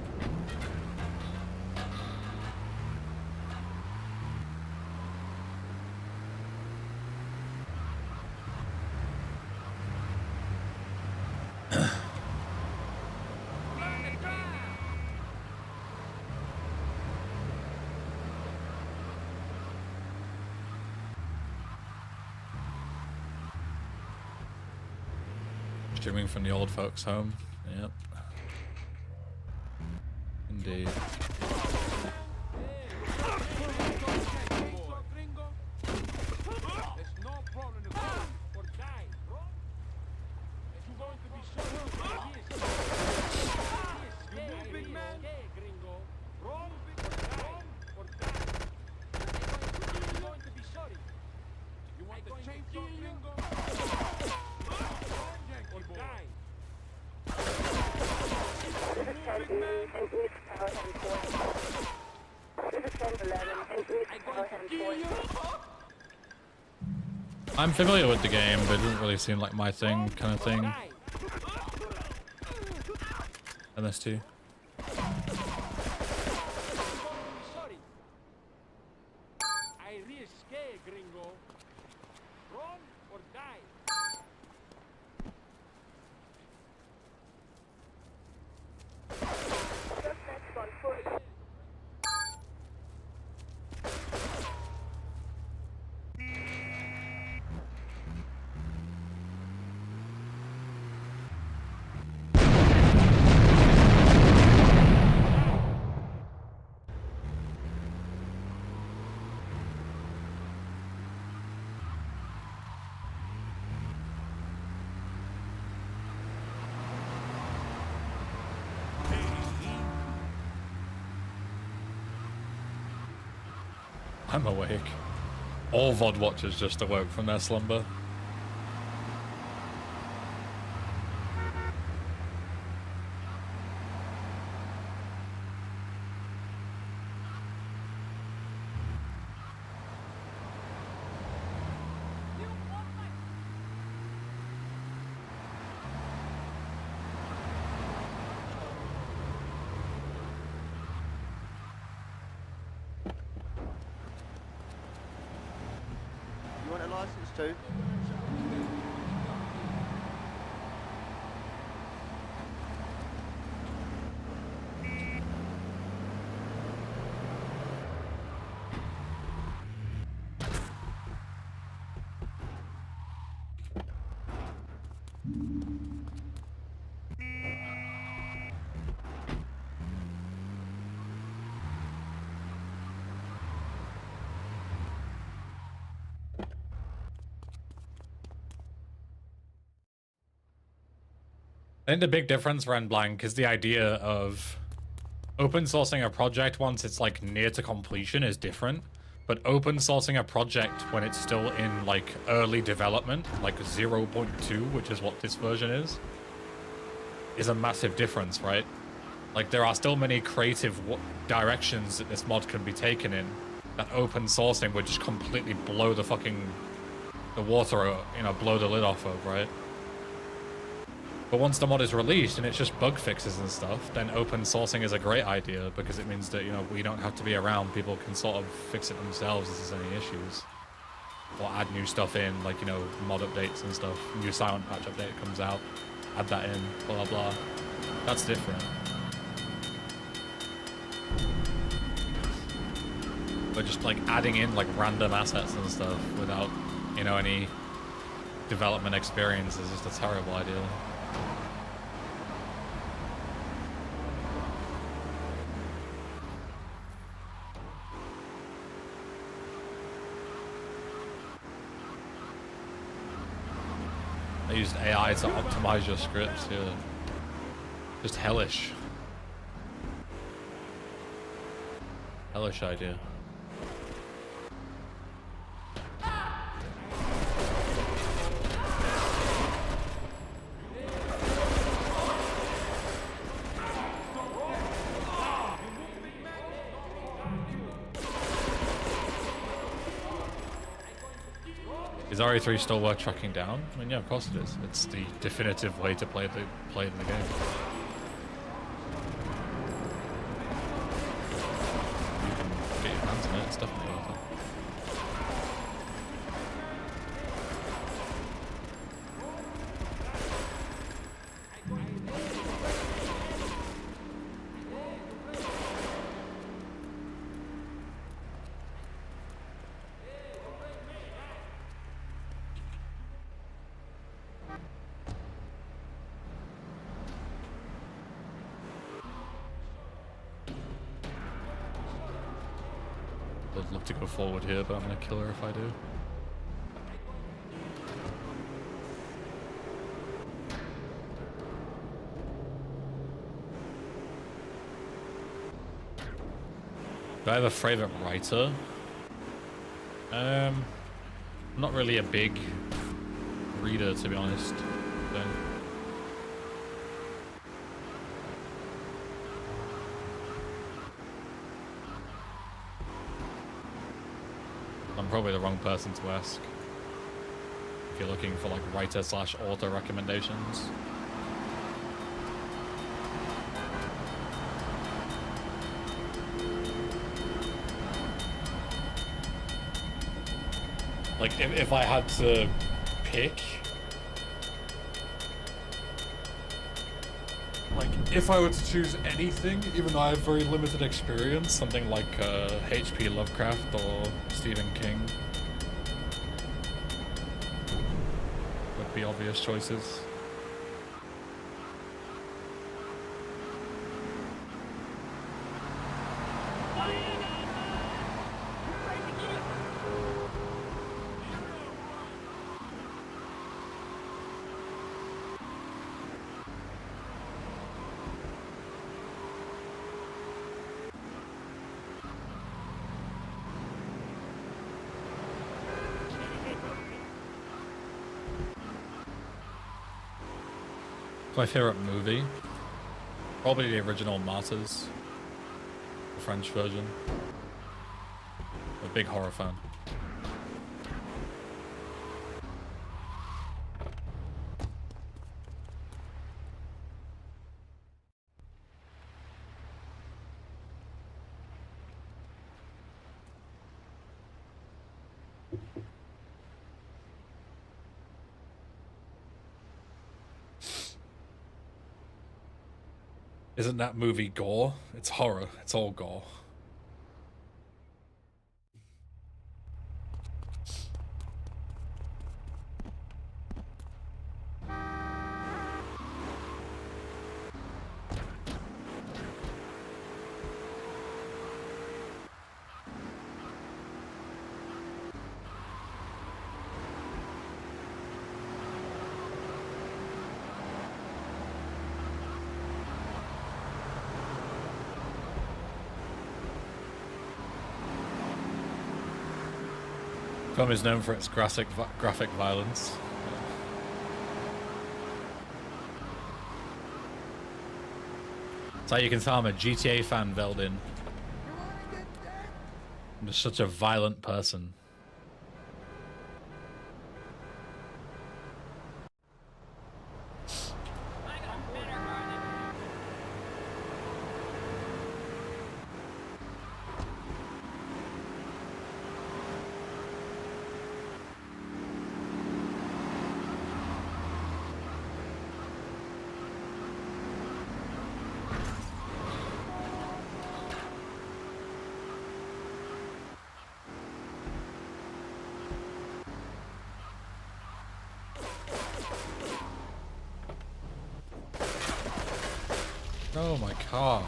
Streaming from the old folks' home. Yep. Indeed. I'm familiar with the game, but it doesn't really seem like my thing, kind of thing. MS2. I'm awake. All VOD watchers just awoke from their slumber. You want a license too? I think the big difference for NBlank is the idea of open sourcing a project once it's like near to completion is different, but open sourcing a project when it's still in like early development, like 0.2, which is what this version is a massive difference, right? Like there are still many creative directions that this mod can be taken in that open sourcing would just completely blow the water, you know, blow the lid off of, right? But once the mod is released and it's just bug fixes and stuff, then open sourcing is a great idea because it means that, you know, we don't have to be around. People can sort of fix it themselves if there's any issues. Or add new stuff in, like, you know, mod updates and stuff. New silent patch update comes out, add that in, blah, blah. That's different. But just, like, adding in, like, random assets and stuff without, you know, any development experience is just a terrible idea. I used AI to optimize your scripts, yeah. Just hellish. Hellish idea. Is RE3 still worth tracking down? I mean, yeah, of course it is. It's the definitive way to play the game. You can get your hands on it. It's definitely worth it. I'd love to go forward here, but I'm gonna kill her if I do. Do I have a favorite writer? Not really a big reader, to be honest. So. I'm probably the wrong person to ask if you're looking for like writer/author recommendations. Like if I had to pick, like if I were to choose anything, even though I have very limited experience, something like H.P. Lovecraft or Stephen King would be obvious choices. My favorite movie, probably the original Martyrs, the French version. I'm a big horror fan. Isn't that movie gore? It's horror. It's all gore. The film is known for its graphic violence. It's like you can tell I'm a GTA fan, Veldin. I'm just such a violent person. Oh my car.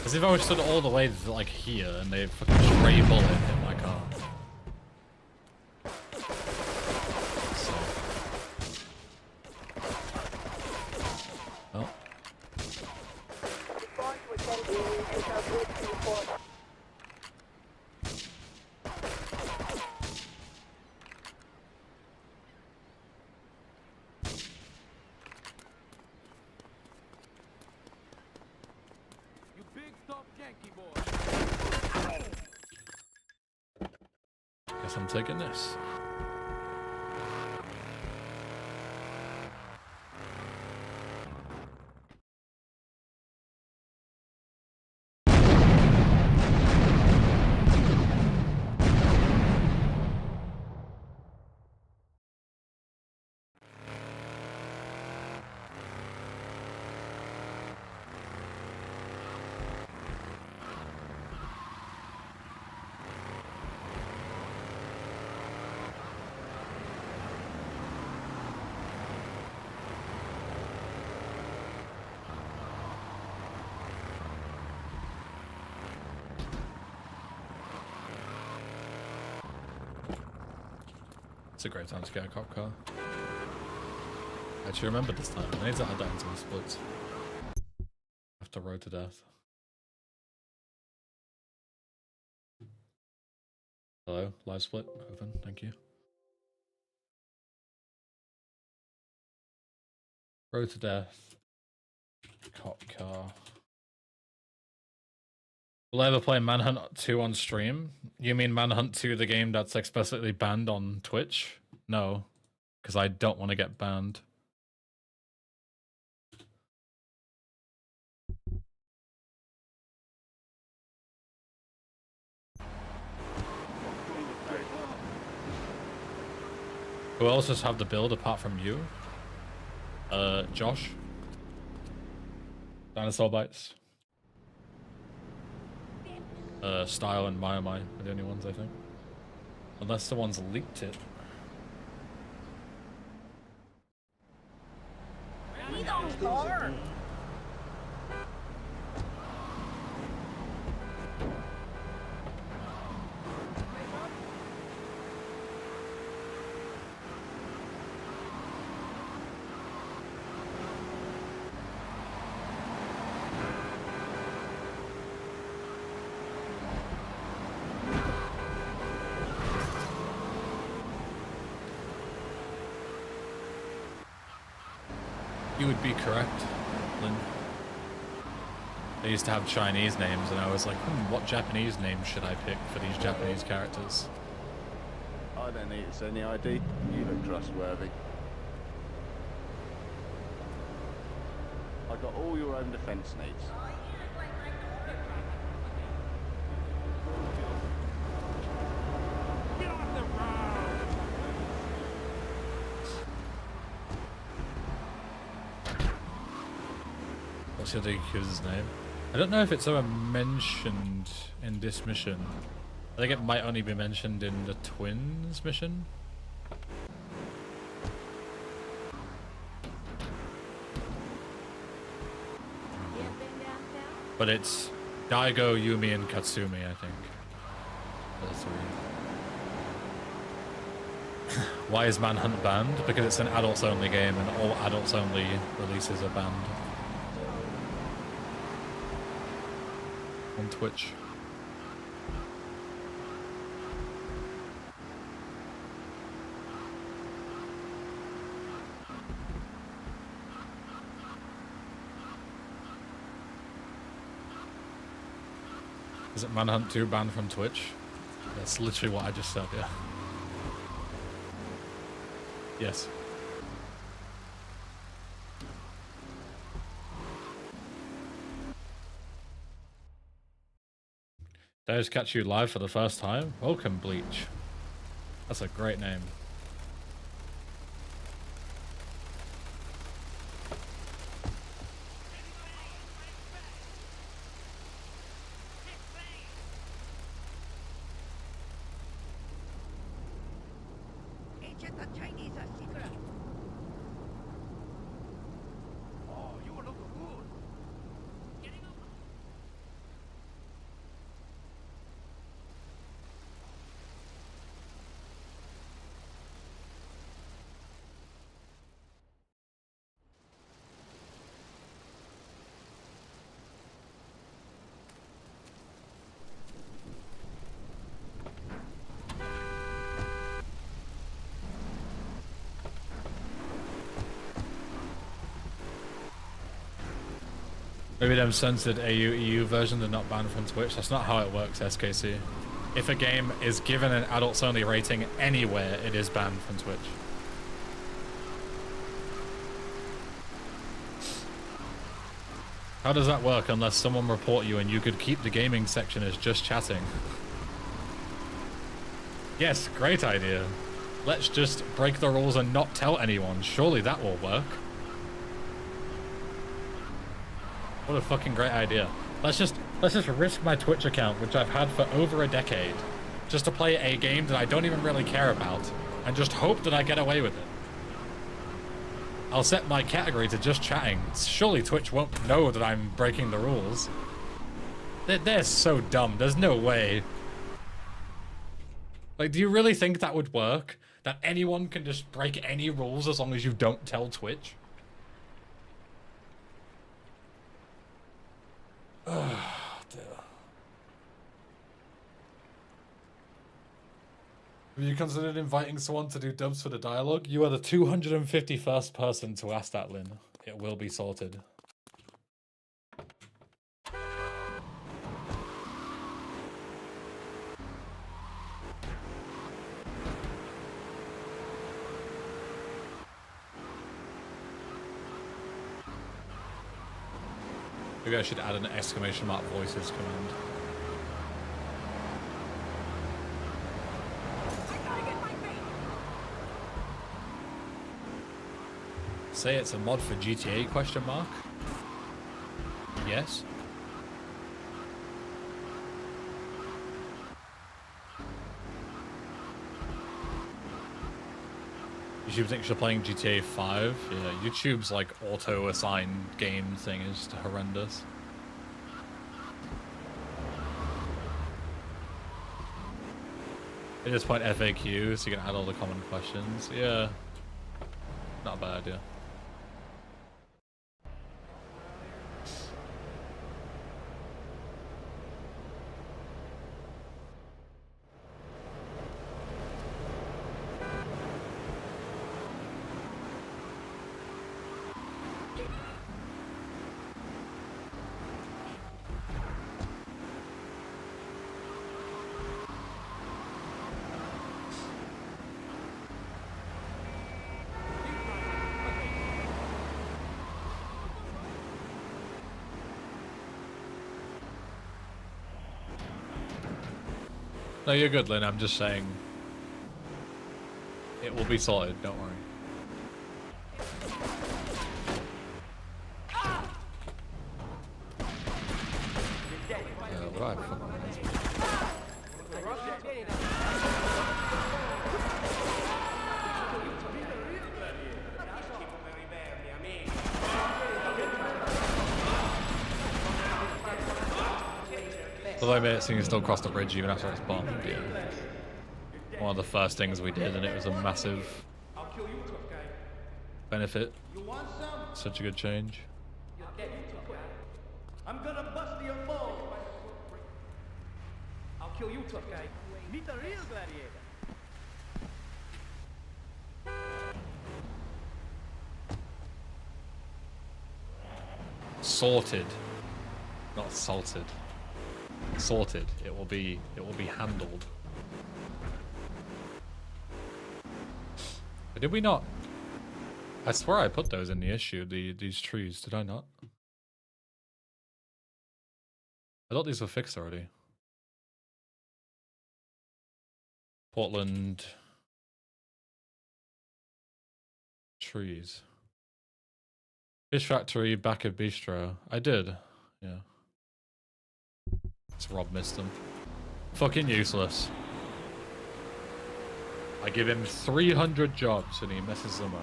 As if I was stood all the way to like here and they fucking stray bullet hit my car. So. Oh. Guess I'm taking this. It's a great time to get a cop car. I actually remember this time. I need to add that into the splits. After Road to Death. Hello, live split, open, thank you. Road to Death. Cop car. Will I ever play Manhunt 2 on stream? You mean Manhunt 2, the game that's explicitly banned on Twitch? No, because I don't want to get banned. Who else does have the build apart from you? Josh? Dinosaur Bites? Style and Myomai are the only ones, I think. Unless someone's leaked it. You would be correct, Lynn. They used to have Chinese names, and I was like, what Japanese name should I pick for these Japanese characters? I don't need to send the ID. You look trustworthy. I got all your own defence needs. Get off the road! What's the other accuser's name? I don't know if it's ever mentioned in this mission. I think it might only be mentioned in the twins mission. But it's Daigo, Yumi, and Katsumi, I think. That's three. Why is Manhunt banned? Because it's an adults only game and all adults only releases are banned. On Twitch. Is it Manhunt 2 banned from Twitch? That's literally what I just said, yeah. Yes. Did I just catch you live for the first time? Welcome, Bleach. That's a great name. Oh, you were looking good. Maybe them censored AU EU version, they're not banned from Twitch. That's not how it works, SKC. If a game is given an adults only rating anywhere, it is banned from Twitch. How does that work unless someone report you and you could keep the gaming section as just chatting? Yes, great idea. Let's just break the rules and not tell anyone. Surely that will work. What a fucking great idea. Let's just risk my Twitch account, which I've had for over a decade, just to play a game that I don't even really care about, and just hope that I get away with it. I'll set my category to just chatting. Surely Twitch won't know that I'm breaking the rules. They're so dumb. There's no way. Like, do you really think that would work? That anyone can just break any rules as long as you don't tell Twitch? Oh, dear. Have you considered inviting someone to do dubs for the dialogue? You are the 251st person to ask that, Lynn. It will be sorted. Maybe I should add an exclamation mark voices command. Say it's a mod for GTA question mark? Yes. YouTube thinks you're playing GTA 5. Yeah, YouTube's like auto-assigned game thing is just horrendous. At this point, FAQ, so you can add all the common questions. Yeah, not a bad idea. No, you're good, Lynn. I'm just saying it will be sorted. Don't worry. What do I fucking Although I made it so you can still cross the bridge even after it's bombed, yeah. One of the first things we did, and it was a massive benefit. Such a good change. I'm gonna bust your balls. I'll kill you, tough guy. Meet the real gladiator. Sorted, not salted. Sorted. It will be handled. But did we not? I swear I put those in the issue. These trees. Did I not? I thought these were fixed already. Portland trees. Fish factory back at bistro. I did. Yeah. So Rob missed them. Fucking useless. I give him 300 jobs and he messes them up.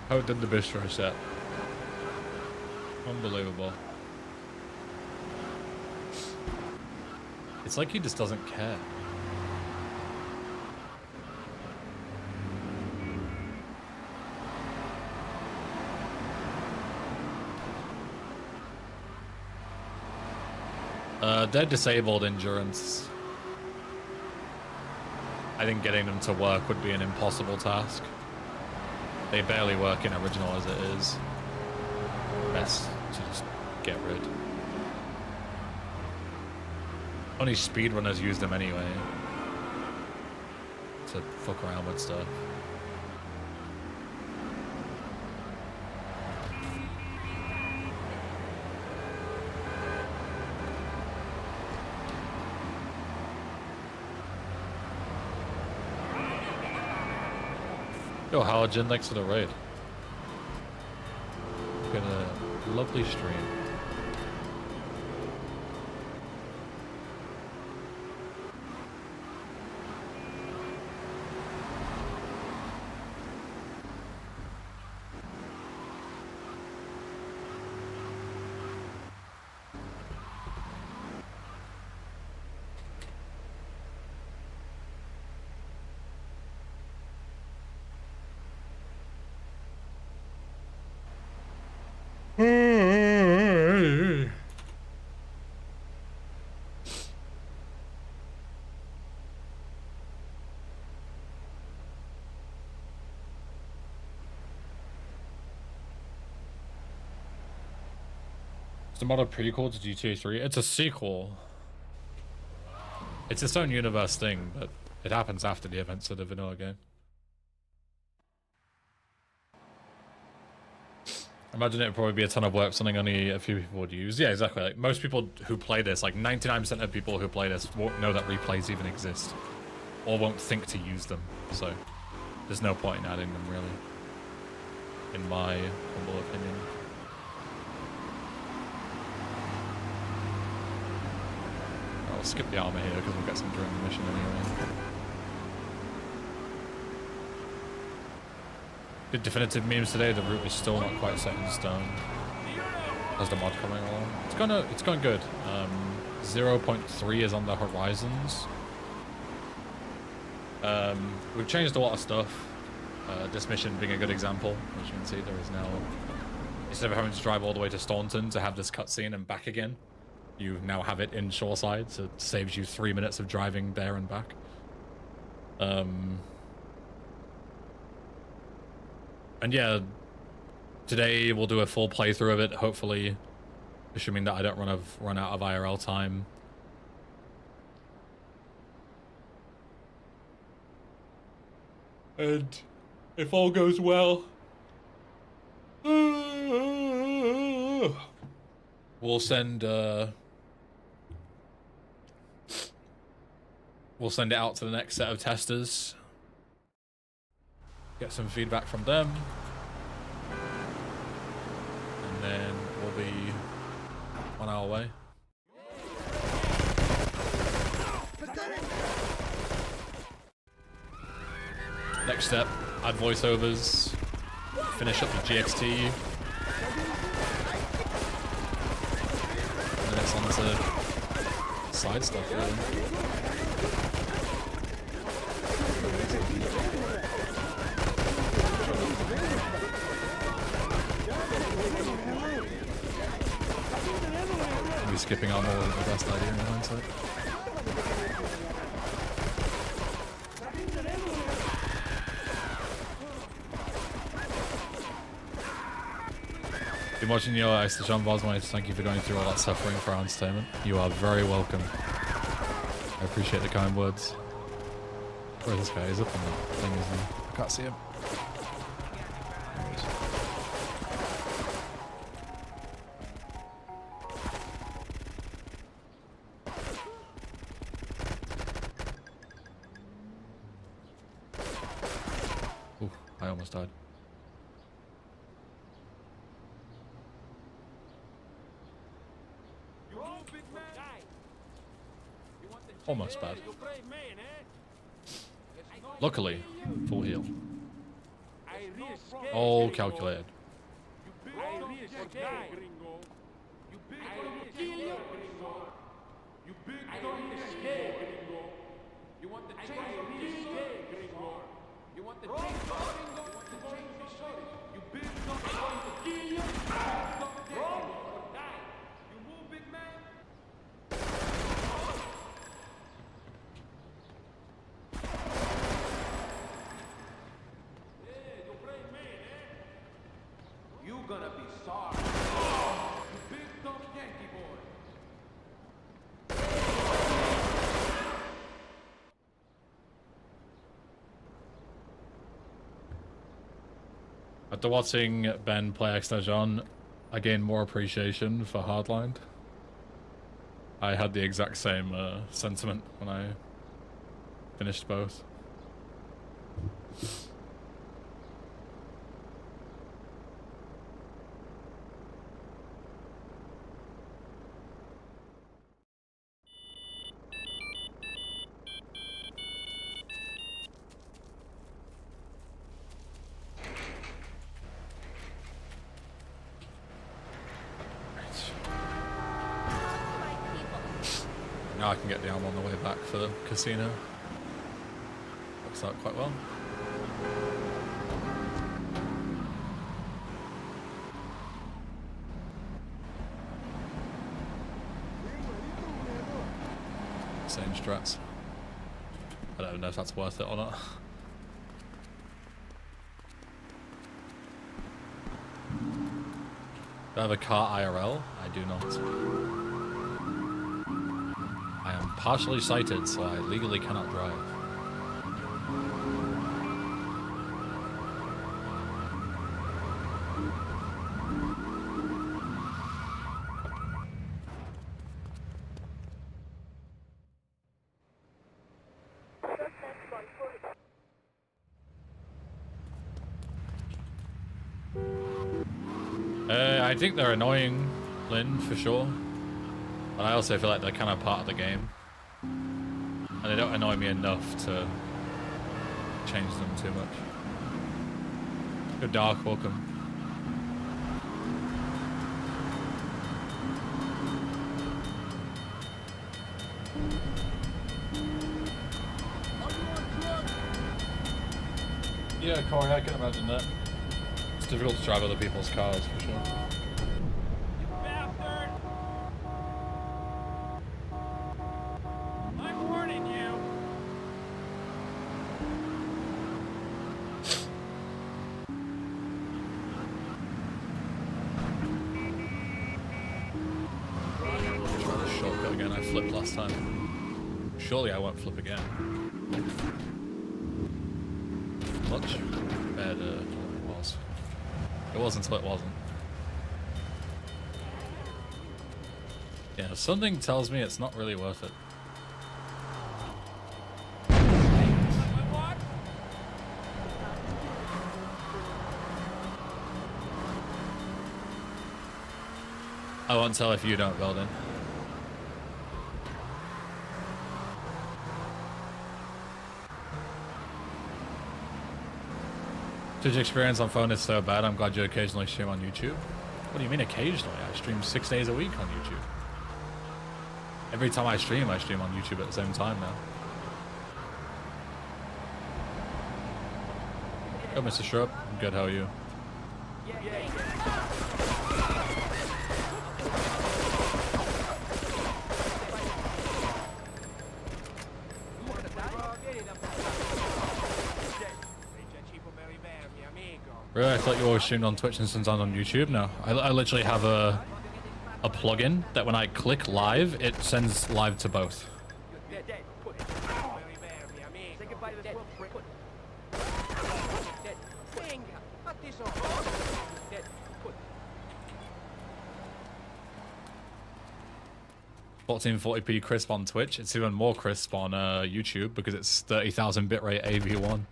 How did the bistro set? Unbelievable. It's like he just doesn't care. They're disabled endurance. I think getting them to work would be an impossible task. They barely work in original as it is. Best to just get rid. Only speedrunners use them anyway. To fuck around with stuff. Yo, Halogen, thanks for the raid. Got a lovely stream. It's a modern prequel to GTA 3. It's a sequel. It's its own universe thing, but it happens after the events of the vanilla game. Imagine it would probably be a ton of work, something only a few people would use. Yeah, exactly. Like most people who play this, like 99% of people who play this won't know that replays even exist, or won't think to use them. So there's no point in adding them, really, in my humble opinion. I'll skip the armor here because we'll get some during the mission anyway. Good definitive memes today. The route is still not quite set in stone. How's the mod coming along? It's going good. 0.3 is on the horizons. We've changed a lot of stuff. This mission being a good example. As you can see, there is now, instead of having to drive all the way to Staunton to have this cutscene and back again, you now have it in Shoreside, so it saves you 3 minutes of driving there and back. And yeah, today we'll do a full playthrough of it, hopefully, assuming that I don't run out of IRL time. And if all goes well, we'll send it out to the next set of testers. Get some feedback from them, and then we'll be on our way. Next step, add voiceovers, finish up the GXT, and then it's on to side stuff, really. Maybe skipping on more wasn't the best idea in hindsight. Been watching your Station VoDs, thank you for going through all that suffering for our entertainment. You are very welcome. I appreciate the kind words. Where's this guy? He's up on that thing, isn't he? I can't see him. There he is. Ooh, I almost died. Almost bad. Luckily, full heal. All calculated. Gonna be sorry. You big dumb Yankee boy. After watching Ben play Extajon, I gained more appreciation for Hardline. I had the exact same sentiment when I finished both. Now I can get the armor on the way back for the casino. Works out quite well. Insane strats. I don't know if that's worth it or not. Do I have a car IRL? I do not. I am partially sighted, so I legally cannot drive. I think they're annoying, Lynn, for sure. But I also feel like they're kind of part of the game. And they don't annoy me enough to change them too much. Good Dark, welcome. Yeah, Corey, I can imagine that. It's difficult to drive other people's cars, for sure. You bastard! I'm warning you! Try the shortcut again. I flipped last time. Surely I won't flip again. Much better than it was. It wasn't until it wasn't. Yeah, something tells me it's not really worth it. What? I won't tell if you don't, Belden. Twitch experience on phone is so bad, I'm glad you occasionally stream on YouTube. What do you mean occasionally? I stream 6 days a week on YouTube. Every time I stream on YouTube at the same time now. Yo, Mr. Shrub. I'm good, how are you? Really? I thought you always streamed on Twitch and sometimes on YouTube? No. I literally have a plugin that when I click live, it sends live to both. $1440p crisp on Twitch. It's even more crisp on YouTube because it's 30,000 bitrate AV1.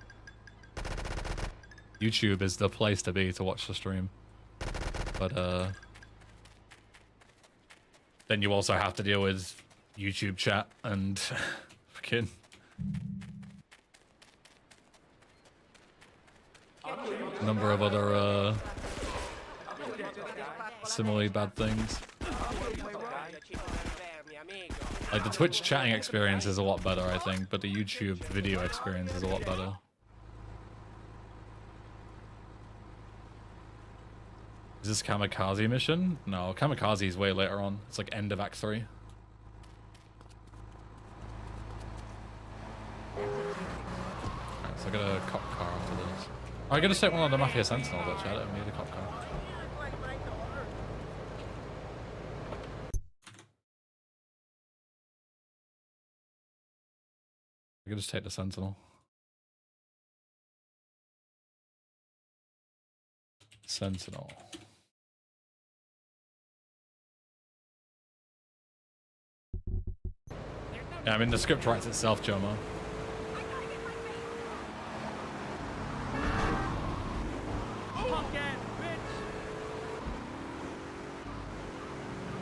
YouTube is the place to be to watch the stream. But then you also have to deal with YouTube chat and fucking a number of other similarly bad things. Like the Twitch chatting experience is a lot better, I think, but the YouTube video experience is a lot better. Is this Kamikaze mission? No, Kamikaze is way later on. It's like end of Act 3. Alright, so I got a cop car after this. Oh, I gotta take one of the Mafia Sentinel, but I don't need a cop car. I could just take the Sentinel. Sentinel. Yeah, I mean the script writes itself, Jomo.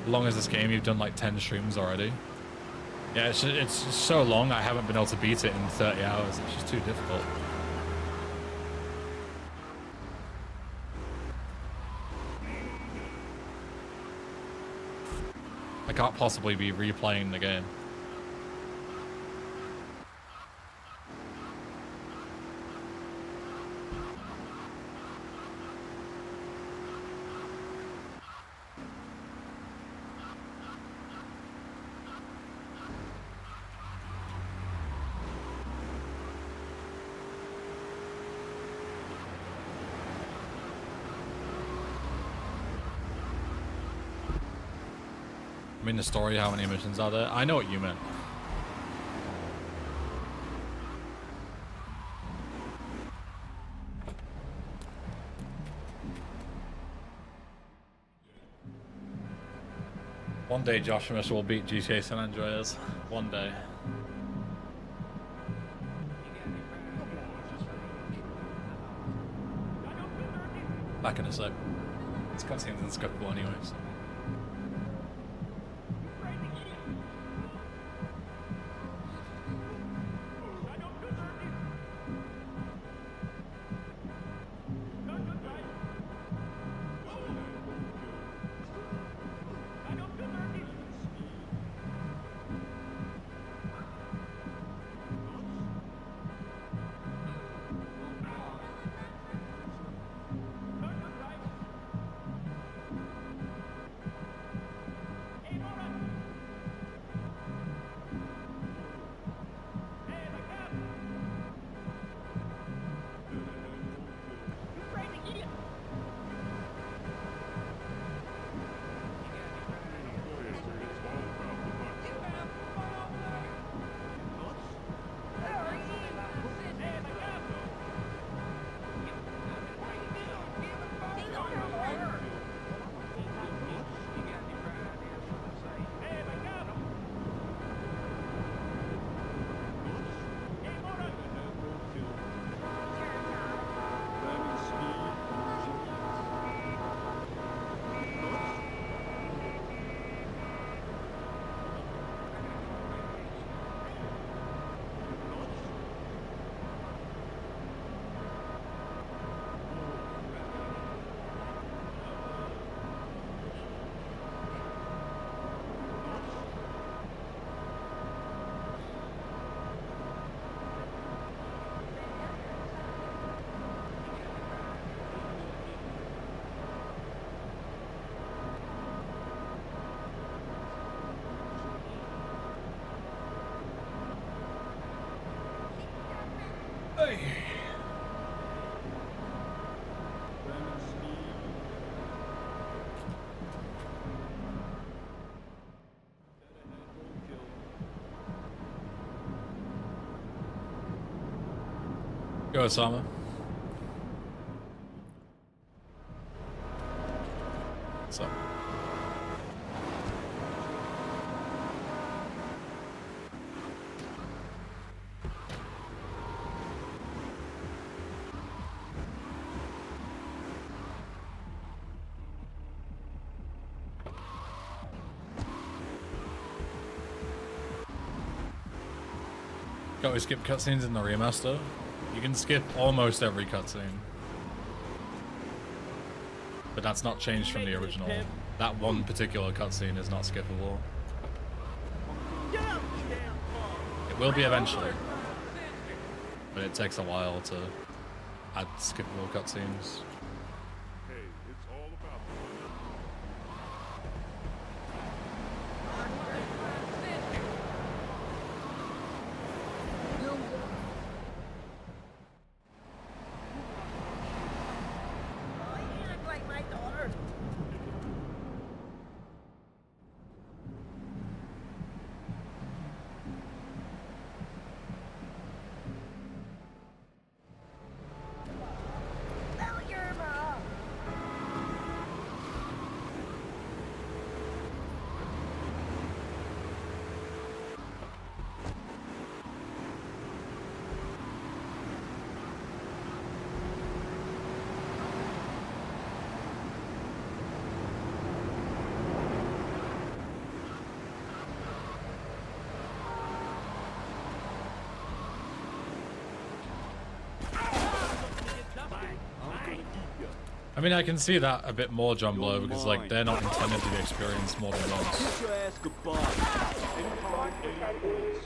As long as this game, you've done like 10 streams already. Yeah, it's just so long, I haven't been able to beat it in 30 hours. It's just too difficult. I can't possibly be replaying the game. I mean the story, how many missions are there? I know what you meant. One day Josh Miss will beat GTA San Andreas. One day. Back in a sec. This cutscene's unskippable anyways. Go, Osama. What's up? Got to skip cutscenes in the remaster. You can skip almost every cutscene. But that's not changed from the original. That one particular cutscene is not skippable. It will be eventually. But it takes a while to add skippable cutscenes. Hey, it's all about the money. I mean, I can see that a bit more, John Blow, because like they're not intended to be experienced more than once. Kiss your ass goodbye. Anytime, any place.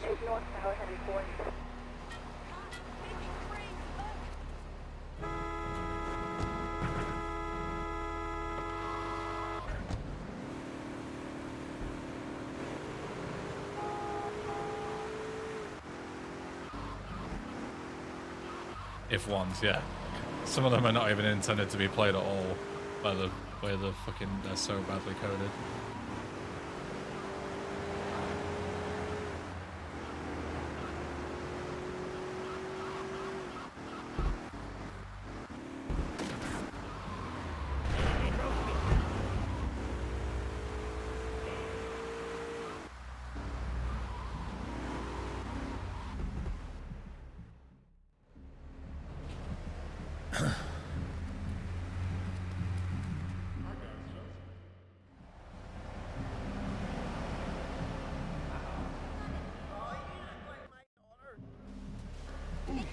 If ones, yeah. Some of them are not even intended to be played at all by the way they're so badly coded.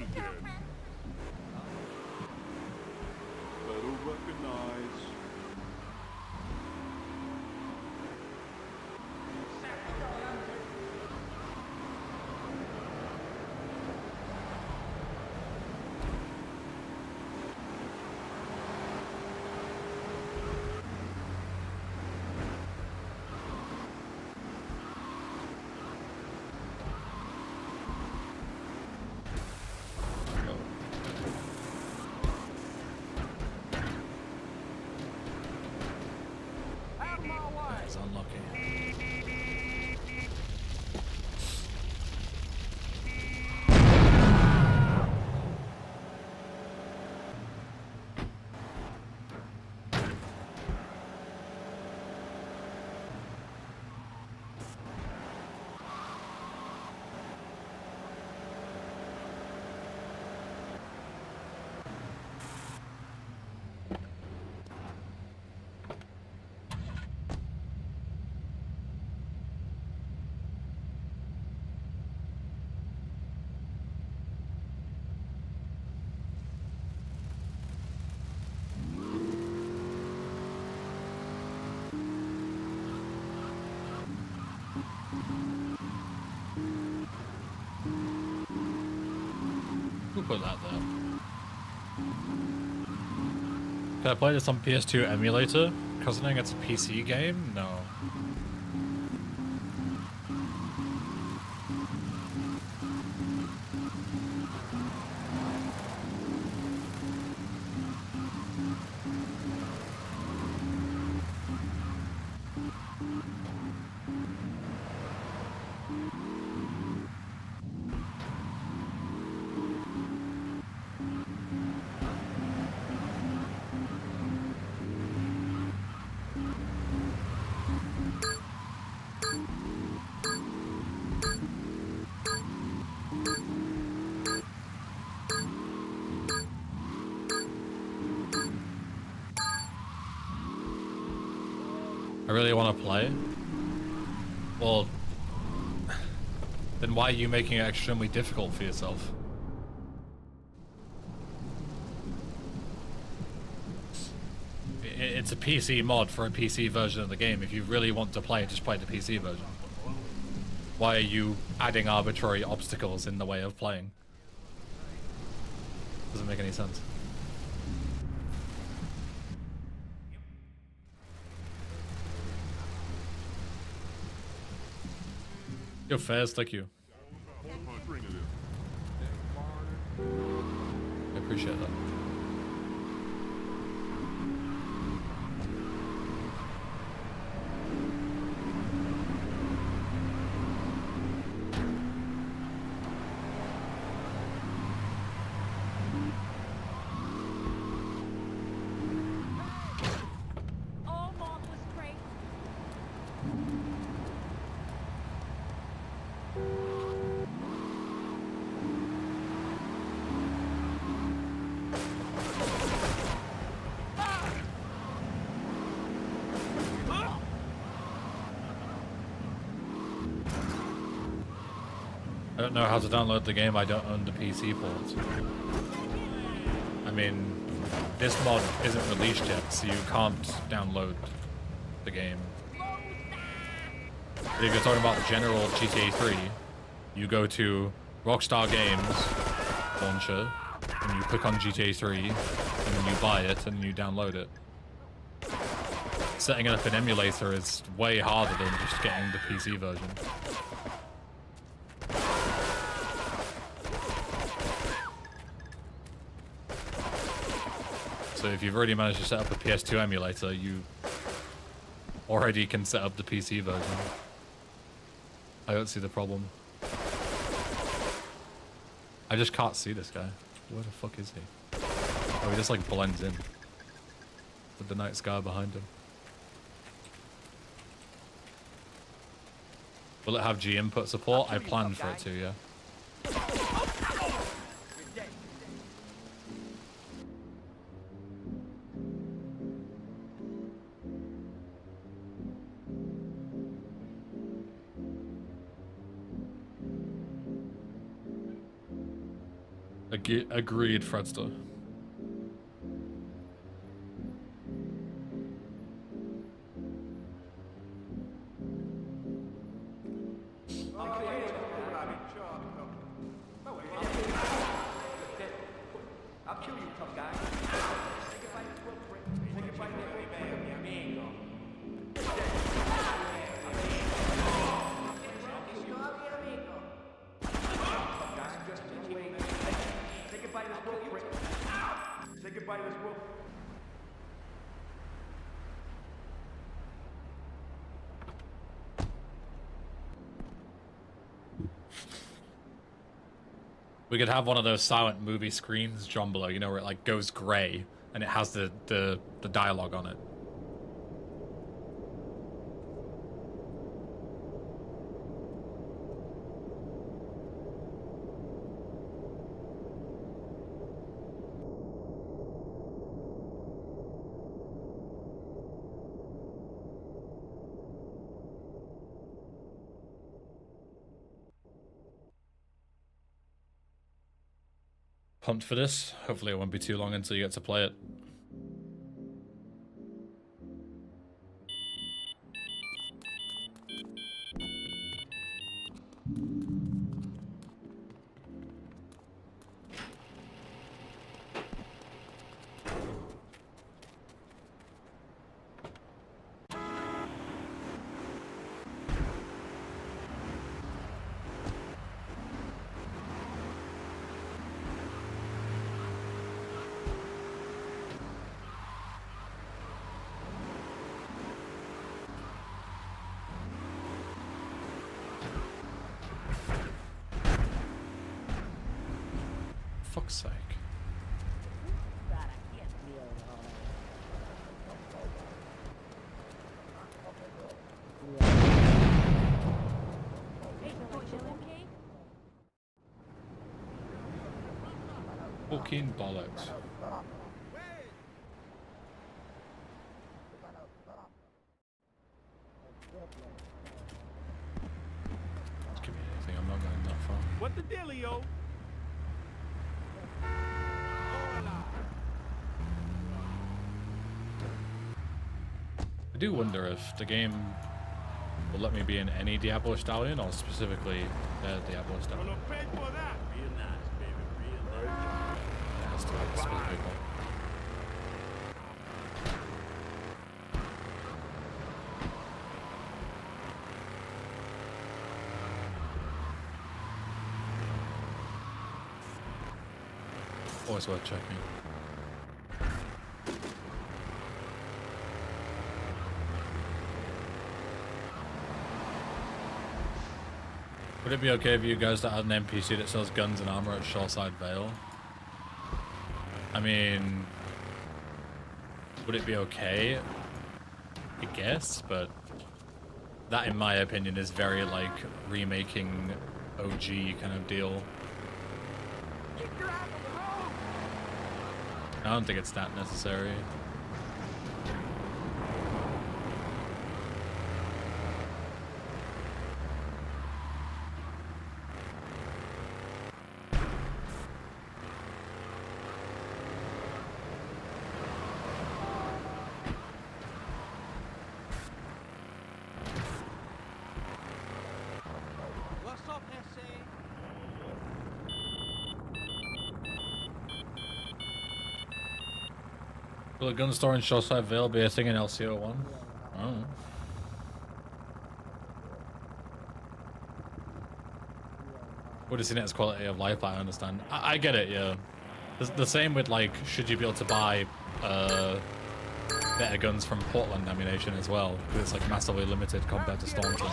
again. Better recognize. That's unlucky. We'll put that there. Can I play this on PS2 emulator? Considering it's a PC game? No. I really want to play. Well, then why are you making it extremely difficult for yourself? It's a PC mod for a PC version of the game. If you really want to play it, just play the PC version. Why are you adding arbitrary obstacles in the way of playing? Doesn't make any sense. Yo, Faz, thank you. I appreciate that. All marvelous great. I don't know how to download the game. I don't own the PC port. I mean, this mod isn't released yet, so you can't download the game. But if you're talking about the general GTA 3, you go to Rockstar Games launcher, and you click on GTA 3, and then you buy it, and then you download it. Setting it up an emulator is way harder than just getting the PC version. So if you've already managed to set up a PS2 emulator, you already can set up the PC version. I don't see the problem. I just can't see this guy. Where the fuck is he? Oh, he just like blends in with the night sky behind him. Will it have G input support? I planned for it to, yeah. Agreed, Fredster. I'll kill you, tough guy. Take it by the throat, prick. Take it by the throat, prick. Amigo. Tough guy, just wait. Take it by the throat, prick. Take it by the throat. We could have one of those silent movie screens, John, below, you know, where it like goes grey and it has the dialogue on it. Pumped for this. Hopefully it won't be too long until you get to play it. Fuck's sake. Fucking bollocks. Just give me anything, I'm not going that far. What the dealio? I do wonder if the game will let me be in any Diablo Stallion or specifically Diablo Stallion. Gonna pay for that. Real nice, baby. Real nice. It has to be a specific one. Always worth checking. Would it be okay if you guys that had an NPC that sells guns and armor at Shoreside Vale? I mean, would it be okay? I guess, but that, in my opinion, is very like remaking OG kind of deal. I don't think it's that necessary. What's up, SA? Will a gun store in Shoreside Vale be a thing in LCO1? I don't know. Would have seen it as quality of life, I understand. I get it, yeah. The same with, like, should you be able to buy better guns from Portland Ammunition as well, because it's, like, massively limited compared to Staunton.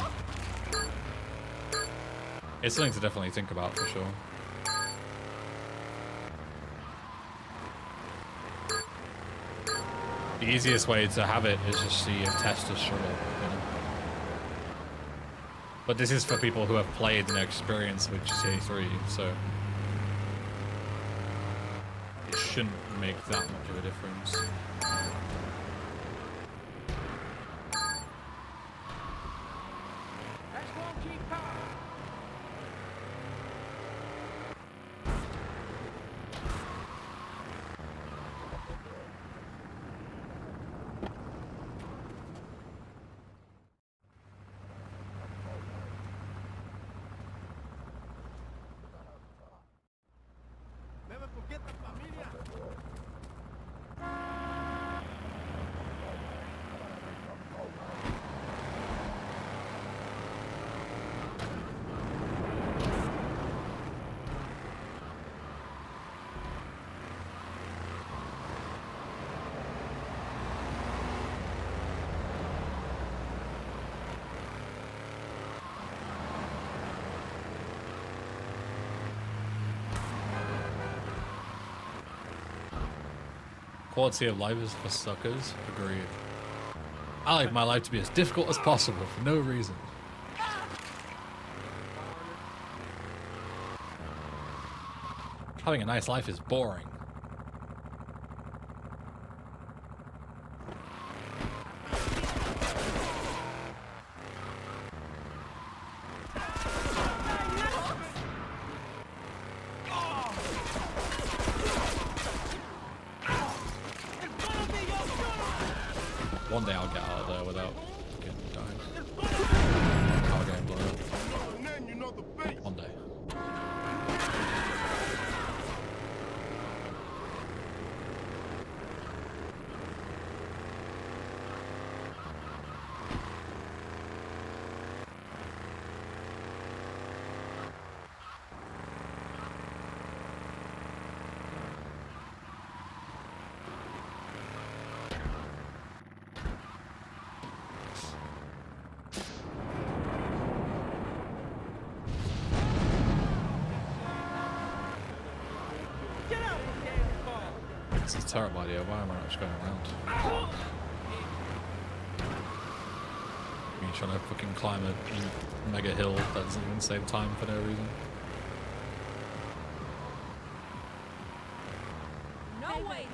It's something to definitely think about, for sure. The easiest way to have it is just see if testers show up, you know? But this is for people who have played and experienced with GTA 3, so it shouldn't make that much of a difference. That's 1G power. Quality of life is for suckers. Agreed. I like my life to be as difficult as possible for no reason. Having a nice life is boring. One day I'll get out of there without getting dying. I'll get blown up. One day. It's a terrible idea. Why am I not just going around? Me trying to fucking climb a mega hill that doesn't even save time for no reason. No way.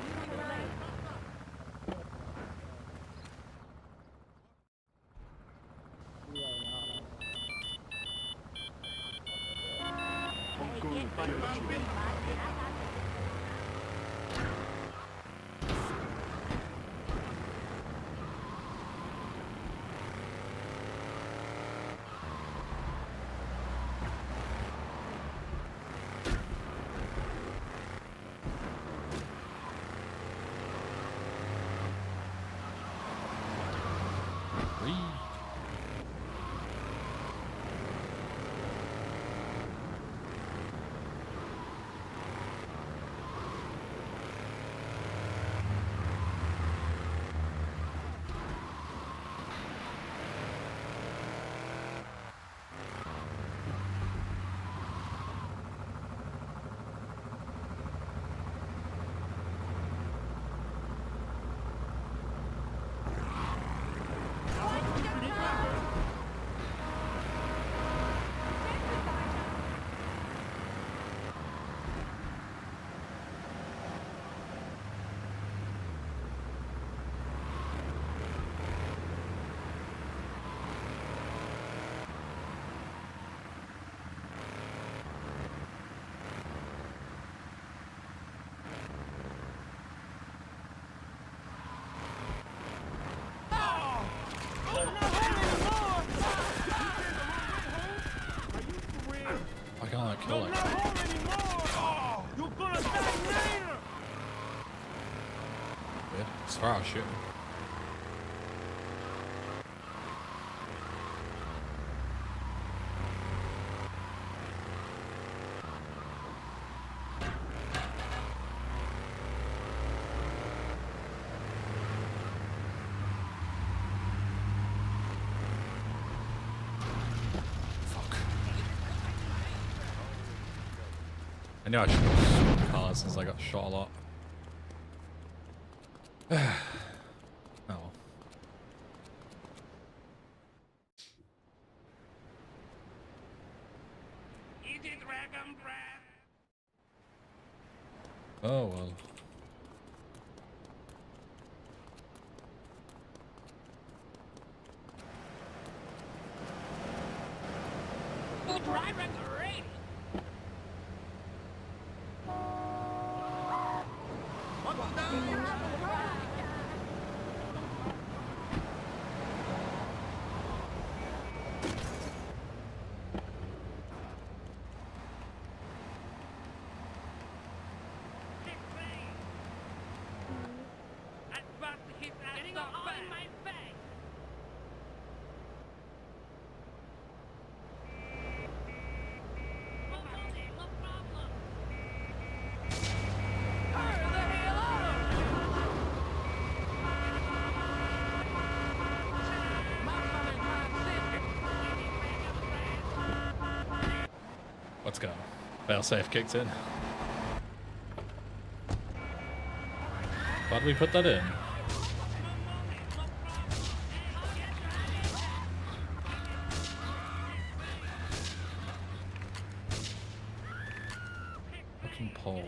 I can't kill it. You're gonna die later! Weird. As far as shooting. I knew I should have shot cars since I got shot a lot. Oh well. Oh well. Let's go. Failsafe kicked in. Why did we put that in? Fucking pole.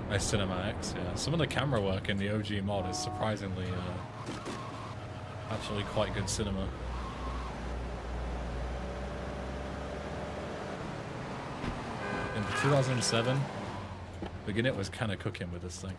Nice cinematics, yeah. Some of the camera work in the OG mod is surprisingly actually quite good cinema. In 2007, Beginnet was kind of cooking with this thing.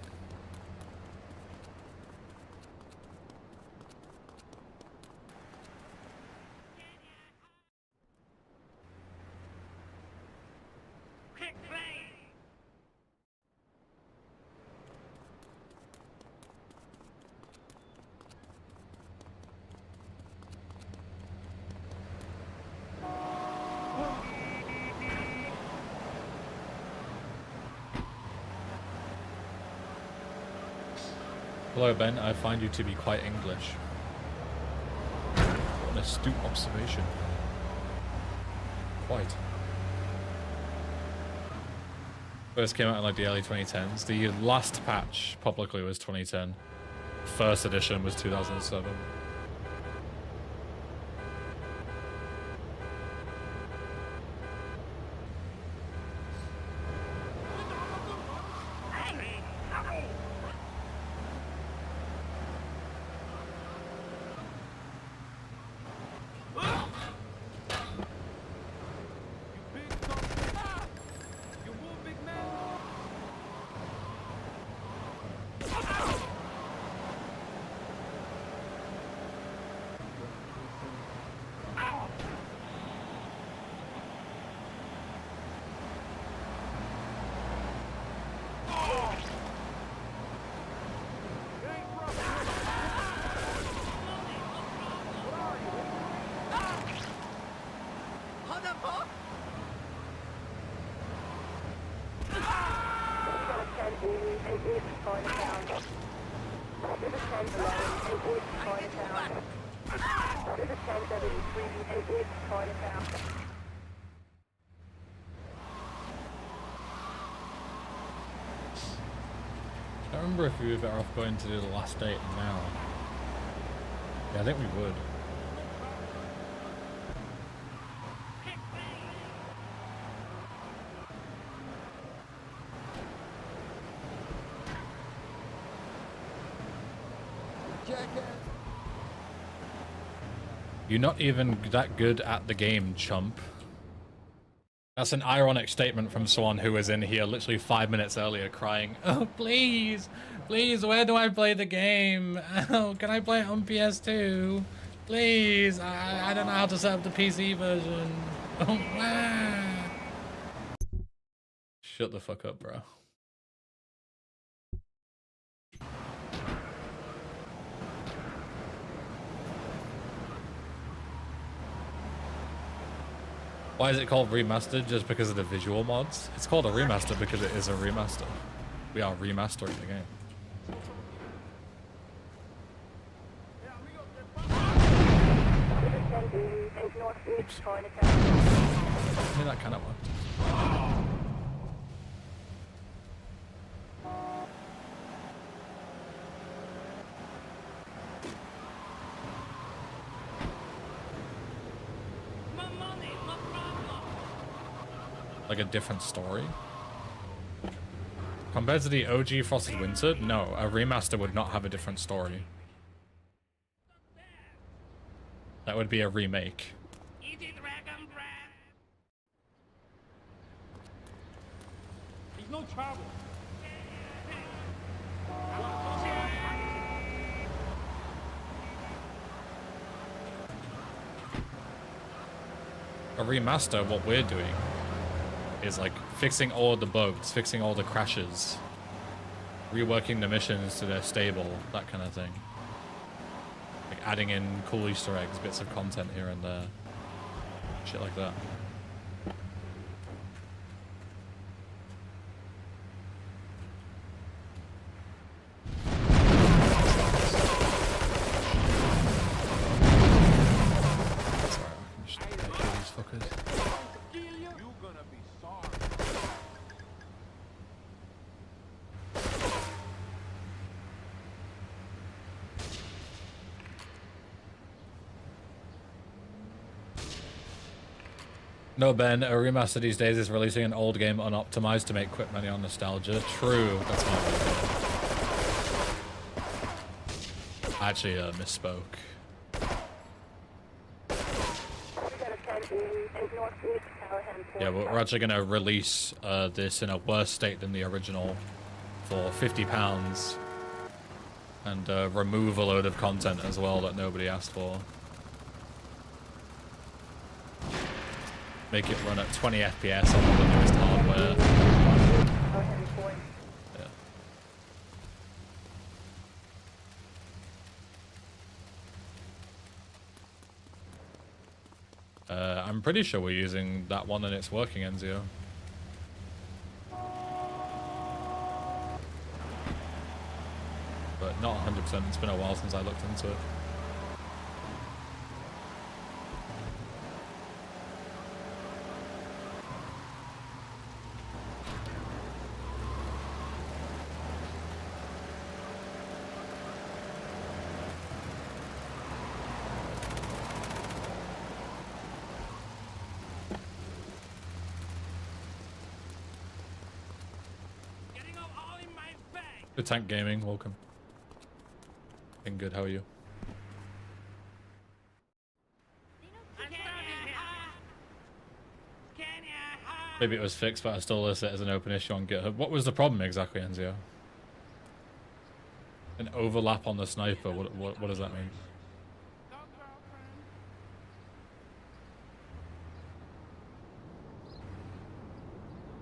Hello Ben, I find you to be quite English. What an astute observation. Quite. First came out in like the early 2010s. The last patch publicly was 2010. First edition was 2007. I don't remember if we were better off going to do the last date now. Yeah, I think we would. You're not even that good at the game, chump. That's an ironic statement from someone who was in here literally 5 minutes earlier crying, "Oh, please, please, where do I play the game? Oh, can I play it on PS2? Please, I don't know how to set up the PC version." Oh, ah. Shut the fuck up, bro. Why is it called Remastered? Just because of the visual mods? It's called a remaster because it is a remaster. We are remastering the game. Oops. Yeah, that kind of worked. Like a different story? Compared to the OG Frosted Winter, no, a remaster would not have a different story. That would be a remake. He's no trouble. A remaster, what we're doing is like fixing all the bugs, fixing all the crashes, reworking the missions to their stable, that kind of thing. Like adding in cool Easter eggs, bits of content here and there. Shit like that. Sorry, I can just take these fuckers. No, Ben, a remaster these days is releasing an old game unoptimized to make quick money on nostalgia. True, that's my idea. I actually misspoke. Yeah, we're actually going to release this in a worse state than the original for £50 and remove a load of content as well that nobody asked for. Make it run at 20 FPS on all the newest hardware. I'm pretty sure we're using that one and it's working, Enzio. But not 100%, it's been a while since I looked into it. Good Tank Gaming, welcome. Been good, how are you? Maybe it was fixed, but I still list it as an open issue on GitHub. What was the problem exactly, Enzio? An overlap on the sniper, what does that mean?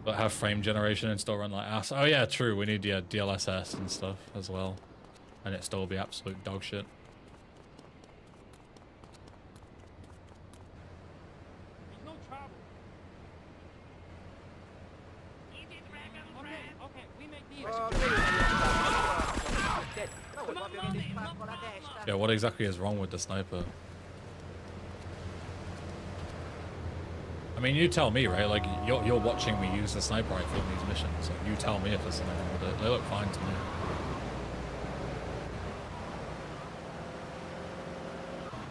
But have frame generation and still run like ass. Oh yeah, true. We need DLSS and stuff as well, and it still be absolute dog shit. No trouble. Okay, we make deals. Yeah, what exactly is wrong with the sniper? I mean, you tell me, right? Like, you're watching me use the sniper rifle in these missions, so you tell me if there's something wrong with it. They look fine to me.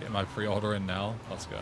Get my pre-order in now. Let's go.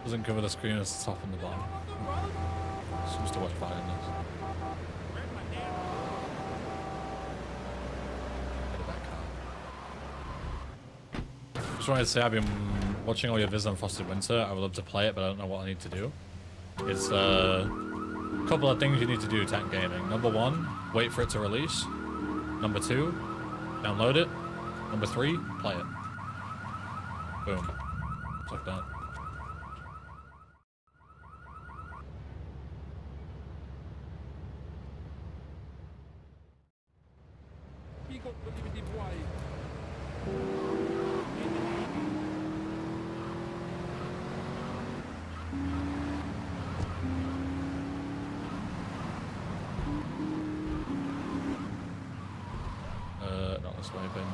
Doesn't cover the screen as the top and the bottom. Seems to work fine in this. Just wanted to say I've been watching all your vids on Frosted Winter. I would love to play it, but I don't know what I need to do. It's a couple of things you need to do, Tank Gaming. Number 1, wait for it to release. Number 2, download it. Number 3, play it. Boom. Just like that. Not this way, Ben.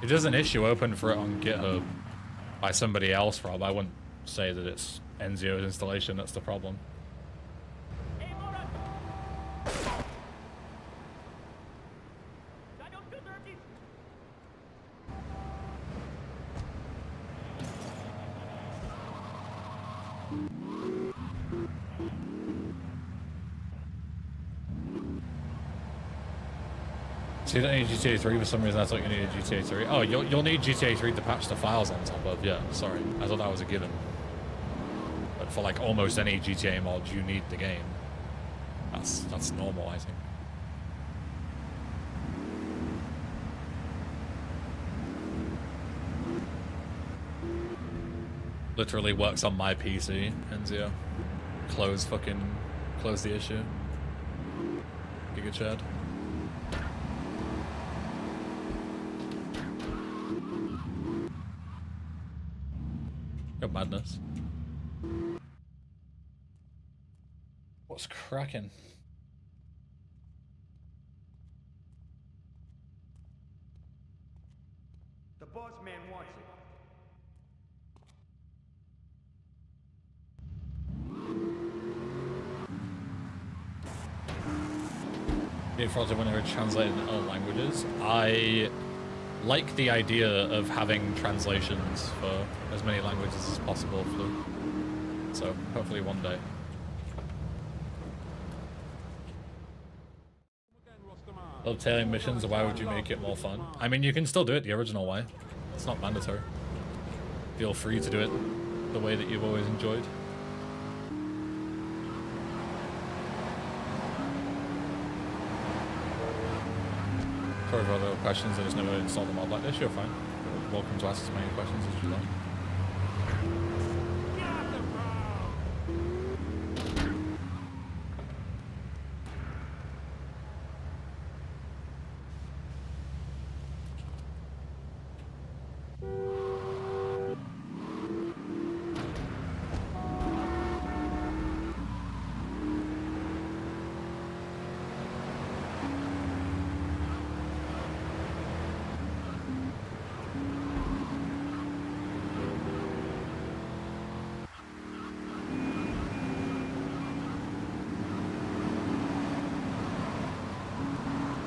It does an issue open for it on GitHub by somebody else, Rob. I wouldn't say that it's Enzio's installation that's the problem. So you don't need GTA 3 for some reason. I thought you needed GTA 3. Oh, you'll need GTA 3 to patch the files on top of. Yeah, sorry. I thought that was a given. But for like almost any GTA mod, you need the game. That's normal, I think. Literally works on my PC, Enzio. Close the issue. Giga Chad. Got madness. What's cracking? The boss man wants it. Need Frozen when they're translated in other languages. I like the idea of having translations for as many languages as possible, Flu. So hopefully one day. Love tailing missions, why would you make it more fun? I mean, you can still do it the original way. It's not mandatory. Feel free to do it the way that you've always enjoyed. Sorry for other questions, I just never installed the mod like this. You're fine. You're welcome to ask as many questions as you like.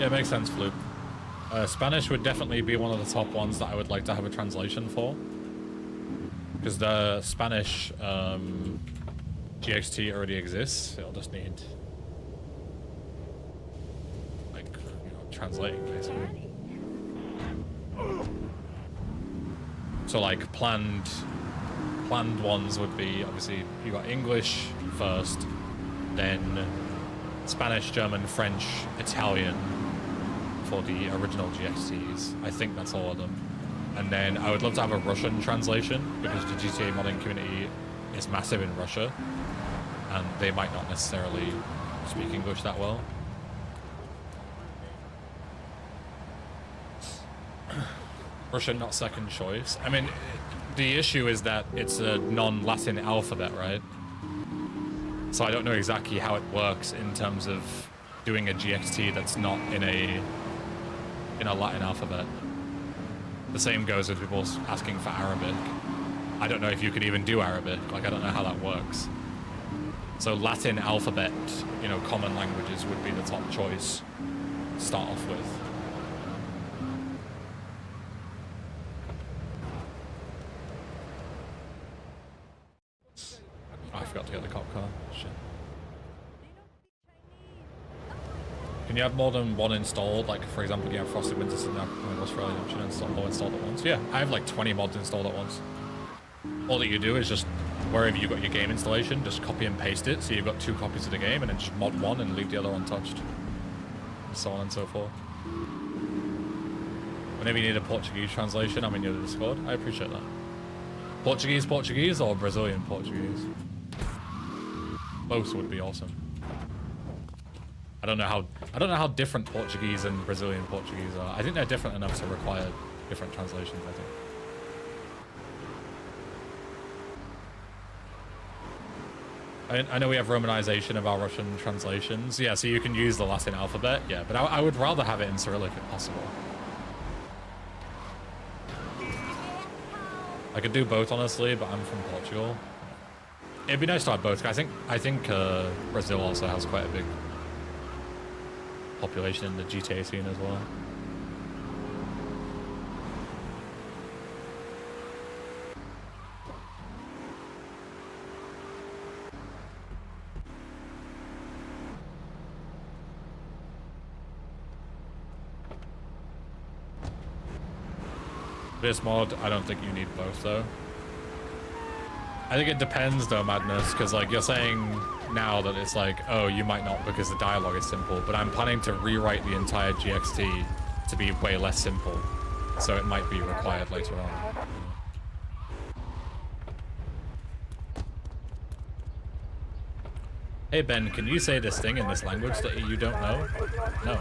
Yeah, it makes sense, Floop. Spanish would definitely be one of the top ones that I would like to have a translation for. Because the Spanish GXT already exists. It'll just need, like, you know, translating, basically. So, like, planned ones would be, obviously, you got English first, then Spanish, German, French, Italian, for the original GXTs. I think that's all of them. And then I would love to have a Russian translation because the GTA modding community is massive in Russia and they might not necessarily speak English that well. Russian not second choice. I mean, the issue is that it's a non-Latin alphabet, right? So I don't know exactly how it works in terms of doing a GXT that's not in a Latin alphabet. The same goes with people asking for Arabic. I don't know if you could even do Arabic. Like, I don't know how that works. So Latin alphabet, you know, common languages would be the top choice to start off with. Oh, I forgot to get the cop car. Shit. Can you have more than one installed? Like, for example, you have Frosted Winter in Australia option installed at once? Yeah, I have like 20 mods installed at once. All that you do is just, wherever you got your game installation, just copy and paste it, so you've got 2 copies of the game, and then just mod one and leave the other untouched. And so on and so forth. Whenever you need a Portuguese translation, I'm in your Discord. I appreciate that. Portuguese or Brazilian Portuguese? Both would be awesome. I don't know how different Portuguese and Brazilian Portuguese are. I think they're different enough to require different translations, I think. I know we have Romanization of our Russian translations. Yeah, so you can use the Latin alphabet. Yeah, but I would rather have it in Cyrillic if possible. I could do both, honestly, but I'm from Portugal. It'd be nice to have both. I think Brazil also has quite a big population in the GTA scene as well. This mod, I don't think you need both though. I think it depends though, Madness, because like you're saying now that it's like, oh, you might not because the dialogue is simple, but I'm planning to rewrite the entire GXT to be way less simple, so it might be required later on. Hey Ben, can you say this thing in this language that you don't know? No.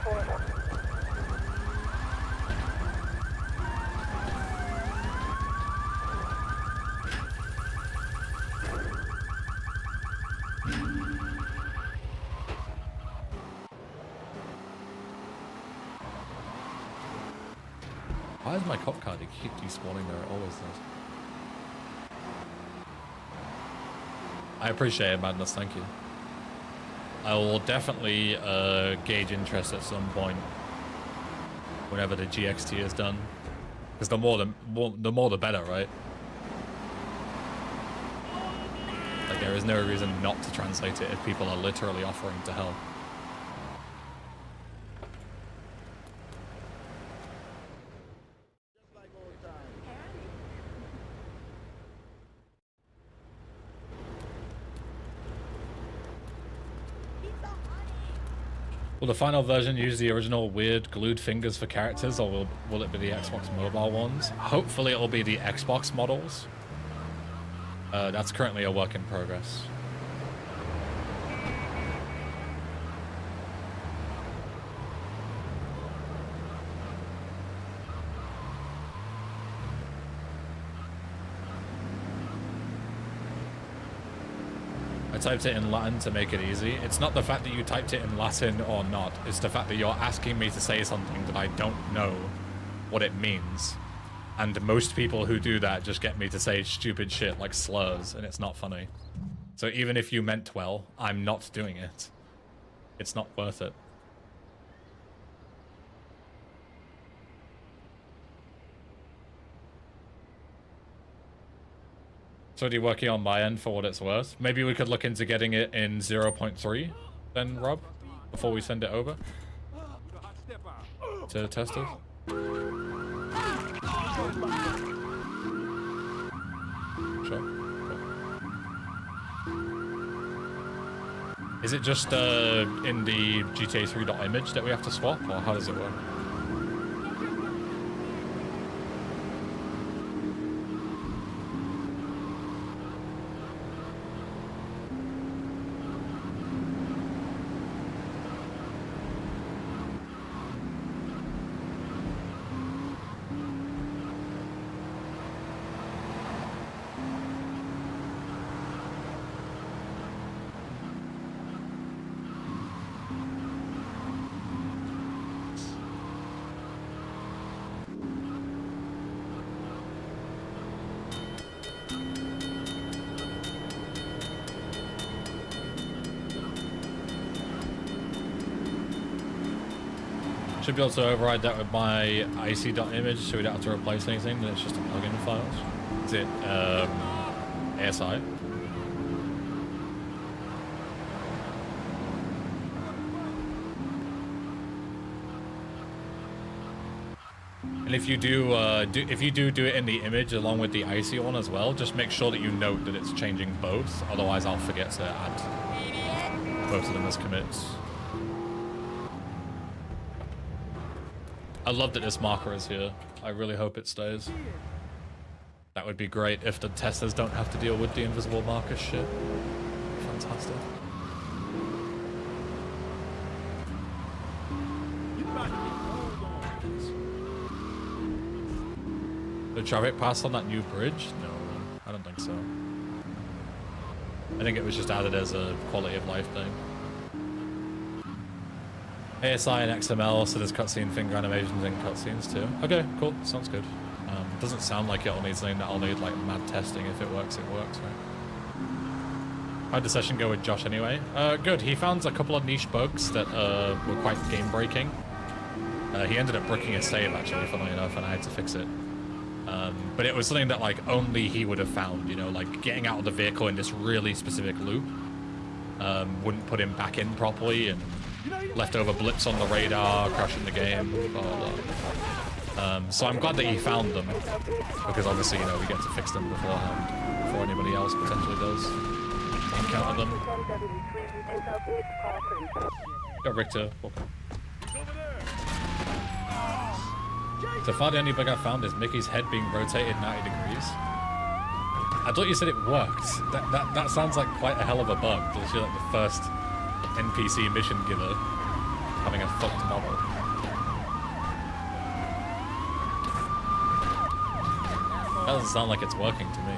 Why is my cop card keep despawning there? It always does. I appreciate it, Madness. Thank you. I will definitely gauge interest at some point whenever the GXT is done, because the more the better, right? Like there is no reason not to translate it if people are literally offering to help. Will the final version use the original weird glued fingers for characters, or will it be the Xbox mobile ones? Hopefully it'll be the Xbox models. That's currently a work in progress. I typed it in Latin to make it easy. It's not the fact that you typed it in Latin or not. It's the fact that you're asking me to say something that I don't know what it means. And most people who do that just get me to say stupid shit like slurs, and it's not funny. So even if you meant well, I'm not doing it. It's not worth it. So are you working on my end for what it's worth? Maybe we could look into getting it in 0.3 then, Rob, before we send it over to testers. Sure. Cool. Is it just in the GTA 3.image that we have to swap, or how does it work? Should be able to override that with my IC.image so we don't have to replace anything, then it's just a plugin files. Is it ASI? And if you do do it in the image along with the IC one as well, just make sure that you note that it's changing both, otherwise I'll forget to add both of them as commits. I love that this marker is here. I really hope it stays. That would be great if the testers don't have to deal with the invisible marker shit. Fantastic. The traffic pass on that new bridge? No, I don't think so. I think it was just added as a quality of life thing. ASI and XML, so there's cutscene finger animations and cutscenes too. Okay, cool, sounds good. Doesn't sound like it'll need something that'll need like mad testing. If it works, right? How'd the session go with Josh anyway? Good, he found a couple of niche bugs that were quite game breaking. He ended up bricking a save actually, funnily enough, and I had to fix it. But it was something that like only he would have found, you know, like getting out of the vehicle in this really specific loop wouldn't put him back in properly, and leftover blips on the radar, crashing the game, blah, blah, blah. So I'm glad that he found them, because obviously, you know, we get to fix them beforehand, before anybody else potentially does encounter them. Got Richter, welcome. So far the only bug I found is Mickey's head being rotated 90 degrees. I thought you said it worked. That sounds like quite a hell of a bug. Just you're like the first NPC mission giver having a fucked model. That doesn't sound like it's working to me.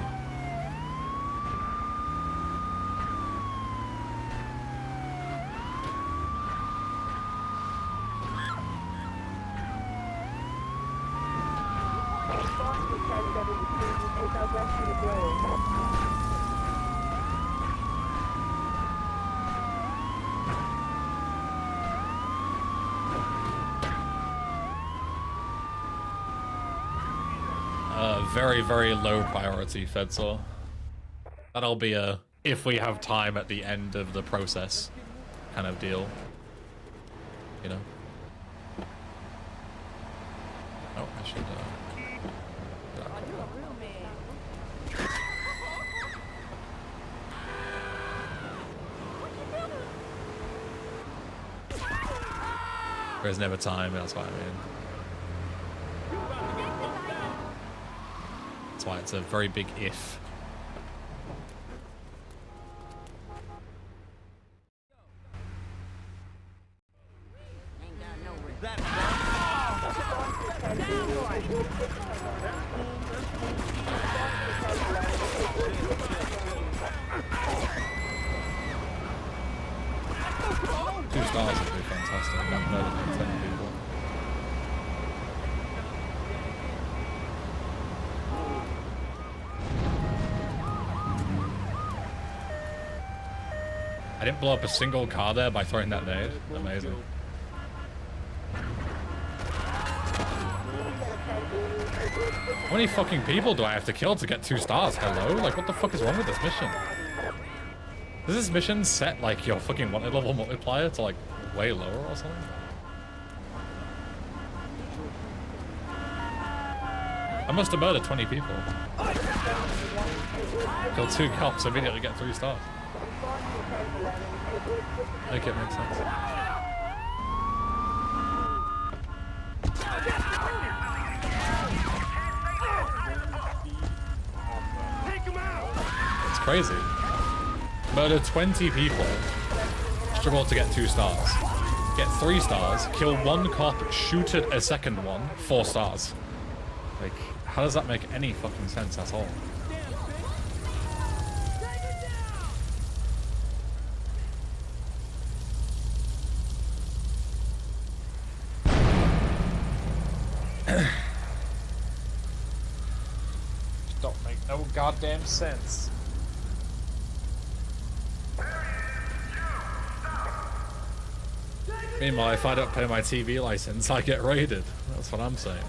Very, very low priority, Fedsaw. That'll be a if we have time at the end of the process kind of deal. You know? Oh, I should, There's never time, that's what I mean. That's why it's a very big if. Two stars would be fantastic. I've murdered like 10 people. I didn't blow up a single car there by throwing that nade. Amazing. How many fucking people do I have to kill to get 2 stars? Hello? Like, what the fuck is wrong with this mission? Does this mission set, like, your fucking wanted level multiplier to, like, way lower or something? I must have murdered 20 people. Kill 2 cops, immediately get 3 stars. Make it make sense. It's crazy. Murder 20 people, struggle to get 2 stars. Get 3 stars, kill 1 cop, shoot at a second one, 4 stars. Like, how does that make any fucking sense at all? Don't make no goddamn sense. Meanwhile, if I don't pay my TV license, I get raided. That's what I'm saying.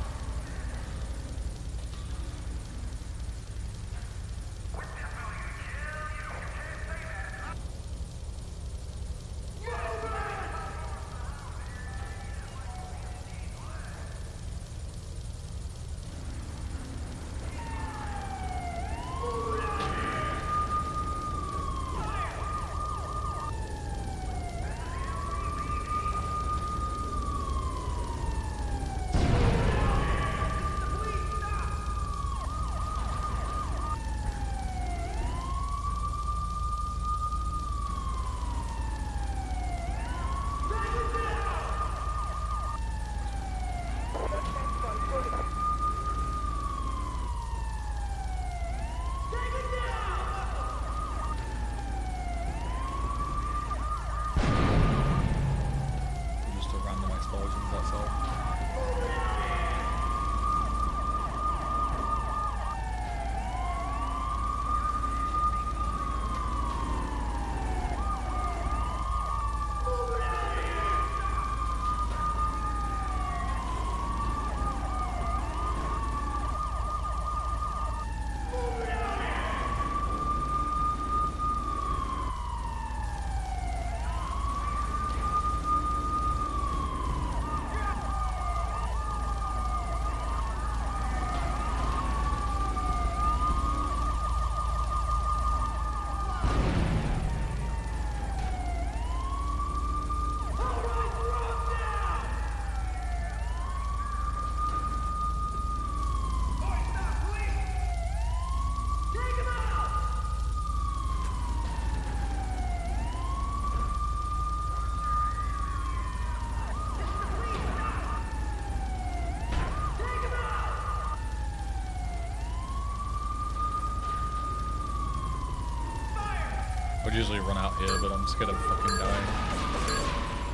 usually run out here, but I'm scared of fucking dying.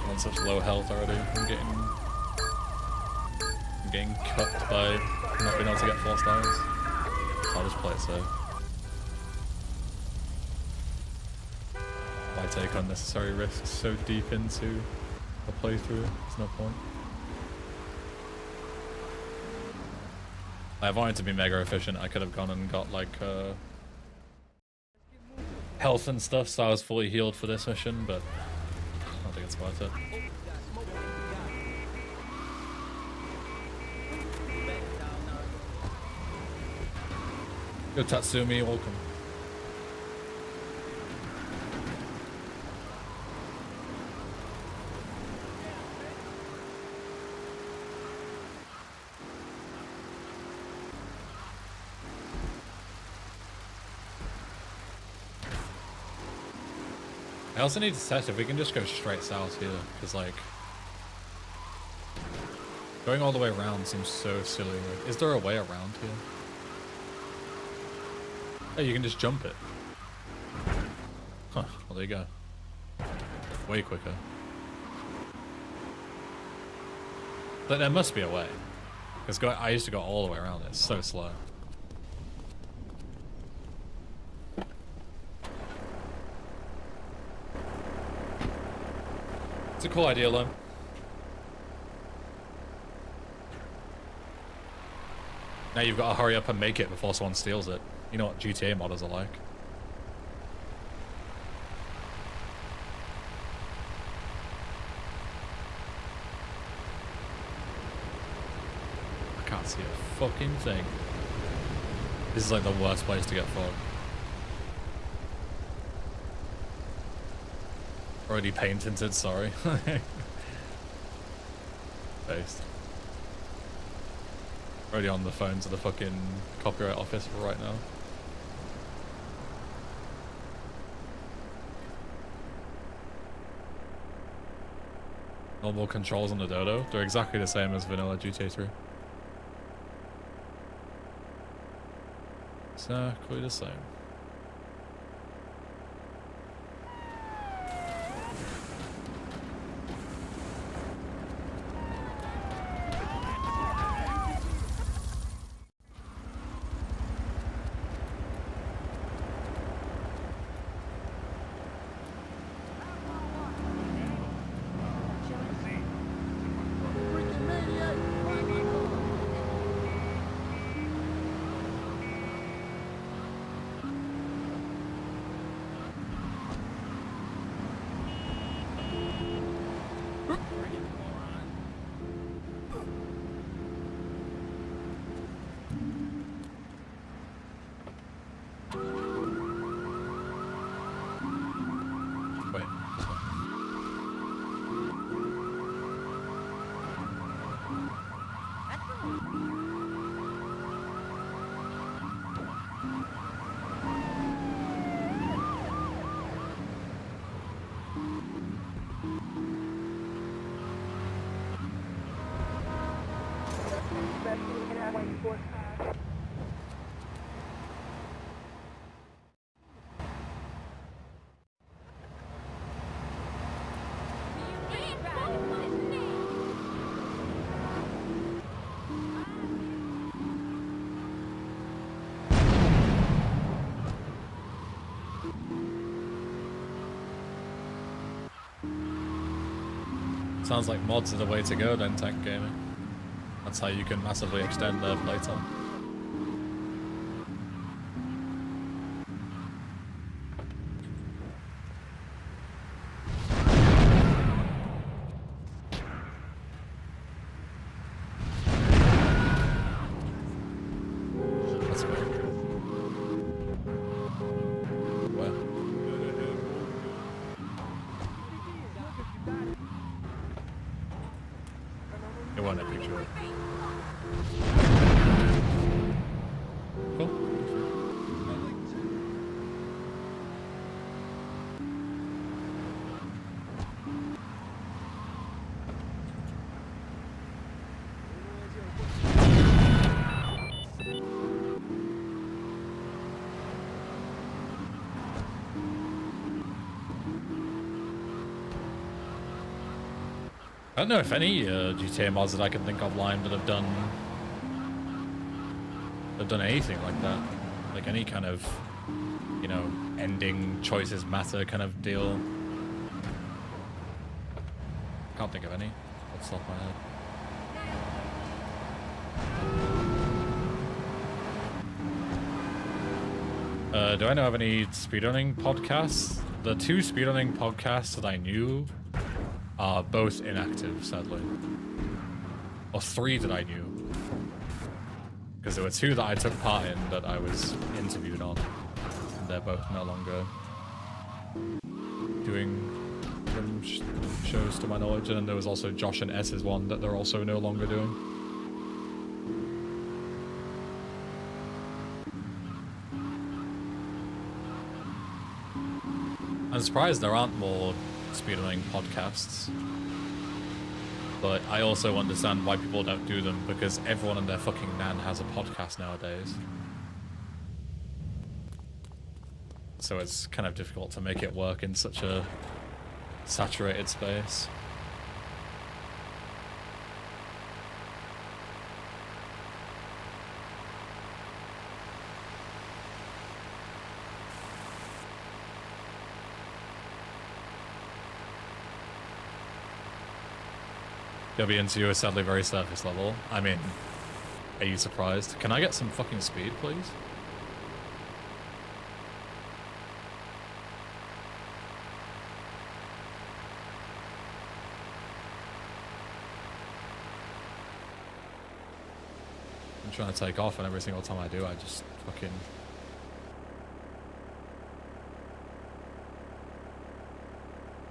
I'm on such low health already. I'm getting cut by not being able to get 4 stars. So I'll just play it safe. Why take unnecessary risks so deep into a playthrough? There's no point. I wanted to be mega efficient. I could have gone and got like health and stuff, so I was fully healed for this mission, but I don't think it's worth it. Yo, Tatsumi, welcome. I also need to test if we can just go straight south here, because like going all the way around seems so silly. Is there a way around here? Oh, you can just jump it. Huh, well there you go. Way quicker. But there must be a way. Because I used to go all the way around it. It's so slow. It's a cool idea, though. Now you've got to hurry up and make it before someone steals it. You know what GTA modders are like. I can't see a fucking thing. This is like the worst place to get fogged. Already painted, sorry. Based. Already on the phone to the fucking copyright office right now. Normal controls on the Dodo, they're exactly the same as vanilla GTA 3. Exactly the same. Sounds like mods are the way to go then, tank gaming. That's how you can massively extend the playtime. That's weird. Where? It wasn't a picture. Cool. I don't know if any GTA mods that I can think of line that have done anything like that, like any kind of, you know, ending choices matter kind of deal. Can't think of any off the top of my head. Do I know of any speedrunning podcasts? The two speedrunning podcasts that I knew are both inactive, sadly. Or three that I knew. Because there were two that I took part in that I was interviewed on. And they're both no longer doing shows to my knowledge. And then there was also Josh and S's one that they're also no longer doing. I'm surprised there aren't more speedrunning podcasts, but I also understand why people don't do them, because everyone and their fucking nan has a podcast nowadays. So it's kind of difficult to make it work in such a saturated space. WNCU is sadly very surface level. I mean, are you surprised? Can I get some fucking speed, please? I'm trying to take off, and every single time I do, I just fucking...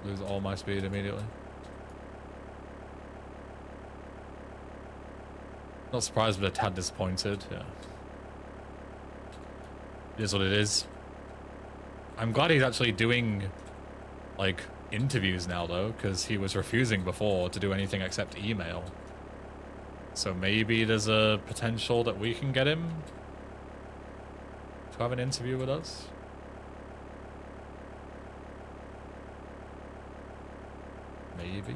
lose all my speed immediately. Not surprised, but a tad disappointed, yeah. It is what it is. I'm glad he's actually doing, like, interviews now, though, because he was refusing before to do anything except email. So maybe there's a potential that we can get him to have an interview with us. Maybe.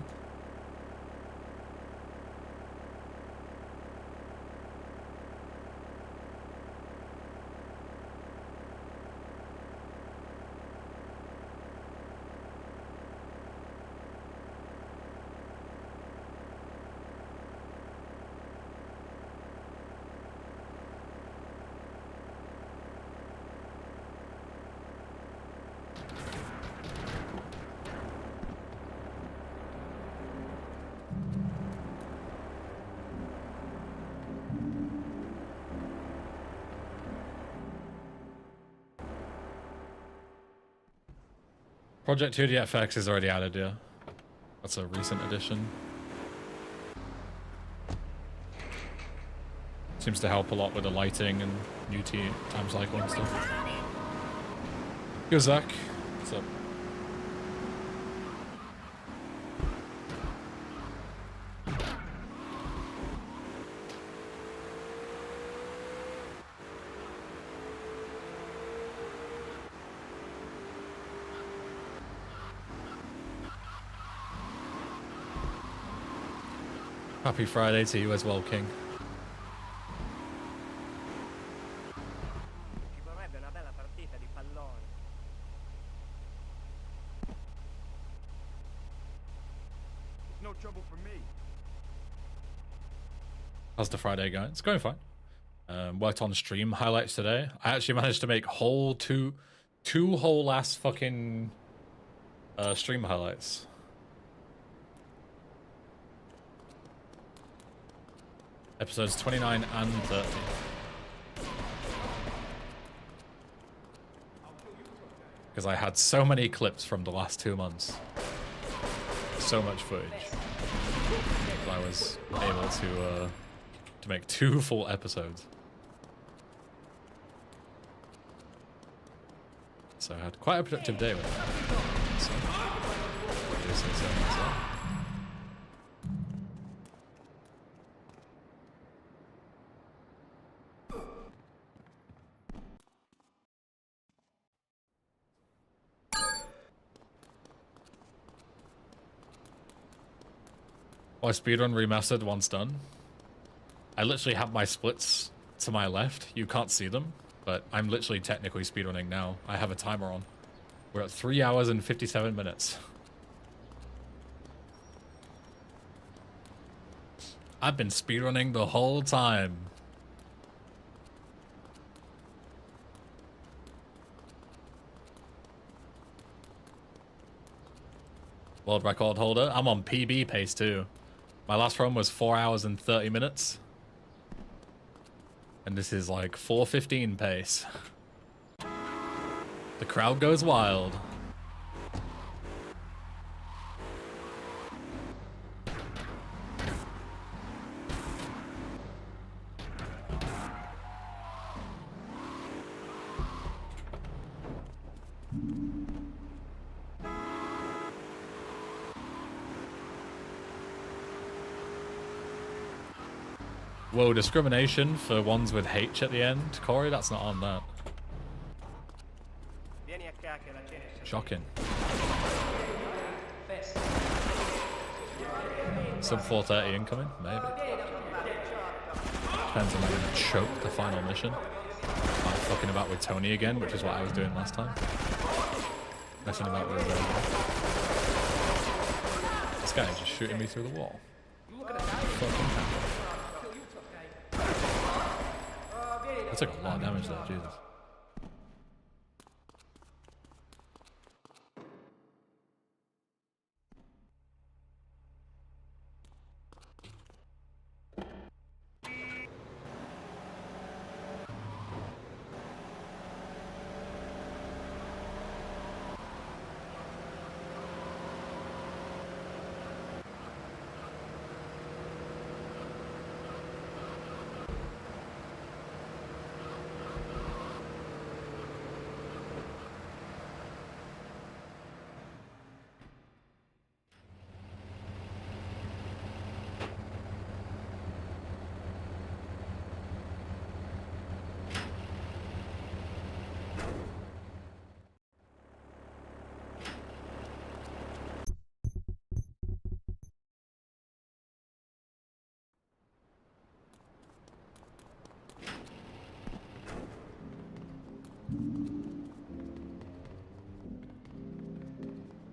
Project 2DFX is already added, yeah. That's a recent addition. Seems to help a lot with the lighting and new time cycle and stuff. Yo, Zach. What's up? Happy Friday to you as well, King. Ci vorrebbe una bella partita di pallone. It's no trouble for me. How's the Friday going? It's going fine. Worked on stream highlights today. I actually managed to make two whole ass fucking stream highlights. Episodes 29 and 30. Because I had so many clips from the last 2 months. So much footage. I was able to make 2 full episodes. So I had quite a productive day with it. So, My speedrun remastered once done. I literally have my splits to my left. You can't see them, but I'm literally technically speedrunning now. I have a timer on. We're at 3 hours and 57 minutes. I've been speedrunning the whole time. World record holder. I'm on PB pace too. My last run was 4 hours and 30 minutes. And this is like 4:15 pace. The crowd goes wild. Whoa, discrimination for ones with H at the end. Corey, that's not on that. Shocking. Sub 430 incoming? Maybe. Depends on when I choke the final mission. Like fucking about with Tony again, which is what I was doing last time. Messing about with this guy is just shooting me through the wall. Fucking hell. That took a lot of damage there, Jesus.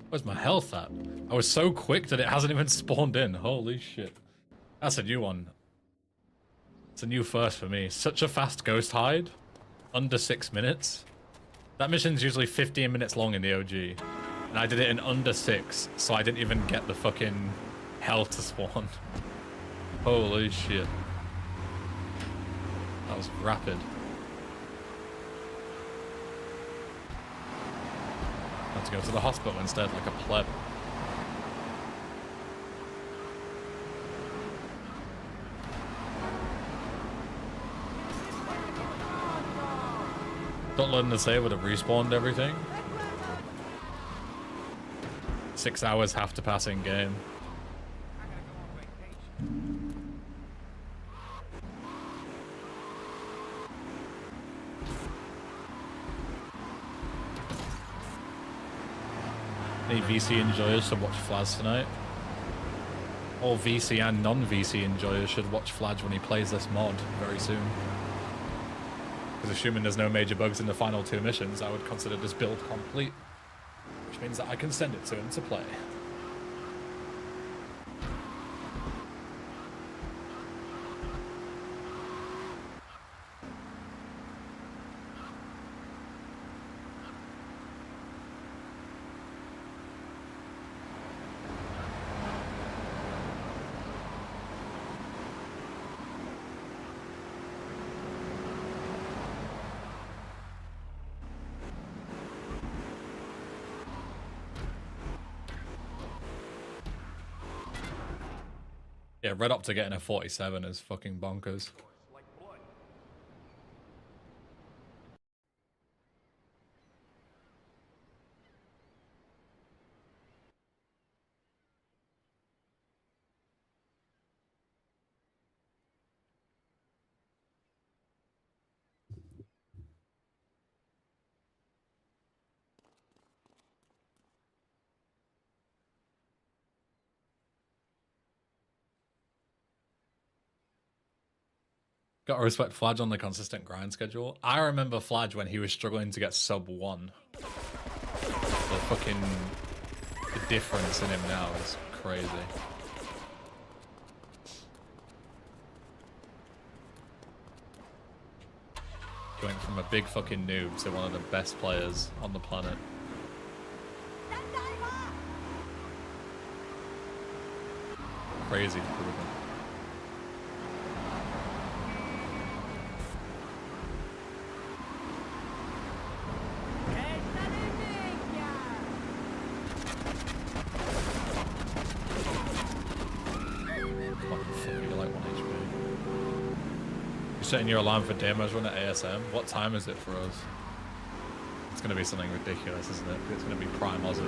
Where's my health at? I was so quick that it hasn't even spawned in. Holy shit. That's a new one. It's a new first for me. Such a fast ghost hide. Under 6 minutes. That mission's usually 15 minutes long in the OG. And I did it in under 6, so I didn't even get the fucking health to spawn. Holy shit. That was rapid. I had to go to the hospital instead, like a pleb. Don't let them say would have respawned everything. 6 hours have to pass in game. Any VC enjoyers should watch Flaz tonight. All VC and non-VC enjoyers should watch Flaz when he plays this mod very soon. Because assuming there's no major bugs in the final 2 missions, I would consider this build complete. Which means that I can send it to him to play. Yeah, Red Opta getting a 47 is fucking bonkers. Gotta respect Fladge on the consistent grind schedule. I remember Fladge when he was struggling to get sub 1. The difference in him now is crazy. He went from a big fucking noob to one of the best players on the planet. Crazy improvement. Setting your alarm for demos run at ASM. What time is it for us? It's gonna be something ridiculous, isn't it? It's gonna be prime Aussie.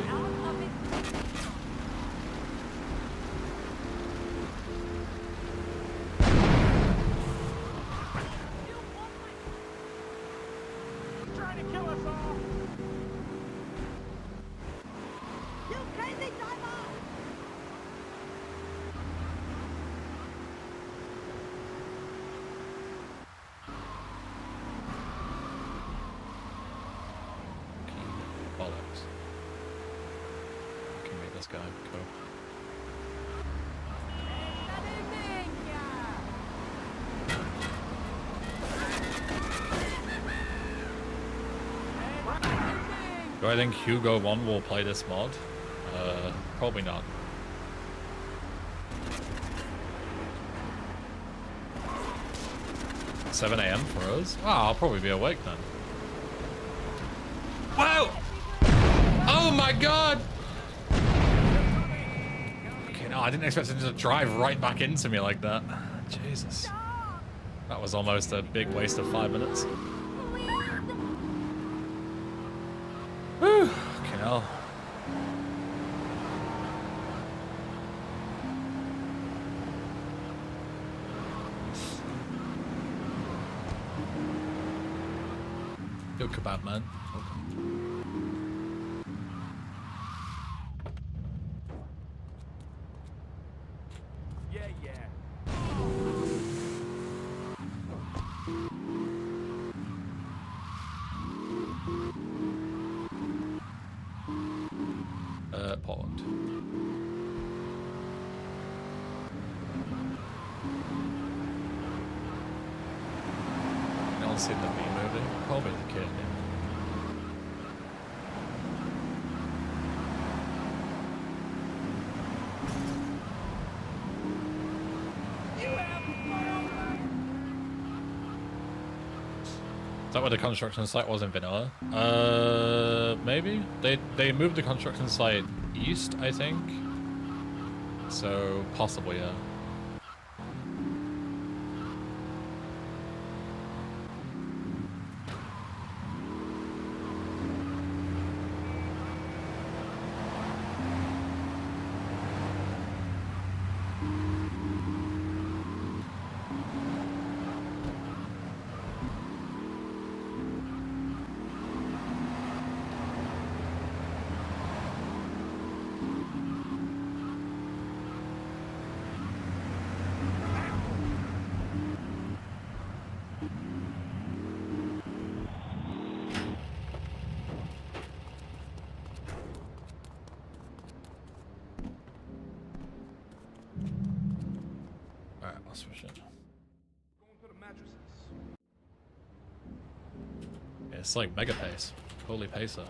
Trying to kill us all. You crazy driver! Bollocks. I can meet this guy. Cool. Do I think Hugo 1 will play this mod? Probably not. $7 AM for us? Oh, I'll probably be awake then. Wow! Oh my god! Okay, no, I didn't expect him to drive right back into me like that. Jesus. That was almost a big waste of 5 minutes. Whew, fucking hell. Good kebab, man. Yeah, yeah. Poland. You all seen the meme movie? Probably the kid. Is that where the construction site was in vanilla? Maybe? They moved the construction site east, I think. So, possibly, yeah. Alright, I'll switch it. Going to the mattresses. Yeah, it's like mega pace. Holy pacer.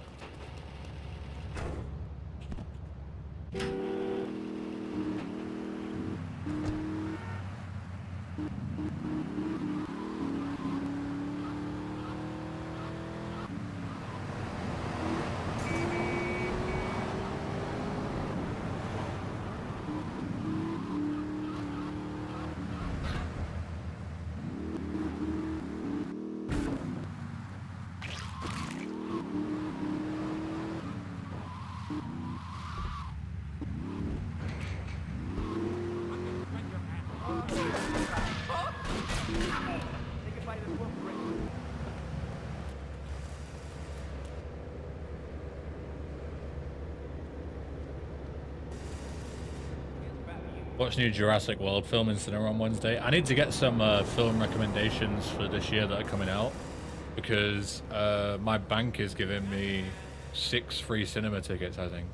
Watch new Jurassic World film in cinema on Wednesday. I need to get some film recommendations for this year that are coming out because my bank is giving me 6 free cinema tickets, I think,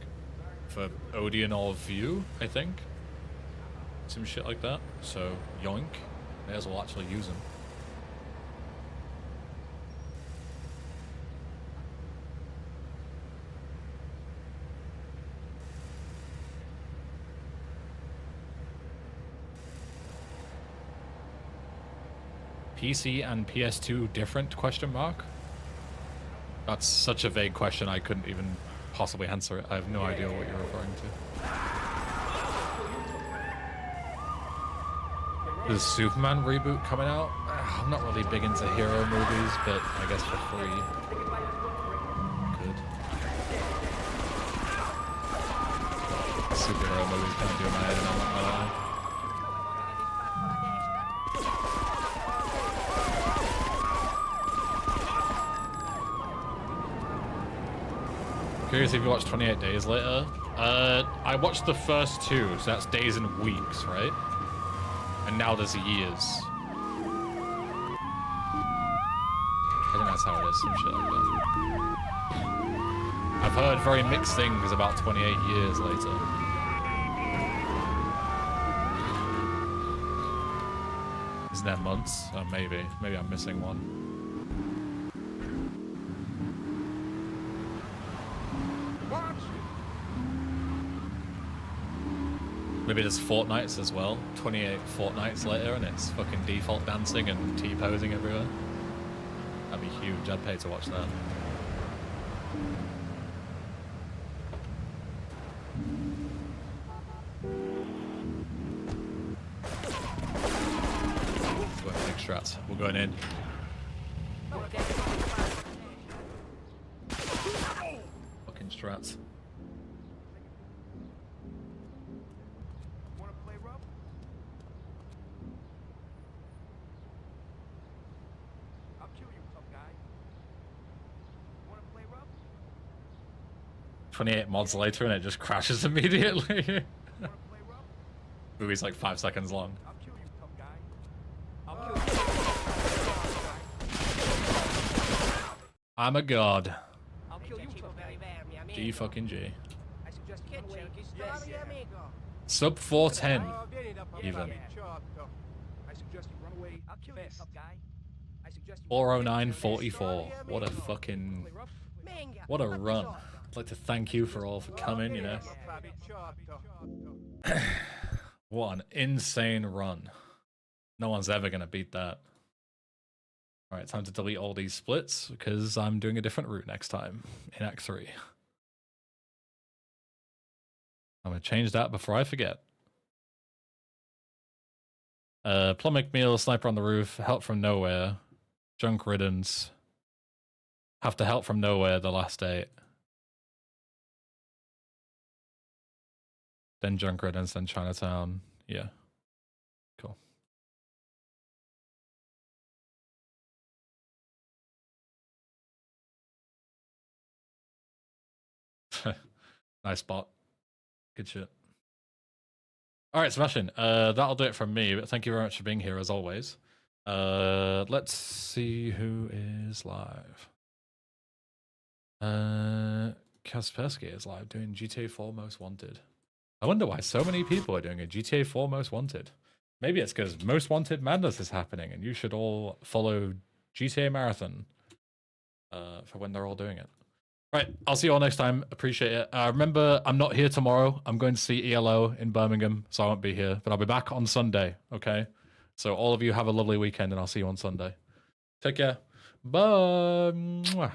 for Odeon or View, I think. Some shit like that. So, yoink. May as well actually use them. PC and PS2 different, question mark? That's such a vague question I couldn't even possibly answer it. I have no idea what you're referring to. There's a Superman reboot coming out? I'm not really big into hero movies, but I guess for free. Good. Superhero movies can't do my head in, I'm not gonna lie. Curious if you watched 28 Days Later. I watched the first 2, so that's days and weeks, right? And now there's years. I think that's how it is, some shit like that. I've heard very mixed things about 28 years later. Isn't there months? Oh, maybe. Maybe I'm missing one. Maybe there's fortnights as well. 28 fortnights later and it's fucking default dancing and T-posing everywhere. That'd be huge. I'd pay to watch that. Going big strats. We're going in. Fucking strats. 28 mods later and it just crashes immediately. Movie's like 5 seconds long. I'm a god. G fucking G. Sub 410 even. 409.44. What a fucking... What a run. I'd like to thank you for all for coming, you know. What an insane run. No one's ever going to beat that. Alright, time to delete all these splits because I'm doing a different route next time in Act 3. I'm going to change that before I forget. Plum McMeal, Sniper on the Roof, Help from Nowhere, Junk Riddance, Have to Help from Nowhere, The Last 8. Then Junk Riddance, then Chinatown. Yeah. Cool. Nice spot. Good shit. Alright, Sebastian. That'll do it from me, but thank you very much for being here as always. Let's see who is live. Kaspersky is live doing GTA 4 Most Wanted. I wonder why so many people are doing a GTA 4 Most Wanted. Maybe it's because Most Wanted Madness is happening and you should all follow GTA Marathon for when they're all doing it. Right, I'll see you all next time. Appreciate it. Remember, I'm not here tomorrow. I'm going to see ELO in Birmingham, so I won't be here. But I'll be back on Sunday, okay? So all of you have a lovely weekend and I'll see you on Sunday. Take care. Bye. Mwah.